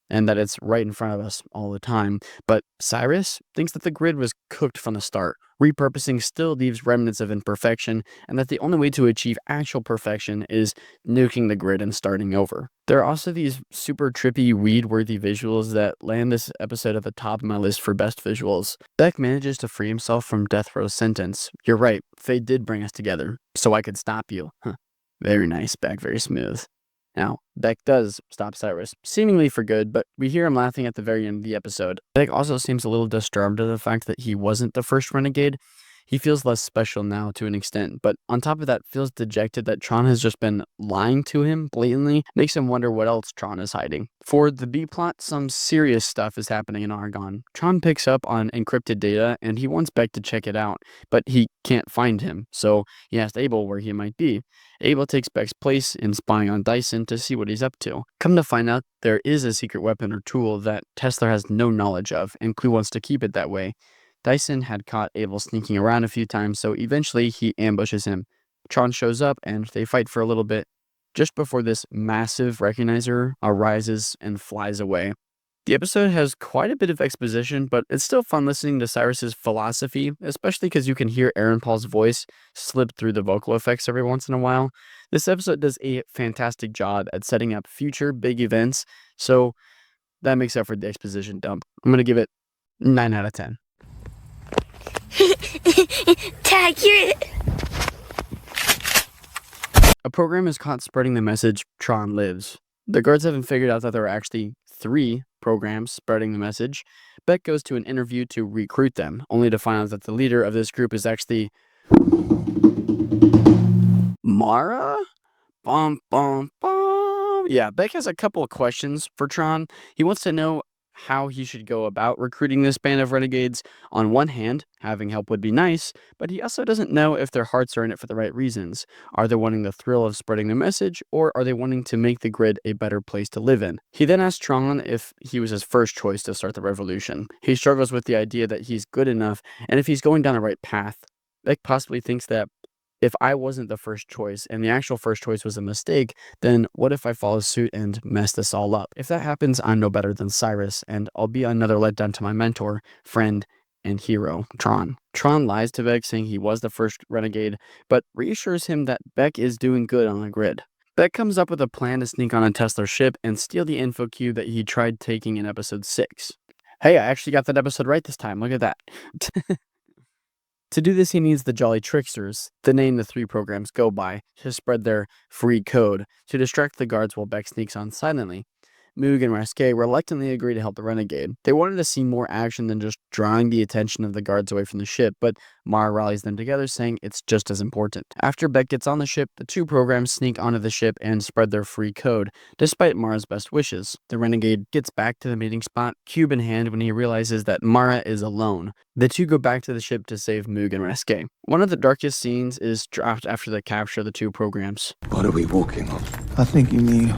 B: and that it's right in front of us all the time. But Cyrus thinks that the grid was cooked from the start. Repurposing still leaves remnants of imperfection, and that the only way to achieve actual perfection is nuking the grid and starting over. There are also these super trippy, weed-worthy visuals that land this episode at the top of my list for best visuals. Beck manages to free himself from death row's sentence. You're right, fate did bring us together, so I could stop you. Huh. Very nice, Beck, very smooth. Now, Beck does stop Cyrus, seemingly for good, but we hear him laughing at the very end of the episode. Beck also seems a little disturbed at the fact that he wasn't the first renegade. He feels less special now to an extent, but on top of that, feels dejected that Tron has just been lying to him blatantly. Makes him wonder what else Tron is hiding. For the B-plot, some serious stuff is happening in Argonne. Tron picks up on encrypted data, and he wants Beck to check it out, but he can't find him, so he asks Abel where he might be. Abel takes Beck's place in spying on Dyson to see what he's up to. Come to find out, there is a secret weapon or tool that Tesla has no knowledge of, and Clue wants to keep it that way. Dyson had caught Abel sneaking around a few times, so eventually he ambushes him. Tron shows up, and they fight for a little bit, just before this massive recognizer arises and flies away. The episode has quite a bit of exposition, but it's still fun listening to Cyrus's philosophy, especially because you can hear Aaron Paul's voice slip through the vocal effects every once in a while. This episode does a fantastic job at setting up future big events, so that makes up for the exposition dump. I'm going to give it 9 out of 10.
F: Tag, you're it.
B: A program is caught spreading the message, Tron lives. The guards haven't figured out that there are actually 3 programs spreading the message. Beck goes to an interview to recruit them, only to find out that the leader of this group is actually Mara? Bum, bum, bum. Yeah, Beck has a couple of questions for Tron. He wants to know how he should go about recruiting this band of renegades. On one hand, having help would be nice, but he also doesn't know if their hearts are in it for the right reasons. Are they wanting the thrill of spreading the message, or are they wanting to make the grid a better place to live in? He then asks Tron if he was his first choice to start the revolution. He struggles with the idea that he's good enough, and if he's going down the right path. Beck possibly thinks that if I wasn't the first choice and the actual first choice was a mistake, then what if I follow suit and mess this all up? If that happens, I'm no better than Cyrus, and I'll be another letdown to my mentor, friend, and hero, Tron. Tron lies to Beck saying he was the first renegade, but reassures him that Beck is doing good on the grid. Beck comes up with a plan to sneak on a Tesla ship and steal the info cube that he tried taking in episode 6. Hey, I actually got that episode right this time, look at that. To do this, he needs the Jolly Tricksters, the name the 3 programs go by, to spread their free code, to distract the guards while Beck sneaks on silently. Moog and Rasquet reluctantly agree to help the renegade. They wanted to see more action than just drawing the attention of the guards away from the ship, but Mara rallies them together, saying it's just as important. After Beck gets on the ship, the 2 programs sneak onto the ship and spread their free code, despite Mara's best wishes. The renegade gets back to the meeting spot, cube in hand, when he realizes that Mara is alone. The 2 go back to the ship to save Moog and Rasquet. One of the darkest scenes is dropped after the capture of the 2 programs.
L: What are we walking on?
O: I think you mean,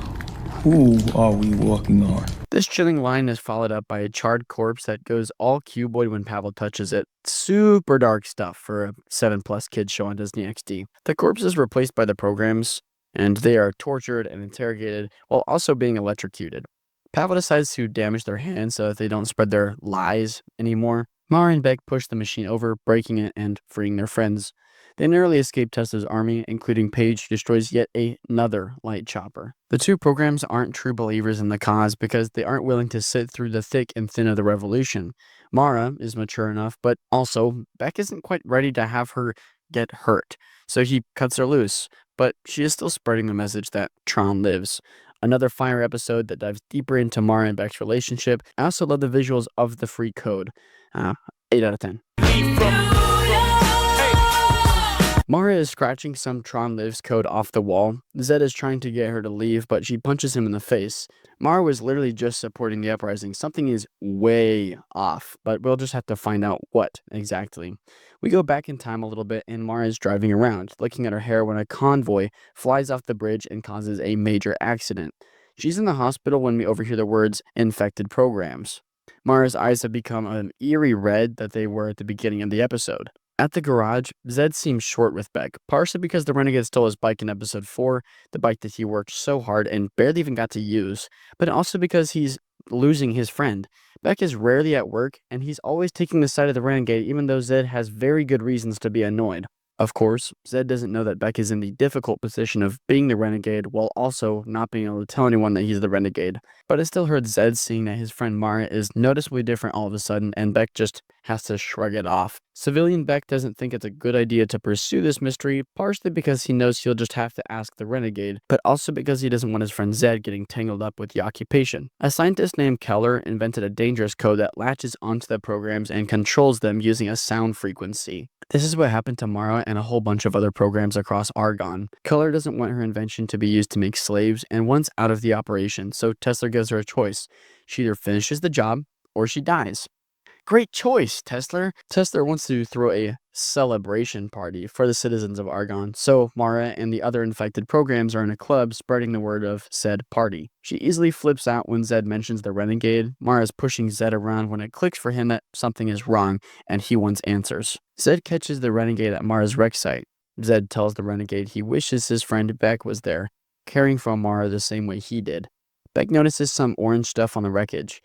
O: who are we walking on?
B: This chilling line is followed up by a charred corpse that goes all cuboid when Pavel touches it. Super dark stuff for a 7+ kids show on Disney XD. The corpse is replaced by the programs, and they are tortured and interrogated while also being electrocuted. Pavel decides to damage their hands so that they don't spread their lies anymore. Mara and Beck push the machine over, breaking it and freeing their friends. They narrowly escape Tesla's army, including Paige, who destroys yet another light chopper. The 2 programs aren't true believers in the cause because they aren't willing to sit through the thick and thin of the revolution. Mara is mature enough, but also Beck isn't quite ready to have her get hurt, so he cuts her loose, but she is still spreading the message that Tron lives. Another fire episode that dives deeper into Mara and Beck's relationship. I also love the visuals of the free code. 8 out of 10. Mara is scratching some Tron Lives code off the wall. Zed is trying to get her to leave, but she punches him in the face. Mara was literally just supporting the Uprising. Something is way off, but we'll just have to find out what exactly. We go back in time a little bit, and Mara is driving around, looking at her hair when a convoy flies off the bridge and causes a major accident. She's in the hospital when we overhear the words, infected programs. Mara's eyes have become an eerie red that they were at the beginning of the episode. At the garage, Zed seems short with Beck, partially because the Renegade stole his bike in episode 4, the bike that he worked so hard and barely even got to use, but also because he's losing his friend. Beck is rarely at work, and he's always taking the side of the Renegade even though Zed has very good reasons to be annoyed. Of course, Zed doesn't know that Beck is in the difficult position of being the Renegade while also not being able to tell anyone that he's the Renegade. But it still hurts Zed seeing that his friend Mara is noticeably different all of a sudden, and Beck just has to shrug it off. Civilian Beck doesn't think it's a good idea to pursue this mystery, partially because he knows he'll just have to ask the Renegade, but also because he doesn't want his friend Zed getting tangled up with the occupation. A scientist named Keller invented a dangerous code that latches onto the programs and controls them using a sound frequency. This is what happened to Mara and a whole bunch of other programs across Argonne. Keller doesn't want her invention to be used to make slaves and wants out of the operation, so Tesla gives her a choice. She either finishes the job or she dies. Great choice, Tesla. Tesla wants to throw a celebration party for the citizens of Argonne, so Mara and the other infected programs are in a club spreading the word of said party. She easily flips out when Zed mentions the Renegade. Mara's pushing Zed around when it clicks for him that something is wrong and he wants answers. Zed catches the Renegade at Mara's wreck site. Zed tells the Renegade he wishes his friend Beck was there, caring for Mara the same way he did. Beck notices some orange stuff on the wreckage.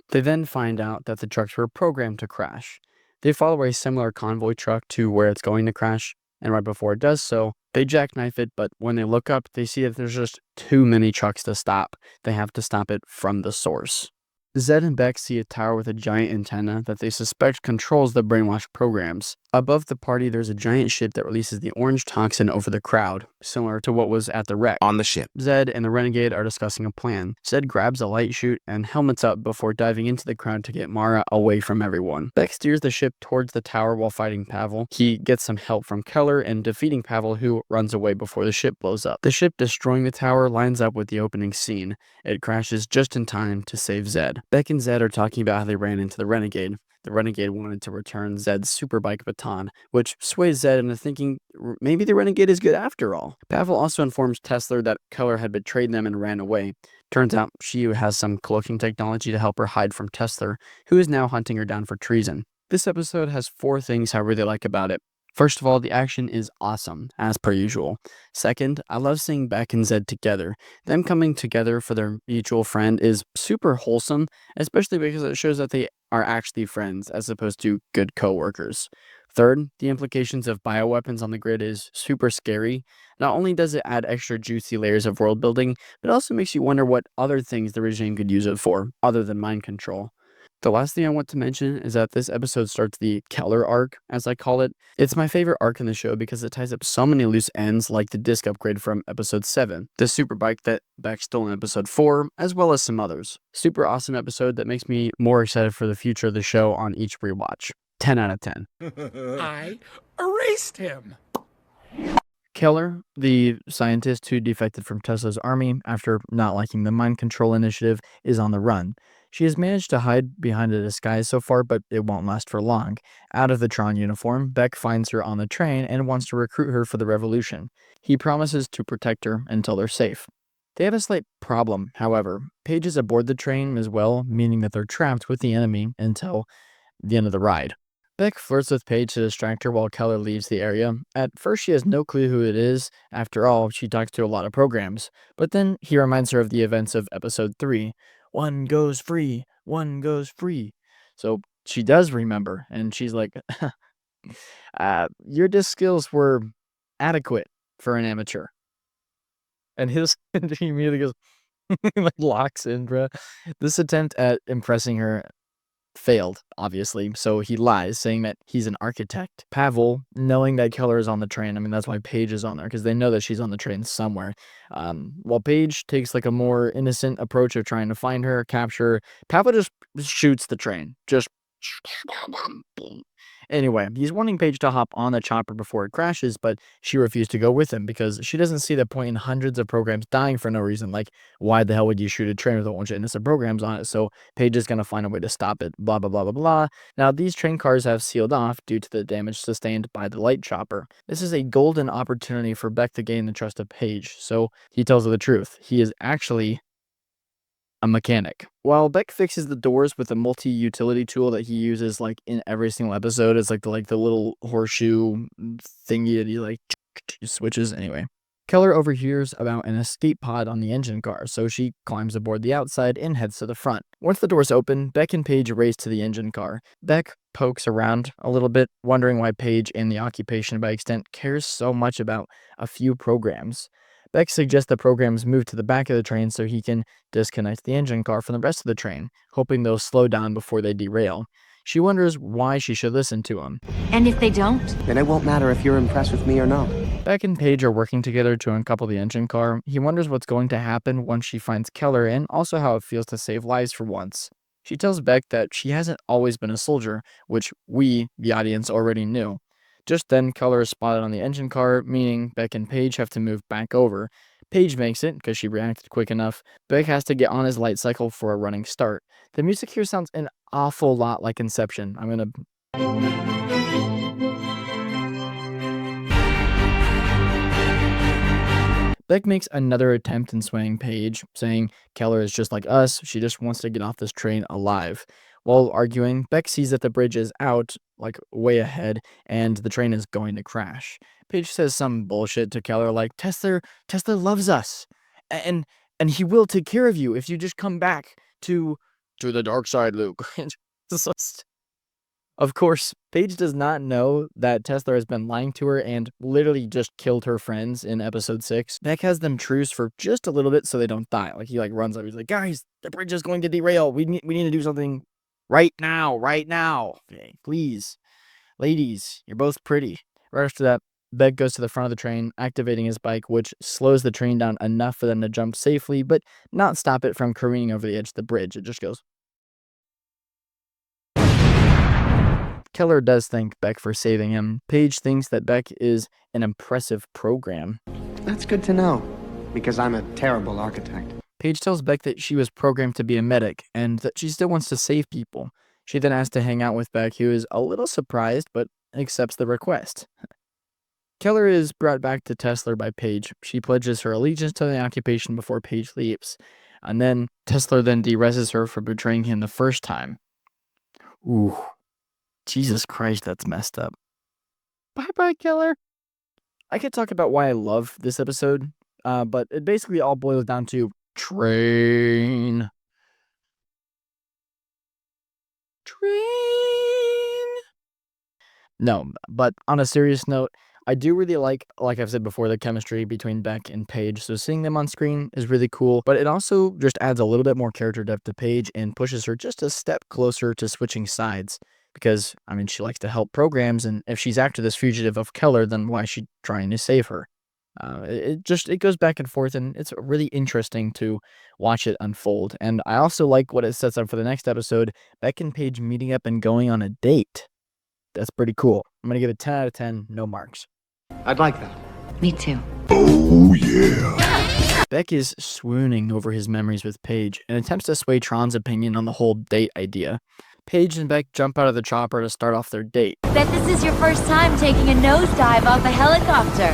B: They then find out that the trucks were programmed to crash. They follow a similar convoy truck to where it's going to crash, and right before it does so, they jackknife it, but when they look up, they see that there's just too many trucks to stop. They have to stop it from the source. Zed and Beck see a tower with a giant antenna that they suspect controls the brainwashed programs. Above the party, there's a giant ship that releases the orange toxin over the crowd, similar to what was at the wreck.
P: On the ship,
B: Zed and the Renegade are discussing a plan. Zed grabs a light chute and helmets up before diving into the crowd to get Mara away from everyone. Beck steers the ship towards the tower while fighting Pavel. He gets some help from Keller and defeating Pavel, who runs away before the ship blows up. The ship destroying the tower lines up with the opening scene. It crashes just in time to save Zed. Beck and Zed are talking about how they ran into the Renegade. The Renegade wanted to return Zed's superbike baton, which sways Zed into thinking maybe the Renegade is good after all. Pavel also informs Tesla that Keller had betrayed them and ran away. Turns out she has some cloaking technology to help her hide from Tesla, who is now hunting her down for treason. This episode has 4 things I really like about it. First of all, the action is awesome, as per usual. Second, I love seeing Beck and Zed together. Them coming together for their mutual friend is super wholesome, especially because it shows that they are actually friends as opposed to good co-workers. Third, the implications of bioweapons on the grid is super scary. Not only does it add extra juicy layers of world building, but it also makes you wonder what other things the regime could use it for, other than mind control. The last thing I want to mention is that this episode starts the Keller arc, as I call it. It's my favorite arc in the show because it ties up so many loose ends, like the disc upgrade from episode 7, the superbike that Beck stole in episode 4, as well as some others. Super awesome episode that makes me more excited for the future of the show on each rewatch. 10 out of 10.
S: I erased him.
J: Keller, the scientist who defected from Tesla's army after not liking the mind control initiative, is on the run. She has managed to hide behind a disguise so far, but it won't last for long. Out of the Tron uniform, Beck finds her on the train and wants to recruit her for the revolution. He promises to protect her until they're safe. They have a slight problem, however. Paige is aboard the train as well, meaning that they're trapped with the enemy until the end of the ride. Beck flirts with Paige to distract her while Keller leaves the area. At first, she has no clue who it is. After all, she talks to a lot of programs. But then he reminds her of the events of episode 3. One goes free, one goes free. So she does remember, and she's like, your disc skills were adequate for an amateur. And he immediately goes, like locks in, bruh. This attempt at impressing her failed, obviously, so he lies, saying that he's an architect. Pavel, knowing that Keller is on the train, I mean, that's why Paige is on there, because they know that she's on the train somewhere. While Paige takes like a more innocent approach of trying to find her, capture her, Pavel just shoots the train. Just anyway, he's wanting Paige to hop on the chopper before it crashes, but she refused to go with him because she doesn't see the point in hundreds of programs dying for no reason. Like, why the hell would you shoot a train with a bunch of innocent programs on it? So Paige is going to find a way to stop it, blah, blah, blah, blah, blah. Now, these train cars have sealed off due to the damage sustained by the light chopper. This is a golden opportunity for Beck to gain the trust of Paige, so he tells her the truth. He is actually a mechanic. While Beck fixes the doors with a multi-utility tool that he uses like in every single episode, it's like the little horseshoe thingy that he like switches. Anyway,
B: Keller overhears about an escape pod on the engine car, so she climbs aboard the outside and heads to the front. Once the doors open, Beck and Paige race to the engine car. Beck pokes around a little bit, wondering why Paige and the occupation by extent cares so much about a few programs. Beck suggests the programs move to the back of the train so he can disconnect the engine car from the rest of the train, hoping they'll slow down before they derail. She wonders why she should listen to him.
E: And if they don't?
M: Then it won't matter if you're impressed with me or not.
B: Beck and Paige are working together to uncouple the engine car. He wonders what's going to happen once she finds Keller and also how it feels to save lives for once. She tells Beck that she hasn't always been a soldier, which we, the audience, already knew. Just then, Keller is spotted on the engine car, meaning Beck and Paige have to move back over. Paige makes it, because she reacted quick enough. Beck has to get on his light cycle for a running start. The music here sounds an awful lot like Inception. I'm gonna... Beck makes another attempt in swaying Paige, saying Keller is just like us, she just wants to get off this train alive. While arguing, Beck sees that the bridge is out, like way ahead, and the train is going to crash. Paige says some bullshit to Keller like, Tesla loves us, and he will take care of you if you just come back to the dark side, Luke. Of course, Paige does not know that Tesla has been lying to her and literally just killed her friends in episode 6. Beck has them truce for just a little bit so they don't die. Like, he runs up, he's like, guys, the bridge is going to derail. We need to do something right now. Okay, please. Ladies, you're both pretty. Right after that, Beck goes to the front of the train, activating his bike, which slows the train down enough for them to jump safely, but not stop it from careening over the edge of the bridge. It just goes. Keller does thank Beck for saving him. Paige thinks that Beck is an impressive program.
M: That's good to know, because I'm a terrible architect.
B: Paige tells Beck that she was programmed to be a medic, and that she still wants to save people. She then asks to hang out with Beck, who is a little surprised, but accepts the request. Keller is brought back to Tesla by Paige. She pledges her allegiance to the occupation before Paige leaves. And then, Tesla then dereses her for betraying him the first time. Ooh. Jesus Christ, that's messed up. Bye-bye, Keller. I could talk about why I love this episode, but it basically all boils down to train. No, but on a serious note, I do really like I've said before, the chemistry between Beck and Paige. So seeing them on screen is really cool, but it also just adds a little bit more character depth to Paige and pushes her just a step closer to switching sides. Because, I mean, she likes to help programs, and if she's after this fugitive of Keller, then why is she trying to save her? It goes back and forth, and it's really interesting to watch it unfold. And I also like what it sets up for the next episode, Beck and Paige meeting up and going on a date. That's pretty cool. I'm going to give it 10 out of 10, no marks.
M: I'd like that.
E: Me too.
A: Oh, yeah.
B: Beck is swooning over his memories with Paige and attempts to sway Tron's opinion on the whole date idea. Paige and Beck jump out of the chopper to start off their date.
E: Bet this is your first time taking a nosedive off a helicopter.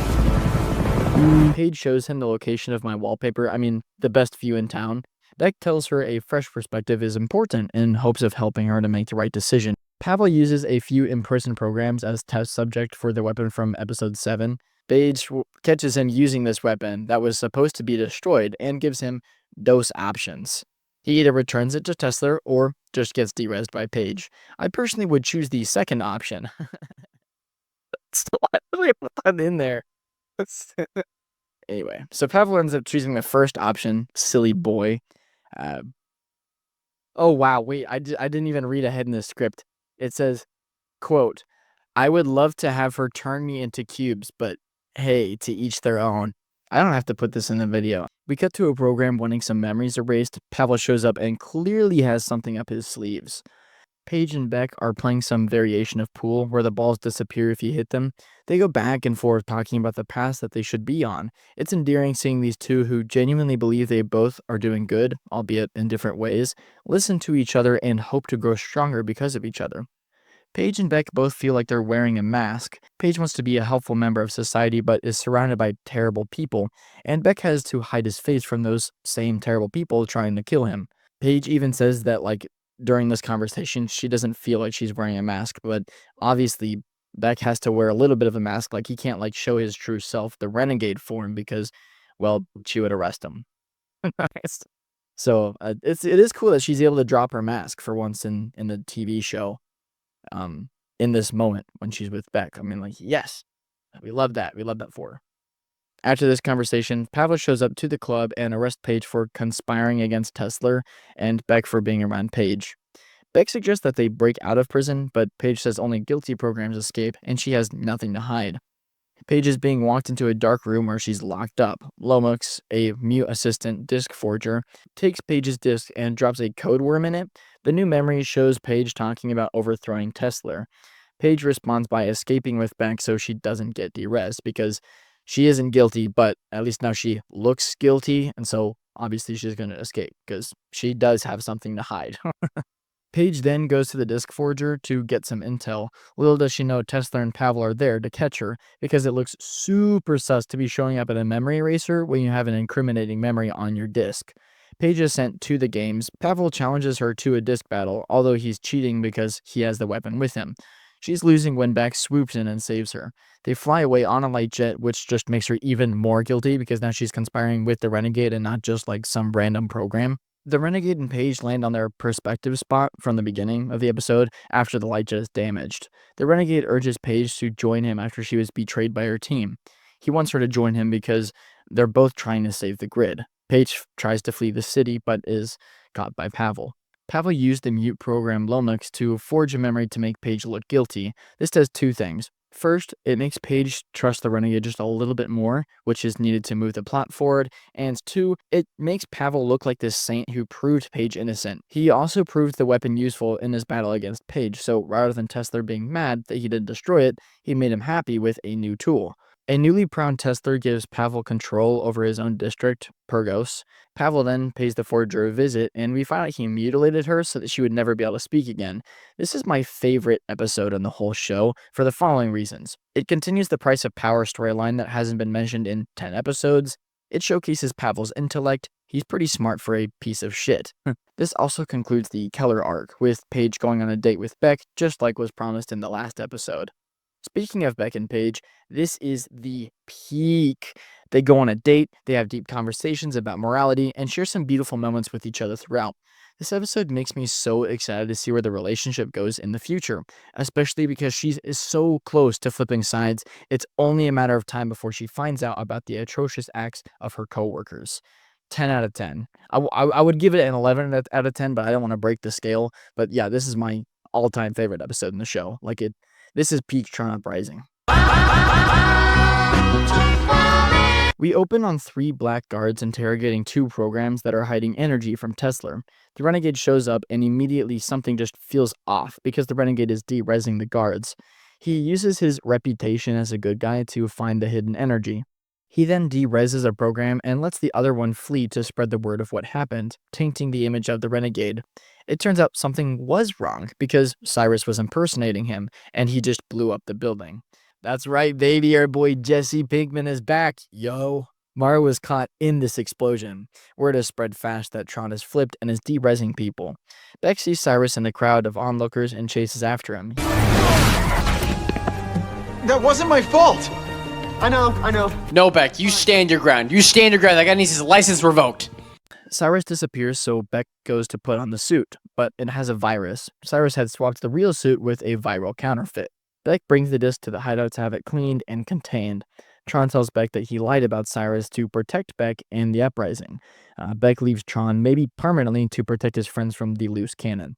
B: Paige shows him the location of my wallpaper, the best view in town. Beck tells her a fresh perspective is important in hopes of helping her to make the right decision. Pavel uses a few in-person programs as test subject for the weapon from episode 7. Paige catches him using this weapon that was supposed to be destroyed and gives him dose options. He either returns it to Tesla or just gets derezzed by Paige. I personally would choose the second option. So why did I put that in there? Anyway, so Pavel ends up choosing the first option. Silly boy. Oh, wow. Wait, I didn't even read ahead in the script. It says, quote, I would love to have her turn me into cubes, but hey, to each their own. I don't have to put this in the video. We cut to a program wanting some memories erased. Pavel shows up and clearly has something up his sleeves. Paige and Beck are playing some variation of pool where the balls disappear if you hit them. They go back and forth talking about the path that they should be on. It's endearing seeing these two who genuinely believe they both are doing good, albeit in different ways, listen to each other and hope to grow stronger because of each other. Paige and Beck both feel like they're wearing a mask. Paige wants to be a helpful member of society but is surrounded by terrible people, and Beck has to hide his face from those same terrible people trying to kill him. Paige even says that, during this conversation, she doesn't feel like she's wearing a mask, but obviously Beck has to wear a little bit of a mask, like he can't like show his true self, the renegade form, because, well, she would arrest him. So it is cool that she's able to drop her mask for once in the TV show, in this moment when she's with Beck. I mean, like, yes, we love that. We love that for her. After this conversation, Pavel shows up to the club and arrests Paige for conspiring against Tesla and Beck for being around Paige. Beck suggests that they break out of prison, but Paige says only guilty programs escape, and she has nothing to hide. Paige is being walked into a dark room where she's locked up. Lomax, a mute assistant disc forger, takes Paige's disc and drops a code worm in it. The new memory shows Paige talking about overthrowing Tesla. Paige responds by escaping with Beck so she doesn't get derezzed, because she isn't guilty, but at least now she looks guilty, and so obviously she's going to escape, because she does have something to hide. Paige then goes to the disc forger to get some intel. Little does she know Tesla and Pavel are there to catch her, because it looks super sus to be showing up at a memory eraser when you have an incriminating memory on your disc. Paige is sent to the games. Pavel challenges her to a disc battle, although he's cheating because he has the weapon with him. She's losing when Beck swoops in and saves her. They fly away on a light jet, which just makes her even more guilty, because now she's conspiring with the Renegade and not just like some random program. The Renegade and Paige land on their perspective spot from the beginning of the episode after the light jet is damaged. The Renegade urges Paige to join him after she was betrayed by her team. He wants her to join him because they're both trying to save the grid. Paige tries to flee the city, but is caught by Pavel. Pavel used the mute program Lomax to forge a memory to make Paige look guilty. This does two things. First, it makes Paige trust the Renegade just a little bit more, which is needed to move the plot forward. And two, it makes Pavel look like this saint who proved Paige innocent. He also proved the weapon useful in his battle against Paige, so rather than Tesla being mad that he didn't destroy it, he made him happy with a new tool. A newly crowned Tesla gives Pavel control over his own district, Purgos. Pavel then pays the forger a visit, and we find out he mutilated her so that she would never be able to speak again. This is my favorite episode in the whole show for the following reasons. It continues the Price of Power storyline that hasn't been mentioned in 10 episodes. It showcases Pavel's intellect. He's pretty smart for a piece of shit. This also concludes the Keller arc, with Paige going on a date with Beck, just like was promised in the last episode. Speaking of Beck and Paige, this is the peak. They go on a date, they have deep conversations about morality, and share some beautiful moments with each other throughout. This episode makes me so excited to see where the relationship goes in the future, especially because she is so close to flipping sides. It's only a matter of time before she finds out about the atrocious acts of her coworkers. 10 out of 10. I would give it an 11 out of 10, but I don't want to break the scale. But yeah, this is my all-time favorite episode in the show. This is peak Tron Uprising. We open on 3 black guards interrogating 2 programs that are hiding energy from Tesla. The Renegade shows up and immediately something just feels off because the Renegade is de-rezzing the guards. He uses his reputation as a good guy to find the hidden energy. He then de-rezzes a program and lets the other one flee to spread the word of what happened, tainting the image of the Renegade. It turns out something was wrong because Cyrus was impersonating him and he just blew up the building. That's right, baby, our boy Jesse Pinkman is back, yo. Mara was caught in this explosion. Word has spread fast that Tron has flipped and is de-rezzing people. Beck sees Cyrus in the crowd of onlookers and chases after him.
T: That wasn't my fault! I know.
U: No, Beck, you stand your ground. You stand your ground. That guy needs his license revoked.
B: Cyrus disappears, so Beck goes to put on the suit, but it has a virus. Cyrus had swapped the real suit with a viral counterfeit. Beck brings the disc to the hideout to have it cleaned and contained. Tron tells Beck that he lied about Cyrus to protect Beck and the Uprising. Beck leaves Tron, maybe permanently, to protect his friends from the loose cannon.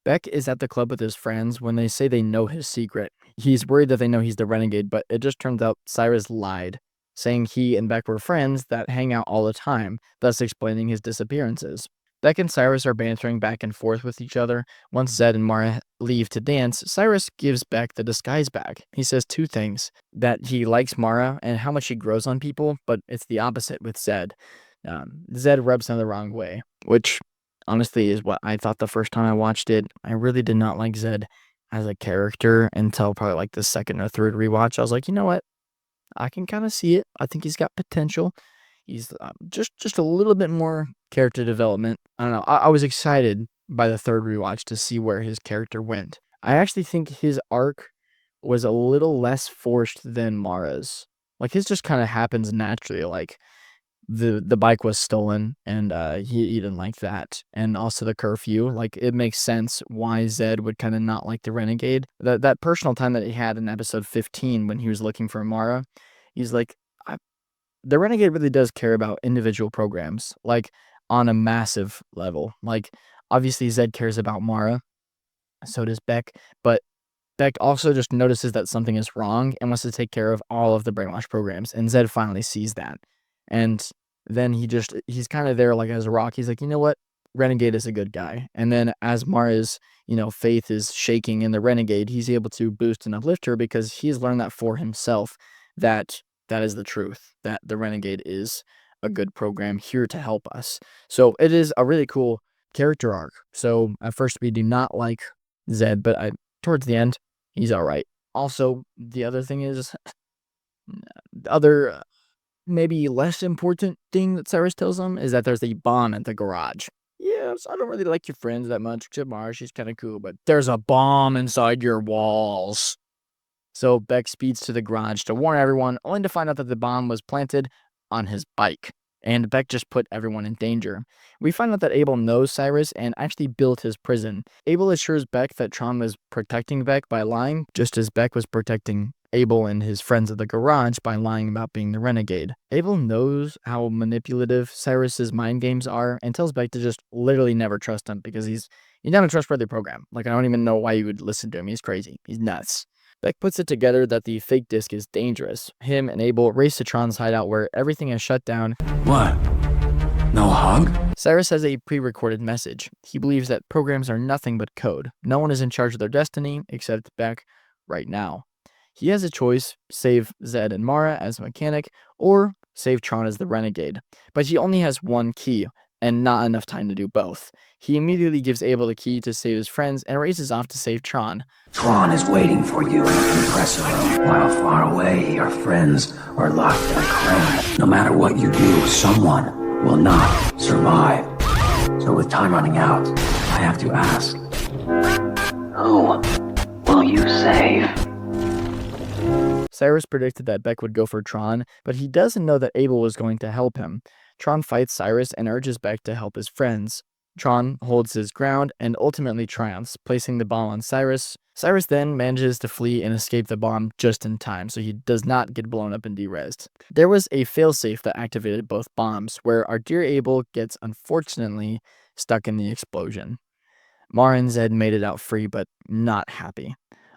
B: Beck is at the club with his friends when they say they know his secret. He's worried that they know he's the Renegade, but it just turns out Cyrus lied, saying he and Beck were friends that hang out all the time, thus explaining his disappearances. Beck and Cyrus are bantering back and forth with each other. Once Zed and Mara leave to dance, Cyrus gives Beck the disguise back. He says 2 things, that he likes Mara and how much she grows on people, but it's the opposite with Zed. Zed rubs him the wrong way, which honestly is what I thought the first time I watched it. I really did not like Zed as a character until probably like the second or third rewatch. I was like, you know what? I can kind of see it. I think he's got potential. He's just a little bit more character development. I don't know. I was excited by the third rewatch to see where his character went. I actually think his arc was a little less forced than Mara's. Like, his just kind of happens naturally. Like, the bike was stolen, and he didn't like that. And also the curfew. Like, it makes sense why Zed would kind of not like the Renegade. That personal time that he had in episode 15 when he was looking for Mara, he's like, the Renegade really does care about individual programs, like, on a massive level. Like, obviously Zed cares about Mara, so does Beck, but Beck also just notices that something is wrong and wants to take care of all of the brainwash programs, and Zed finally sees that. And then he's kind of there, like, as a rock. He's like, you know what? Renegade is a good guy. And then as Mara's, faith is shaking in the Renegade, he's able to boost and uplift her because he's learned that for himself, that is the truth, that the Renegade is a good program here to help us. So it is a really cool character arc. So at first we do not like Zed, but towards the end, he's all right. Also, the other thing is, the other maybe less important thing that Cyrus tells him is that there's a bomb at the garage. Yes, I don't really like your friends that much, except Mara, she's kind of cool, but there's a bomb inside your walls. So Beck speeds to the garage to warn everyone, only to find out that the bomb was planted on his bike. And Beck just put everyone in danger. We find out that Abel knows Cyrus and actually built his prison. Abel assures Beck that Tron was protecting Beck by lying, just as Beck was protecting Abel and his friends at the garage by lying about being the Renegade. Abel knows how manipulative Cyrus's mind games are and tells Beck to just literally never trust him because he's not a trustworthy program. Like, I don't even know why you would listen to him. He's crazy. He's nuts. Beck puts it together that the fake disc is dangerous. Him and Abel race to Tron's hideout where everything is shut down.
C: What? No hug?
B: Cyrus has a pre-recorded message. He believes that programs are nothing but code. No one is in charge of their destiny except Beck right now. He has a choice: save Zed and Mara as a mechanic, or save Tron as the Renegade. But he only has one key, and not enough time to do both. He immediately gives Abel the key to save his friends and races off to save Tron.
C: Tron is waiting for you in the compressor room. While far away, your friends are locked in a crash. No matter what you do, someone will not survive. So with time running out, I have to ask, who will you save?
B: Cyrus predicted that Beck would go for Tron, but he doesn't know that Abel was going to help him. Tron fights Cyrus and urges Beck to help his friends. Tron holds his ground and ultimately triumphs, placing the bomb on Cyrus. Cyrus then manages to flee and escape the bomb just in time, so he does not get blown up and derezzed. There was a failsafe that activated both bombs, where our dear Abel gets unfortunately stuck in the explosion. Mara and Zed made it out free, but not happy.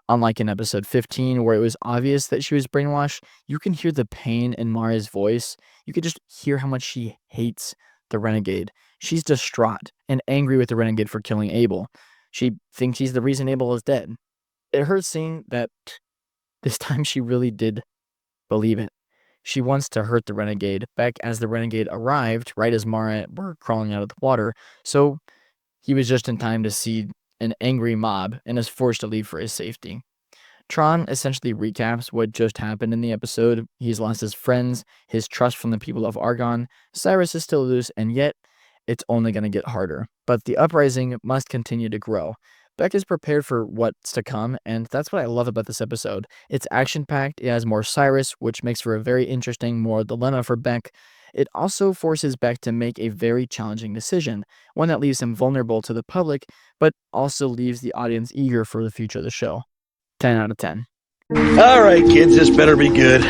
B: Unlike in episode 15, where it was obvious that she was brainwashed, you can hear the pain in Mara's voice. You can just hear how much she hates the Renegade. She's distraught and angry with the Renegade for killing Abel. She thinks he's the reason Abel is dead. It hurts seeing that this time she really did believe it. She wants to hurt the Renegade. Back as the Renegade arrived, right as Mara were crawling out of the water, so he was just in time to see an angry mob and is forced to leave for his safety. Tron essentially recaps what just happened in the episode. He's lost his friends, his trust from the people of Argon. Cyrus is still loose, and yet it's only going to get harder. But the Uprising must continue to grow. Beck is prepared for what's to come, and that's what I love about this episode. It's action-packed, it has more Cyrus, which makes for a very interesting moral dilemma for Beck. It also forces Beck to make a very challenging decision, one that leaves him vulnerable to the public, but also leaves the audience eager for the future of the show. 10 out of 10.
D: All right, kids, this better be good.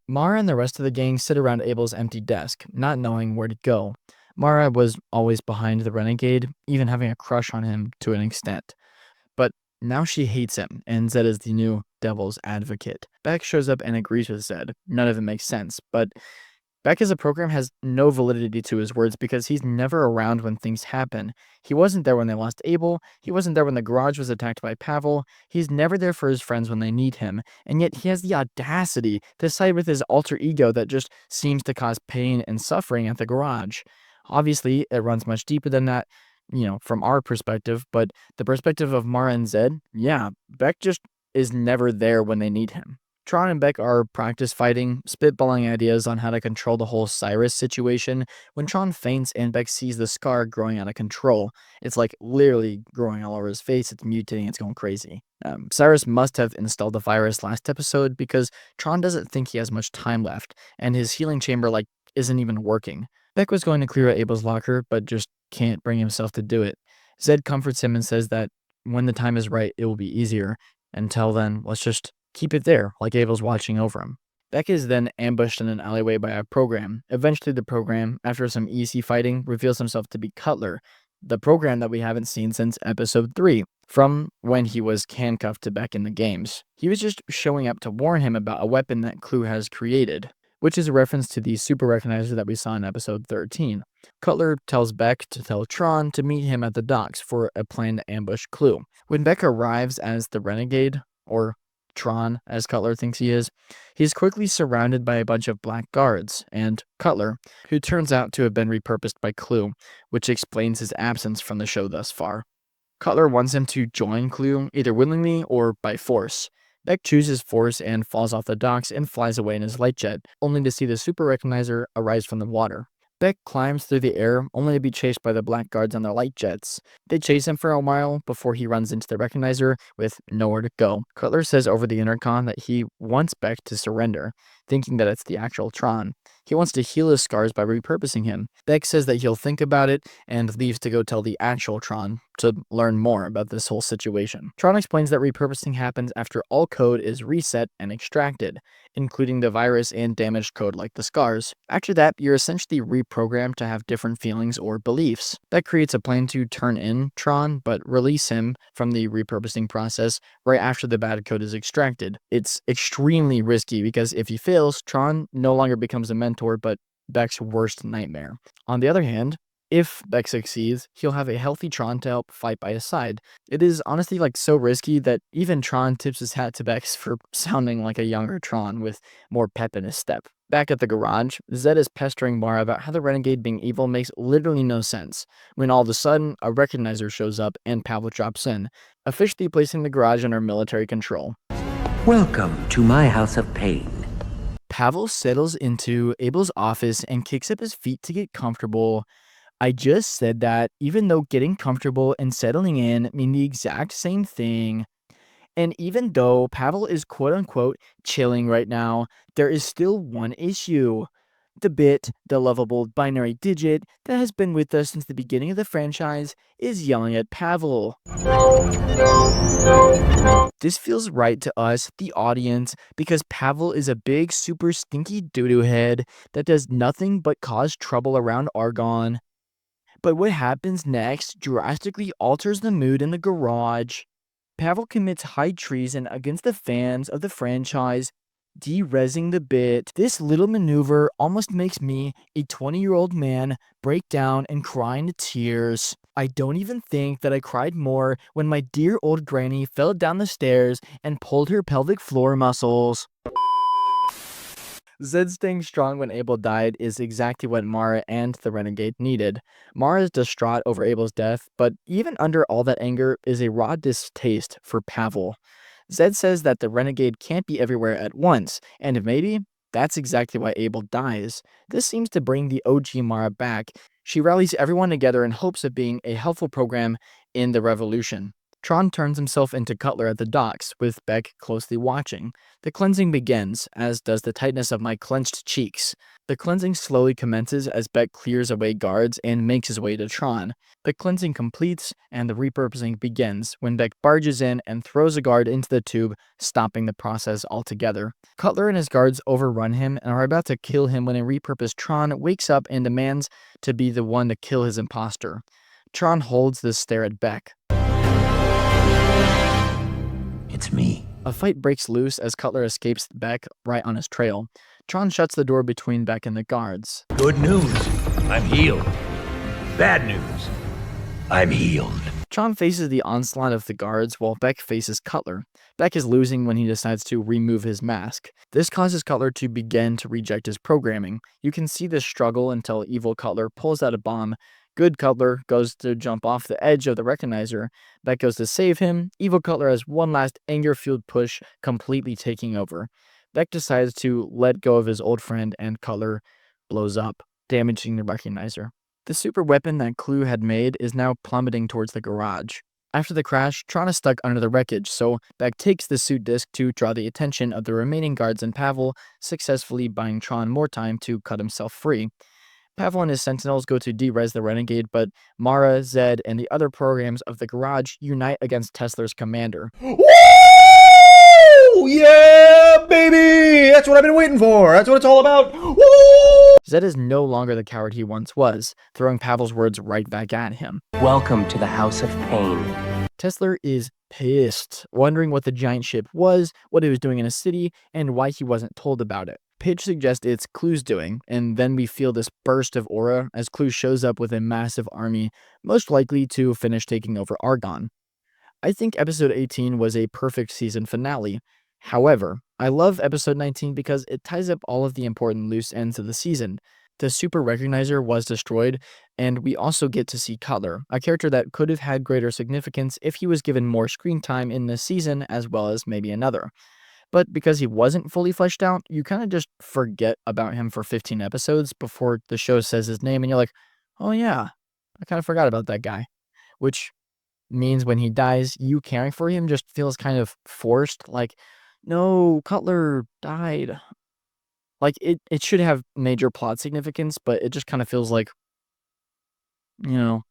B: Mara and the rest of the gang sit around Abel's empty desk, not knowing where to go. Mara was always behind the Renegade, even having a crush on him to an extent. But now she hates him, and Zed is the new devil's advocate. Beck shows up and agrees with Zed. None of it makes sense, but Beck as a program has no validity to his words because he's never around when things happen. He wasn't there when they lost Abel. He wasn't there when the garage was attacked by Pavel. He's never there for his friends when they need him. And yet he has the audacity to side with his alter ego that just seems to cause pain and suffering at the garage. Obviously, it runs much deeper than that, from our perspective, but the perspective of Mara and Zed, yeah, Beck just is never there when they need him. Tron and Beck are practice fighting, spitballing ideas on how to control the whole Cyrus situation when Tron faints and Beck sees the scar growing out of control. It's like literally growing all over his face, it's mutating, it's going crazy. Cyrus must have installed the virus last episode because Tron doesn't think he has much time left, and his healing chamber isn't even working. Beck was going to clear out Abel's locker, but just can't bring himself to do it. Zed comforts him and says that when the time is right, it will be easier. Until then, let's just keep it there, like Abel's watching over him. Beck is then ambushed in an alleyway by a program. Eventually, the program, after some easy fighting, reveals himself to be Cutler, the program that we haven't seen since episode 3, from when he was handcuffed to Beck in the games. He was just showing up to warn him about a weapon that Clue has created, which is a reference to the super recognizer that we saw in episode 13. Cutler tells Beck to tell Tron to meet him at the docks for a planned ambush Clue. When Beck arrives as the Renegade, or Tron, as Cutler thinks he is, he's quickly surrounded by a bunch of black guards, and Cutler, who turns out to have been repurposed by Clue, which explains his absence from the show thus far. Cutler wants him to join Clue, either willingly or by force. Beck chooses force and falls off the docks and flies away in his light jet, only to see the super recognizer arise from the water. Beck climbs through the air, only to be chased by the black guards on their light jets. They chase him for a while before he runs into the recognizer with nowhere to go. Cutler says over the intercom that he wants Beck to surrender, thinking that it's the actual Tron. He wants to heal his scars by repurposing him. Beck says that he'll think about it and leaves to go tell the actual Tron to learn more about this whole situation. Tron explains that repurposing happens after all code is reset and extracted, including the virus and damaged code like the scars. After that, you're essentially reprogrammed to have different feelings or beliefs. That creates a plan to turn in Tron, but release him from the repurposing process right after the bad code is extracted. It's extremely risky because if he fails, Tron no longer becomes a mentor, but Beck's worst nightmare. On the other hand, if Beck succeeds, he'll have a healthy Tron to help fight by his side. It is honestly so risky that even Tron tips his hat to Bex for sounding like a younger Tron with more pep in his step. Back at the garage, Zed is pestering Mara about how the Renegade being evil makes literally no sense, when all of a sudden, a recognizer shows up and Pavel drops in, officially placing the garage under military control.
I: Welcome to my house of pain.
B: Pavel settles into Abel's office and kicks up his feet to get comfortable. I just said that, even though getting comfortable and settling in mean the exact same thing. And even though Pavel is quote-unquote chilling right now, there is still one issue. The bit, the lovable binary digit that has been with us since the beginning of the franchise, is yelling at Pavel. This feels right to us, the audience, because Pavel is a big, super stinky doo-doo head that does nothing but cause trouble around Argonne. But what happens next drastically alters the mood in the garage. Pavel commits high treason against the fans of the franchise, de-rezzing the bit. This little maneuver almost makes me, a 20-year-old man, break down and cry into tears. I don't even think that I cried more when my dear old granny fell down the stairs and pulled her pelvic floor muscles. Zed staying strong when Abel died is exactly what Mara and the Renegade needed. Mara is distraught over Abel's death, but even under all that anger is a raw distaste for Pavel. Zed says that the Renegade can't be everywhere at once, and maybe that's exactly why Abel dies. This seems to bring the OG Mara back. She rallies everyone together in hopes of being a helpful program in the revolution. Tron turns himself into Cutler at the docks, with Beck closely watching. The cleansing begins, as does the tightness of my clenched cheeks. The cleansing slowly commences as Beck clears away guards and makes his way to Tron. The cleansing completes, and the repurposing begins, when Beck barges in and throws a guard into the tube, stopping the process altogether. Cutler and his guards overrun him and are about to kill him when a repurposed Tron wakes up and demands to be the one to kill his imposter. Tron holds this stare at Beck.
I: It's me.
B: A fight breaks loose as Cutler escapes Beck right on his trail. Tron shuts the door between Beck and the guards.
D: Good news, I'm healed. Bad news, I'm healed.
B: Tron faces the onslaught of the guards while Beck faces Cutler. Beck is losing when he decides to remove his mask. This causes Cutler to begin to reject his programming. You can see this struggle until evil Cutler pulls out a bomb, Good Cutler goes to jump off the edge of the recognizer. Beck goes to save him. Evil Cutler has one last anger-fueled push, completely taking over. Beck decides to let go of his old friend, and Cutler blows up, damaging the recognizer. The super weapon that Clue had made is now plummeting towards the garage. After the crash, Tron is stuck under the wreckage, so Beck takes the suit disc to draw the attention of the remaining guards, and Pavel, successfully buying Tron more time to cut himself free. Pavel and his Sentinels go to de-res the Renegade, but Mara, Zed, and the other programs of the garage unite against Teslar's commander.
N: Woo! Yeah, baby! That's what I've been waiting for. That's what it's all about. Woo!
B: Zed is no longer the coward he once was, throwing Pavel's words right back at him.
K: Welcome to the House of Pain.
B: Teslar is pissed, wondering what the giant ship was, what it was doing in a city, and why he wasn't told about it. Pidge suggests it's Clue's doing, and then we feel this burst of aura as Clue shows up with a massive army, most likely to finish taking over Argon. I think episode 18 was a perfect season finale. However, I love episode 19 because it ties up all of the important loose ends of the season. The super recognizer was destroyed, and we also get to see Cutler, a character that could have had greater significance if he was given more screen time in this season as well as maybe another. But because he wasn't fully fleshed out, you kind of just forget about him for 15 episodes before the show says his name, and you're like, oh yeah, I kind of forgot about that guy. Which means when he dies, you caring for him just feels kind of forced, like, no, Cutler died. Like, it should have major plot significance, but it just kind of feels like, you know,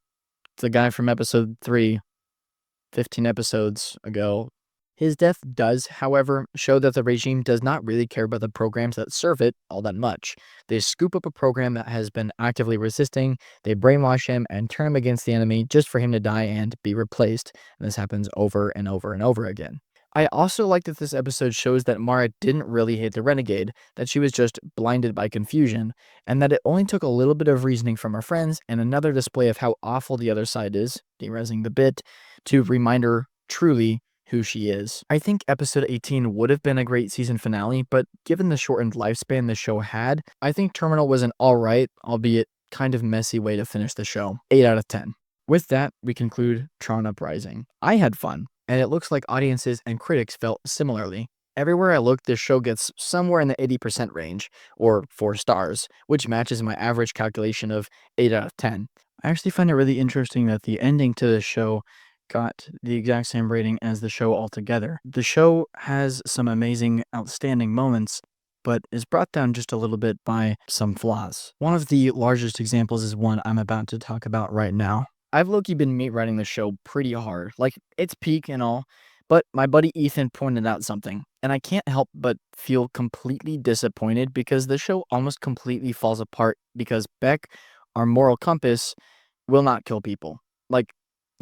B: the guy from episode 3, 15 episodes ago. His death does, however, show that the regime does not really care about the programs that serve it all that much. They scoop up a program that has been actively resisting, they brainwash him and turn him against the enemy just for him to die and be replaced. And this happens over and over and over again. I also like that this episode shows that Mara didn't really hate the Renegade, that she was just blinded by confusion, and that it only took a little bit of reasoning from her friends and another display of how awful the other side is, derezzing the bit, to remind her truly who she is. I think episode 18 would have been a great season finale, but given the shortened lifespan the show had, I think Terminal was an alright, albeit kind of messy way to finish the show. 8 out of 10. With that, we conclude Tron Uprising. I had fun, and it looks like audiences and critics felt similarly. Everywhere I look, this show gets somewhere in the 80% range, or 4 stars, which matches my average calculation of 8 out of 10. I actually find it really interesting that the ending to this show got the exact same rating as the show altogether. The show has some amazing, outstanding moments, but is brought down just a little bit by some flaws. One of the largest examples is one I'm about to talk about right now. I've low-key been meat writing the show pretty hard. Like, it's peak and all, but my buddy Ethan pointed out something, and I can't help but feel completely disappointed because the show almost completely falls apart because Beck, our moral compass, will not kill people. Like,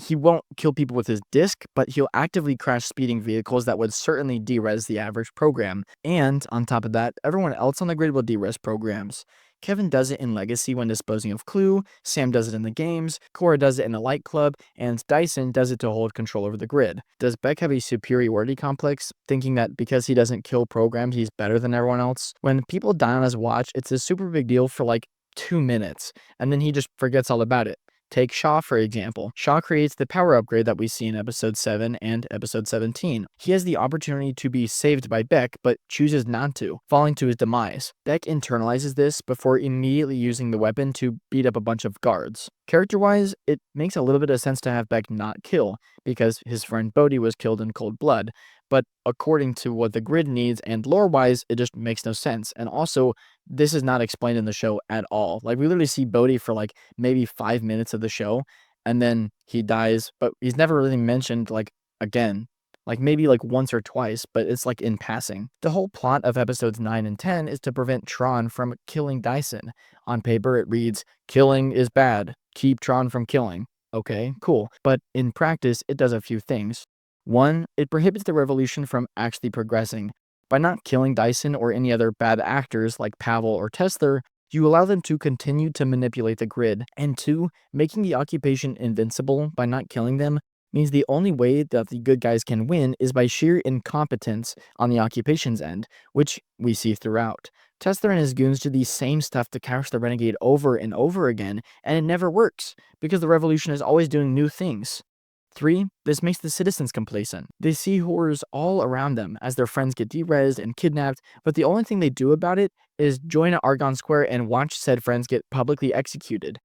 B: he won't kill people with his disc, but he'll actively crash speeding vehicles that would certainly de-res the average program. And, on top of that, everyone else on the grid will de-res programs. Kevin does it in Legacy when disposing of Clue, Sam does it in the games, Cora does it in the Light Club, and Dyson does it to hold control over the grid. Does Beck have a superiority complex, thinking that because he doesn't kill programs, he's better than everyone else? When people die on his watch, it's a super big deal for like 2 minutes, and then he just forgets all about it. Take Shaw, for example. Shaw creates the power upgrade that we see in episode 7 and episode 17. He has the opportunity to be saved by Beck, but chooses not to, falling to his demise. Beck internalizes this before immediately using the weapon to beat up a bunch of guards. Character-wise, it makes a little bit of sense to have Beck not kill, because his friend Bodhi was killed in cold blood, but according to what the grid needs and lore-wise, it just makes no sense. And also, this is not explained in the show at all. Like, we literally see Bodhi for like maybe 5 minutes of the show, and then he dies, but he's never really mentioned like again. Like maybe like once or twice, but it's like in passing. The whole plot of episodes 9 and 10 is to prevent Tron from killing Dyson. On paper, it reads, killing is bad. Keep Tron from killing. Okay, cool. But in practice, it does a few things. 1, it prohibits the revolution from actually progressing. By not killing Dyson or any other bad actors like Pavel or Tesler, you allow them to continue to manipulate the grid. And 2, making the occupation invincible by not killing them means the only way that the good guys can win is by sheer incompetence on the occupation's end, which we see throughout. Tester and his goons do the same stuff to couch the Renegade over and over again, and it never works, because the Revolution is always doing new things. 3. This makes the citizens complacent. They see horrors all around them as their friends get derezzed and kidnapped, but the only thing they do about it is join at Argonne Square and watch said friends get publicly executed.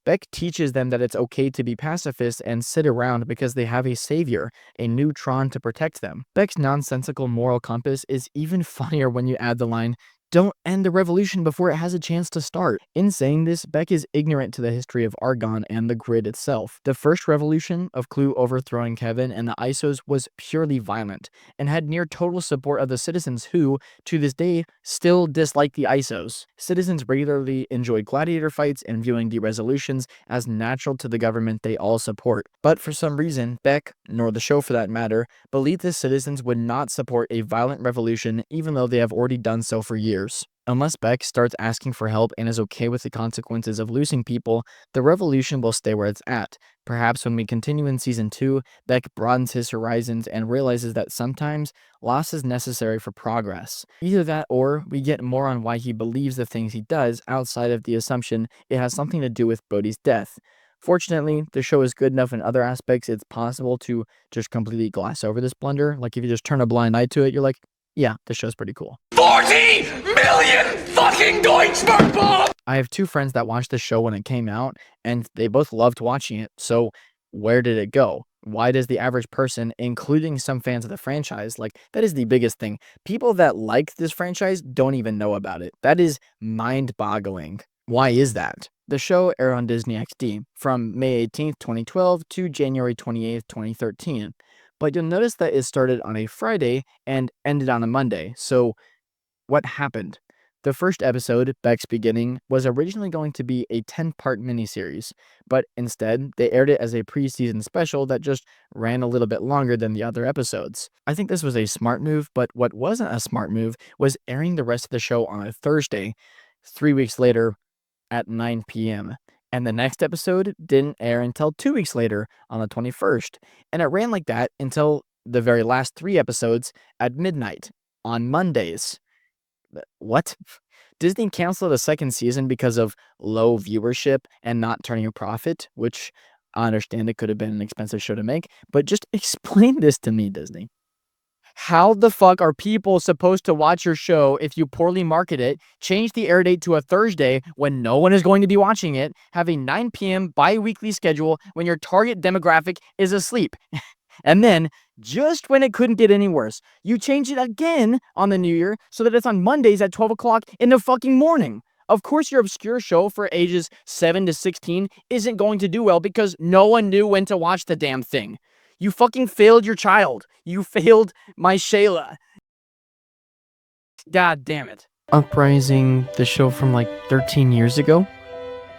B: Beck teaches them that it's okay to be pacifists and sit around because they have a savior, a new Tron to protect them. Beck's nonsensical moral compass is even funnier when you add the line, "Don't end the revolution before it has a chance to start." In saying this, Beck is ignorant to the history of Argonne and the grid itself. The first revolution of Clue overthrowing Kevin and the ISOs was purely violent, and had near total support of the citizens who, to this day, still dislike the ISOs. Citizens regularly enjoyed gladiator fights and viewing the resolutions as natural to the government they all support. But for some reason, Beck, nor the show for that matter, believed the citizens would not support a violent revolution even though they have already done so for years. Unless Beck starts asking for help and is okay with the consequences of losing people, the revolution will stay where it's at. Perhaps when we continue in Season 2, Beck broadens his horizons and realizes that sometimes loss is necessary for progress. Either that or we get more on why he believes the things he does outside of the assumption it has something to do with Bodhi's death. Fortunately, the show is good enough in other aspects it's possible to just completely gloss over this blunder. Like if you just turn a blind eye to it, you're like, yeah, the show's pretty cool.
S: 40 million fucking Deutschmark bomb!
B: I have 2 friends that watched the show when it came out, and they both loved watching it, so where did it go? Why does the average person, including some fans of the franchise, like, that is the biggest thing. People that like this franchise don't even know about it. That is mind-boggling. Why is that? The show aired on Disney XD from May 18th, 2012 to January 28th, 2013. But you'll notice that it started on a Friday and ended on a Monday. So what happened? The first episode, Becks Beginning, was originally going to be a 10-part miniseries, but instead, they aired it as a pre-season special that just ran a little bit longer than the other episodes. I think this was a smart move, but what wasn't a smart move was airing the rest of the show on a Thursday, 3 weeks later at 9 p.m. And the next episode didn't air until 2 weeks later on the 21st. And it ran like that until the very last 3 episodes at midnight on Mondays. What? Disney canceled the second season because of low viewership and not turning a profit, which I understand it could have been an expensive show to make, but just explain this to me, Disney. How the fuck are people supposed to watch your show if you poorly market it, change the air date to a Thursday when no one is going to be watching it, have a 9 p.m. bi-weekly schedule when your target demographic is asleep? And then, just when it couldn't get any worse, you change it again on the new year so that it's on Mondays at 12 o'clock in the fucking morning. Of course, your obscure show for ages 7 to 16 isn't going to do well because no one knew when to watch the damn thing. You fucking failed your child. You failed my Shayla. God damn it. Uprising, the show from like 13 years ago?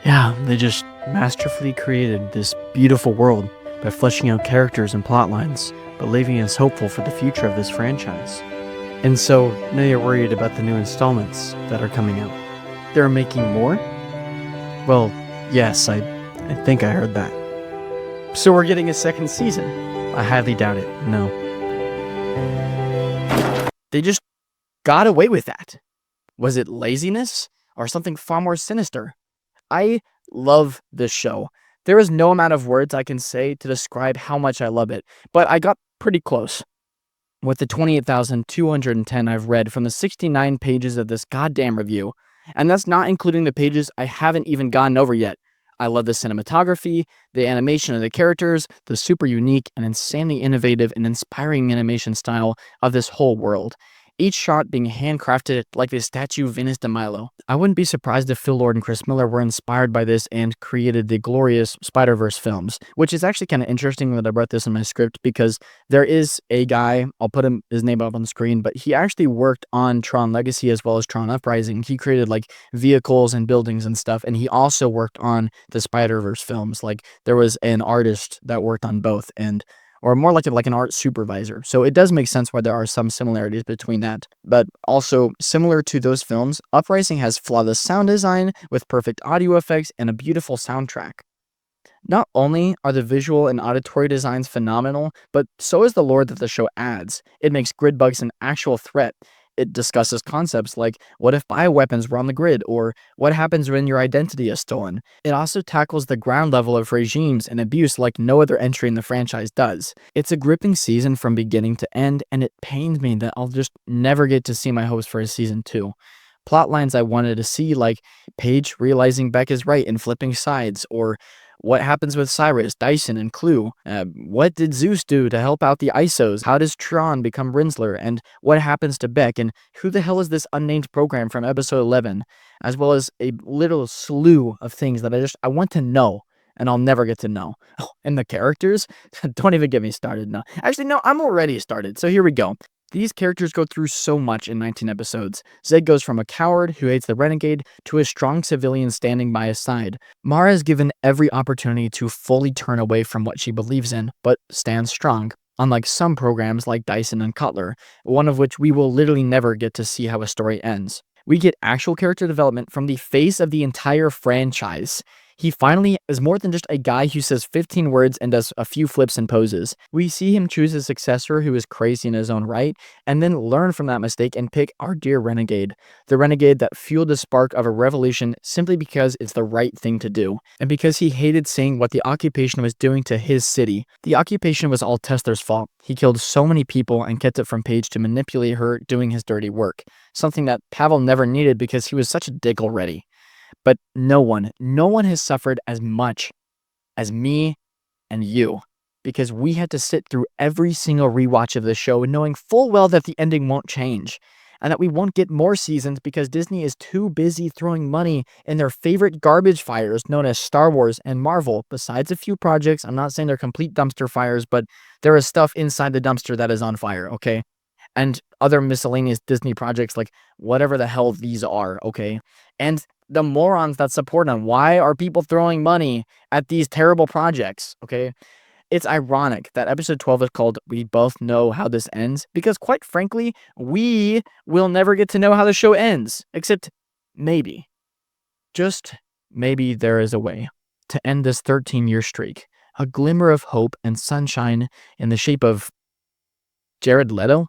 B: Yeah, they just masterfully created this beautiful world by fleshing out characters and plot lines, but leaving us hopeful for the future of this franchise. And so, now you're worried about the new installments that are coming out. They're making more? Well, yes, I think I heard that. So we're getting a second season? I highly doubt it, no. They just got away with that. Was it laziness or something far more sinister? I love this show. There is no amount of words I can say to describe how much I love it, but I got pretty close. With the 28,210 I've read from the 69 pages of this goddamn review, and that's not including the pages I haven't even gotten over yet. I love the cinematography, the animation of the characters, the super unique and insanely innovative and inspiring animation style of this whole world. Each shot being handcrafted like the statue Venus de Milo. I wouldn't be surprised if Phil Lord and Chris Miller were inspired by this and created the glorious Spider-Verse films, which is actually kind of interesting that I brought this in my script because there is a guy, I'll put his name up on the screen, but he actually worked on Tron Legacy as well as Tron Uprising. He created like vehicles and buildings and stuff, and he also worked on the Spider-Verse films. Like there was an artist that worked on both, or more like an art supervisor. So it does make sense why there are some similarities between that. But also, similar to those films, Uprising has flawless sound design with perfect audio effects and a beautiful soundtrack. Not only are the visual and auditory designs phenomenal, but so is the lore that the show adds. It makes grid bugs an actual threat. it discusses concepts like what if bioweapons were on the grid, or what happens when your identity is stolen. It also tackles the ground level of regimes and abuse like no other entry in the franchise does. It's a gripping season from beginning to end, and it pains me that I'll just never get to see my hopes for a season 2. Plot lines I wanted to see, like Paige realizing Beck is right and flipping sides, or what happens with Cyrus, Dyson, and Clue? What did Zeus do to help out the ISOs? How does Tron become Rinsler? And what happens to Beck? And who the hell is this unnamed program from episode 11? As well as a little slew of things that I want to know, and I'll never get to know. Oh, and the characters? Don't even get me started now. Actually, no, I'm already started, so here we go. These characters go through so much in 19 episodes. Zed goes from a coward who hates the Renegade to a strong civilian standing by his side. Mara is given every opportunity to fully turn away from what she believes in, but stands strong, unlike some programs like Dyson and Cutler, one of which we will literally never get to see how a story ends. We get actual character development from the face of the entire franchise. He finally is more than just a guy who says 15 words and does a few flips and poses. We see him choose a successor who is crazy in his own right, and then learn from that mistake and pick our dear Renegade. The Renegade that fueled the spark of a revolution simply because it's the right thing to do, and because he hated seeing what the occupation was doing to his city. The occupation was all Tessler's fault. He killed so many people and kept it from Paige to manipulate her doing his dirty work, something that Pavel never needed because he was such a dick already. But no one has suffered as much as me and you, because we had to sit through every single rewatch of the show knowing full well that the ending won't change, and that we won't get more seasons because Disney is too busy throwing money in their favorite garbage fires known as Star Wars and Marvel. Besides a few projects, I'm not saying they're complete dumpster fires, but there is stuff inside the dumpster that is on fire, okay? And other miscellaneous Disney projects like whatever the hell these are, okay? And the morons that support them. Why are people throwing money at these terrible projects, okay? It's ironic that episode 12 is called We Both Know How This Ends, because quite frankly, we will never get to know how the show ends, except maybe, just maybe there is a way to end this 13-year streak. A glimmer of hope and sunshine in the shape of Jared Leto?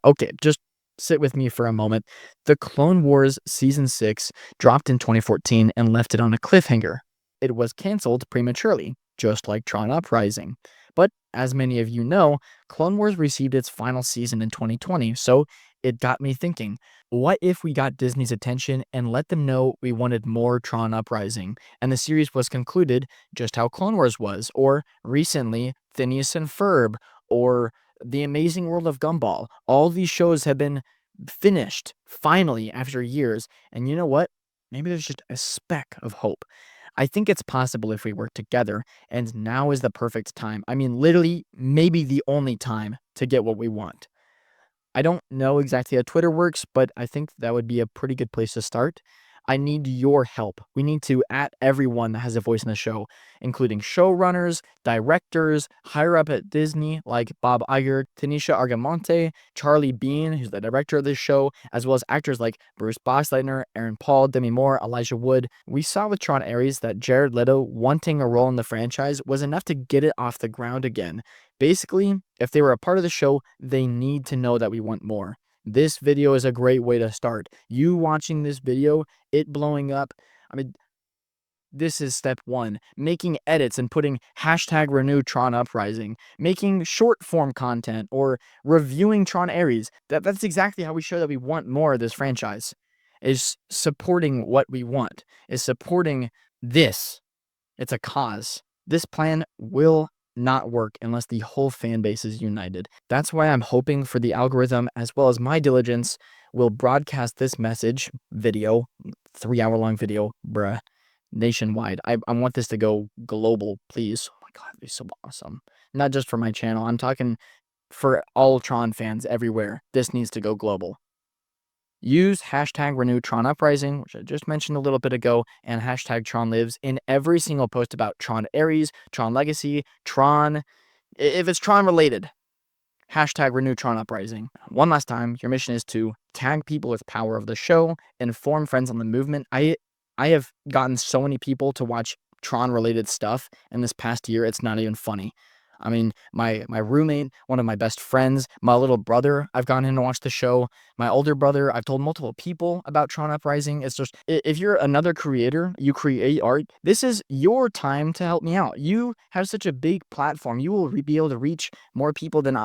B: Okay, just sit with me for a moment. The Clone Wars Season 6 dropped in 2014 and left it on a cliffhanger. It was canceled prematurely, just like Tron Uprising. But as many of you know, Clone Wars received its final season in 2020, so it got me thinking, what if we got Disney's attention and let them know we wanted more Tron Uprising, and the series was concluded just how Clone Wars was, or recently, Phineas and Ferb, or The Amazing World of Gumball. All these shows have been finished, finally, after years, and you know what? Maybe there's just a speck of hope. I think it's possible if we work together, and now is the perfect time. I mean, literally, maybe the only time to get what we want. I don't know exactly how Twitter works, but I think that would be a pretty good place to start. I need your help. We need to at everyone that has a voice in the show, including showrunners, directors, higher up at Disney, like Bob Iger, Tanisha Argamonte, Charlie Bean, who's the director of this show, as well as actors like Bruce Boxleitner, Aaron Paul, Demi Moore, Elijah Wood. We saw with Tron Ares that Jared Leto wanting a role in the franchise was enough to get it off the ground again. Basically, if they were a part of the show, they need to know that we want more. This video is a great way to start. You watching this video, it blowing up. I mean, this is step one. Making edits and putting hashtag renewtronuprising. Making short form content or reviewing Tron Ares. That's exactly how we show that we want more of this franchise. Is supporting what we want. Is supporting this. It's a cause. This plan will not work unless the whole fan base is united. That's why I'm hoping for the algorithm, as well as my diligence, will broadcast this message, video, 3-hour-long video, nationwide. I want this to go global, please. Oh my god, that'd be so awesome. Not just for my channel, I'm talking for all Tron fans everywhere. This needs to go global. Use hashtag renewtronuprising, which I just mentioned a little bit ago, and hashtag TronLives in every single post about Tron Ares, Tron Legacy, Tron, if it's Tron related. Hashtag renewtronuprising. One last time, your mission is to tag people with power of the show, inform friends on the movement. I have gotten so many people to watch Tron related stuff in this past year, it's not even funny. I mean, my roommate, one of my best friends, my little brother, I've gone in to watch the show. My older brother, I've told multiple people about Tron Uprising. It's just, if you're another creator, you create art, this is your time to help me out. You have such a big platform. You will be able to reach more people than,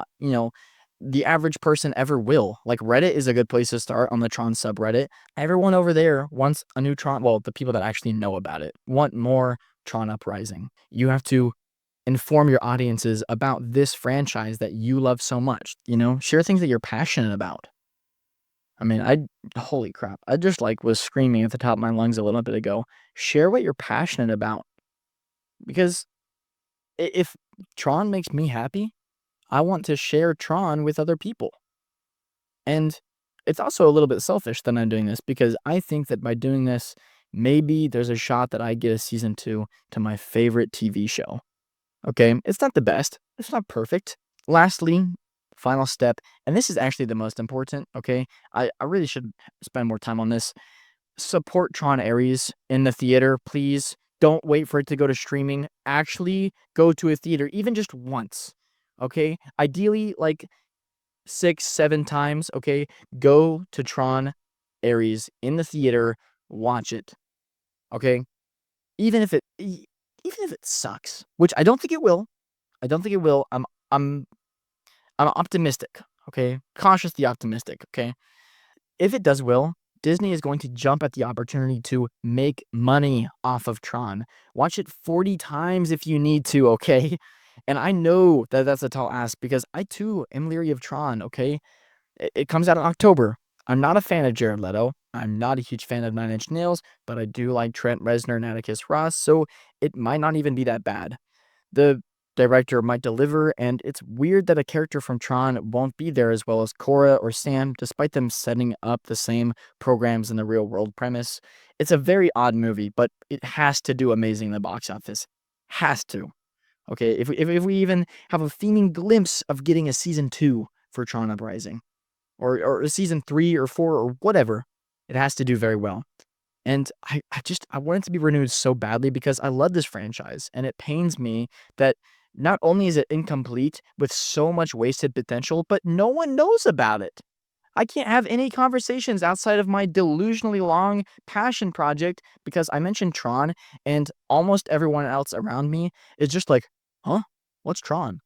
B: the average person ever will. Like, Reddit is a good place to start on the Tron subreddit. Everyone over there wants a new Tron. Well, the people that actually know about it want more Tron Uprising. You have to inform your audiences about this franchise that you love so much. Share things that you're passionate about. I mean, holy crap. I just was screaming at the top of my lungs a little bit ago. Share what you're passionate about. Because if Tron makes me happy, I want to share Tron with other people. And it's also a little bit selfish that I'm doing this, because I think that by doing this, maybe there's a shot that I get a season 2 to my favorite TV show. Okay, it's not the best. It's not perfect. Lastly, final step, and this is actually the most important, okay? I really should spend more time on this. Support Tron Ares in the theater, please. Don't wait for it to go to streaming. Actually go to a theater, even just once, okay? Ideally, 6-7 times, okay? Go to Tron Ares in the theater, watch it, okay? Even if it sucks, which I don't think it will. I'm optimistic, okay? Cautiously optimistic, okay? If it does well, Disney is going to jump at the opportunity to make money off of Tron. Watch it 40 times if you need to, okay? And I know that that's a tall ask, because I too am leery of Tron, okay? It comes out in October. I'm not a fan of Jared Leto. I'm not a huge fan of Nine Inch Nails, but I do like Trent Reznor and Atticus Ross, so it might not even be that bad. The director might deliver, and it's weird that a character from Tron won't be there as well as Korra or Sam, despite them setting up the same programs in the real world premise. It's a very odd movie, but it has to do amazing in the box office. Has to. Okay, if we even have a feeling glimpse of getting a season 2 for Tron Uprising, or a season 3 or 4 or whatever, it has to do very well. And I want it to be renewed so badly, because I love this franchise, and it pains me that not only is it incomplete with so much wasted potential, but no one knows about it. I can't have any conversations outside of my delusionally long passion project, because I mentioned Tron, and almost everyone else around me is just like, huh? What's Tron?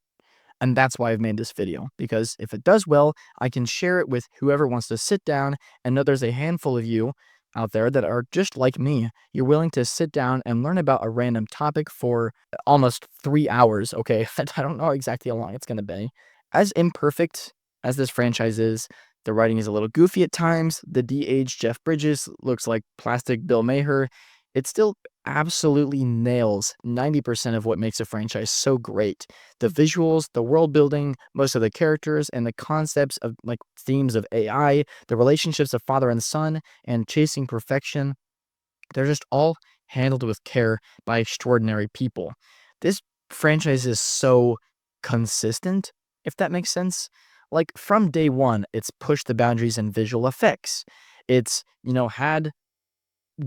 B: And that's why I've made this video, because if it does well, I can share it with whoever wants to sit down, and know there's a handful of you out there that are just like me. You're willing to sit down and learn about a random topic for almost 3 hours, okay? I don't know exactly how long it's going to be. As imperfect as this franchise is, the writing is a little goofy at times, the de-aged Jeff Bridges looks like plastic Bill Maher, it still absolutely nails 90% of what makes a franchise so great. The visuals, the world building, most of the characters, and the concepts of themes of AI, the relationships of father and son, and chasing perfection, they're just all handled with care by extraordinary people. This franchise is so consistent, if that makes sense. From day one, it's pushed the boundaries in visual effects. It's, had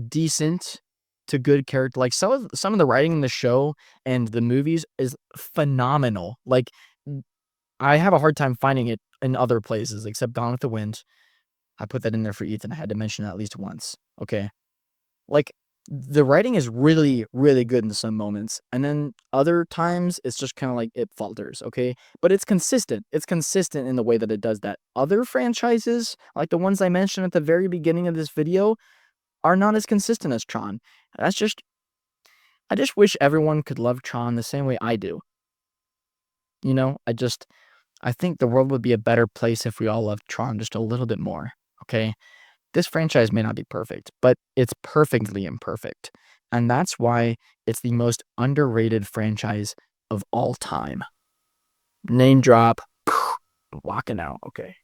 B: decent to good character. Some of the writing in the show and the movies is phenomenal. I have a hard time finding it in other places except Gone with the Wind. I put that in there for Ethan. I had to mention that at least once. Okay. The writing is really, really good in some moments. And then other times it's just kind of it falters. Okay. But it's consistent. It's consistent in the way that it does that. Other franchises, like the ones I mentioned at the very beginning of this video, are not as consistent as Tron. I just wish everyone could love Tron the same way I do. I think the world would be a better place if we all loved Tron just a little bit more, okay? This franchise may not be perfect, but it's perfectly imperfect. And that's why it's the most underrated franchise of all time. Name drop, walking out, okay?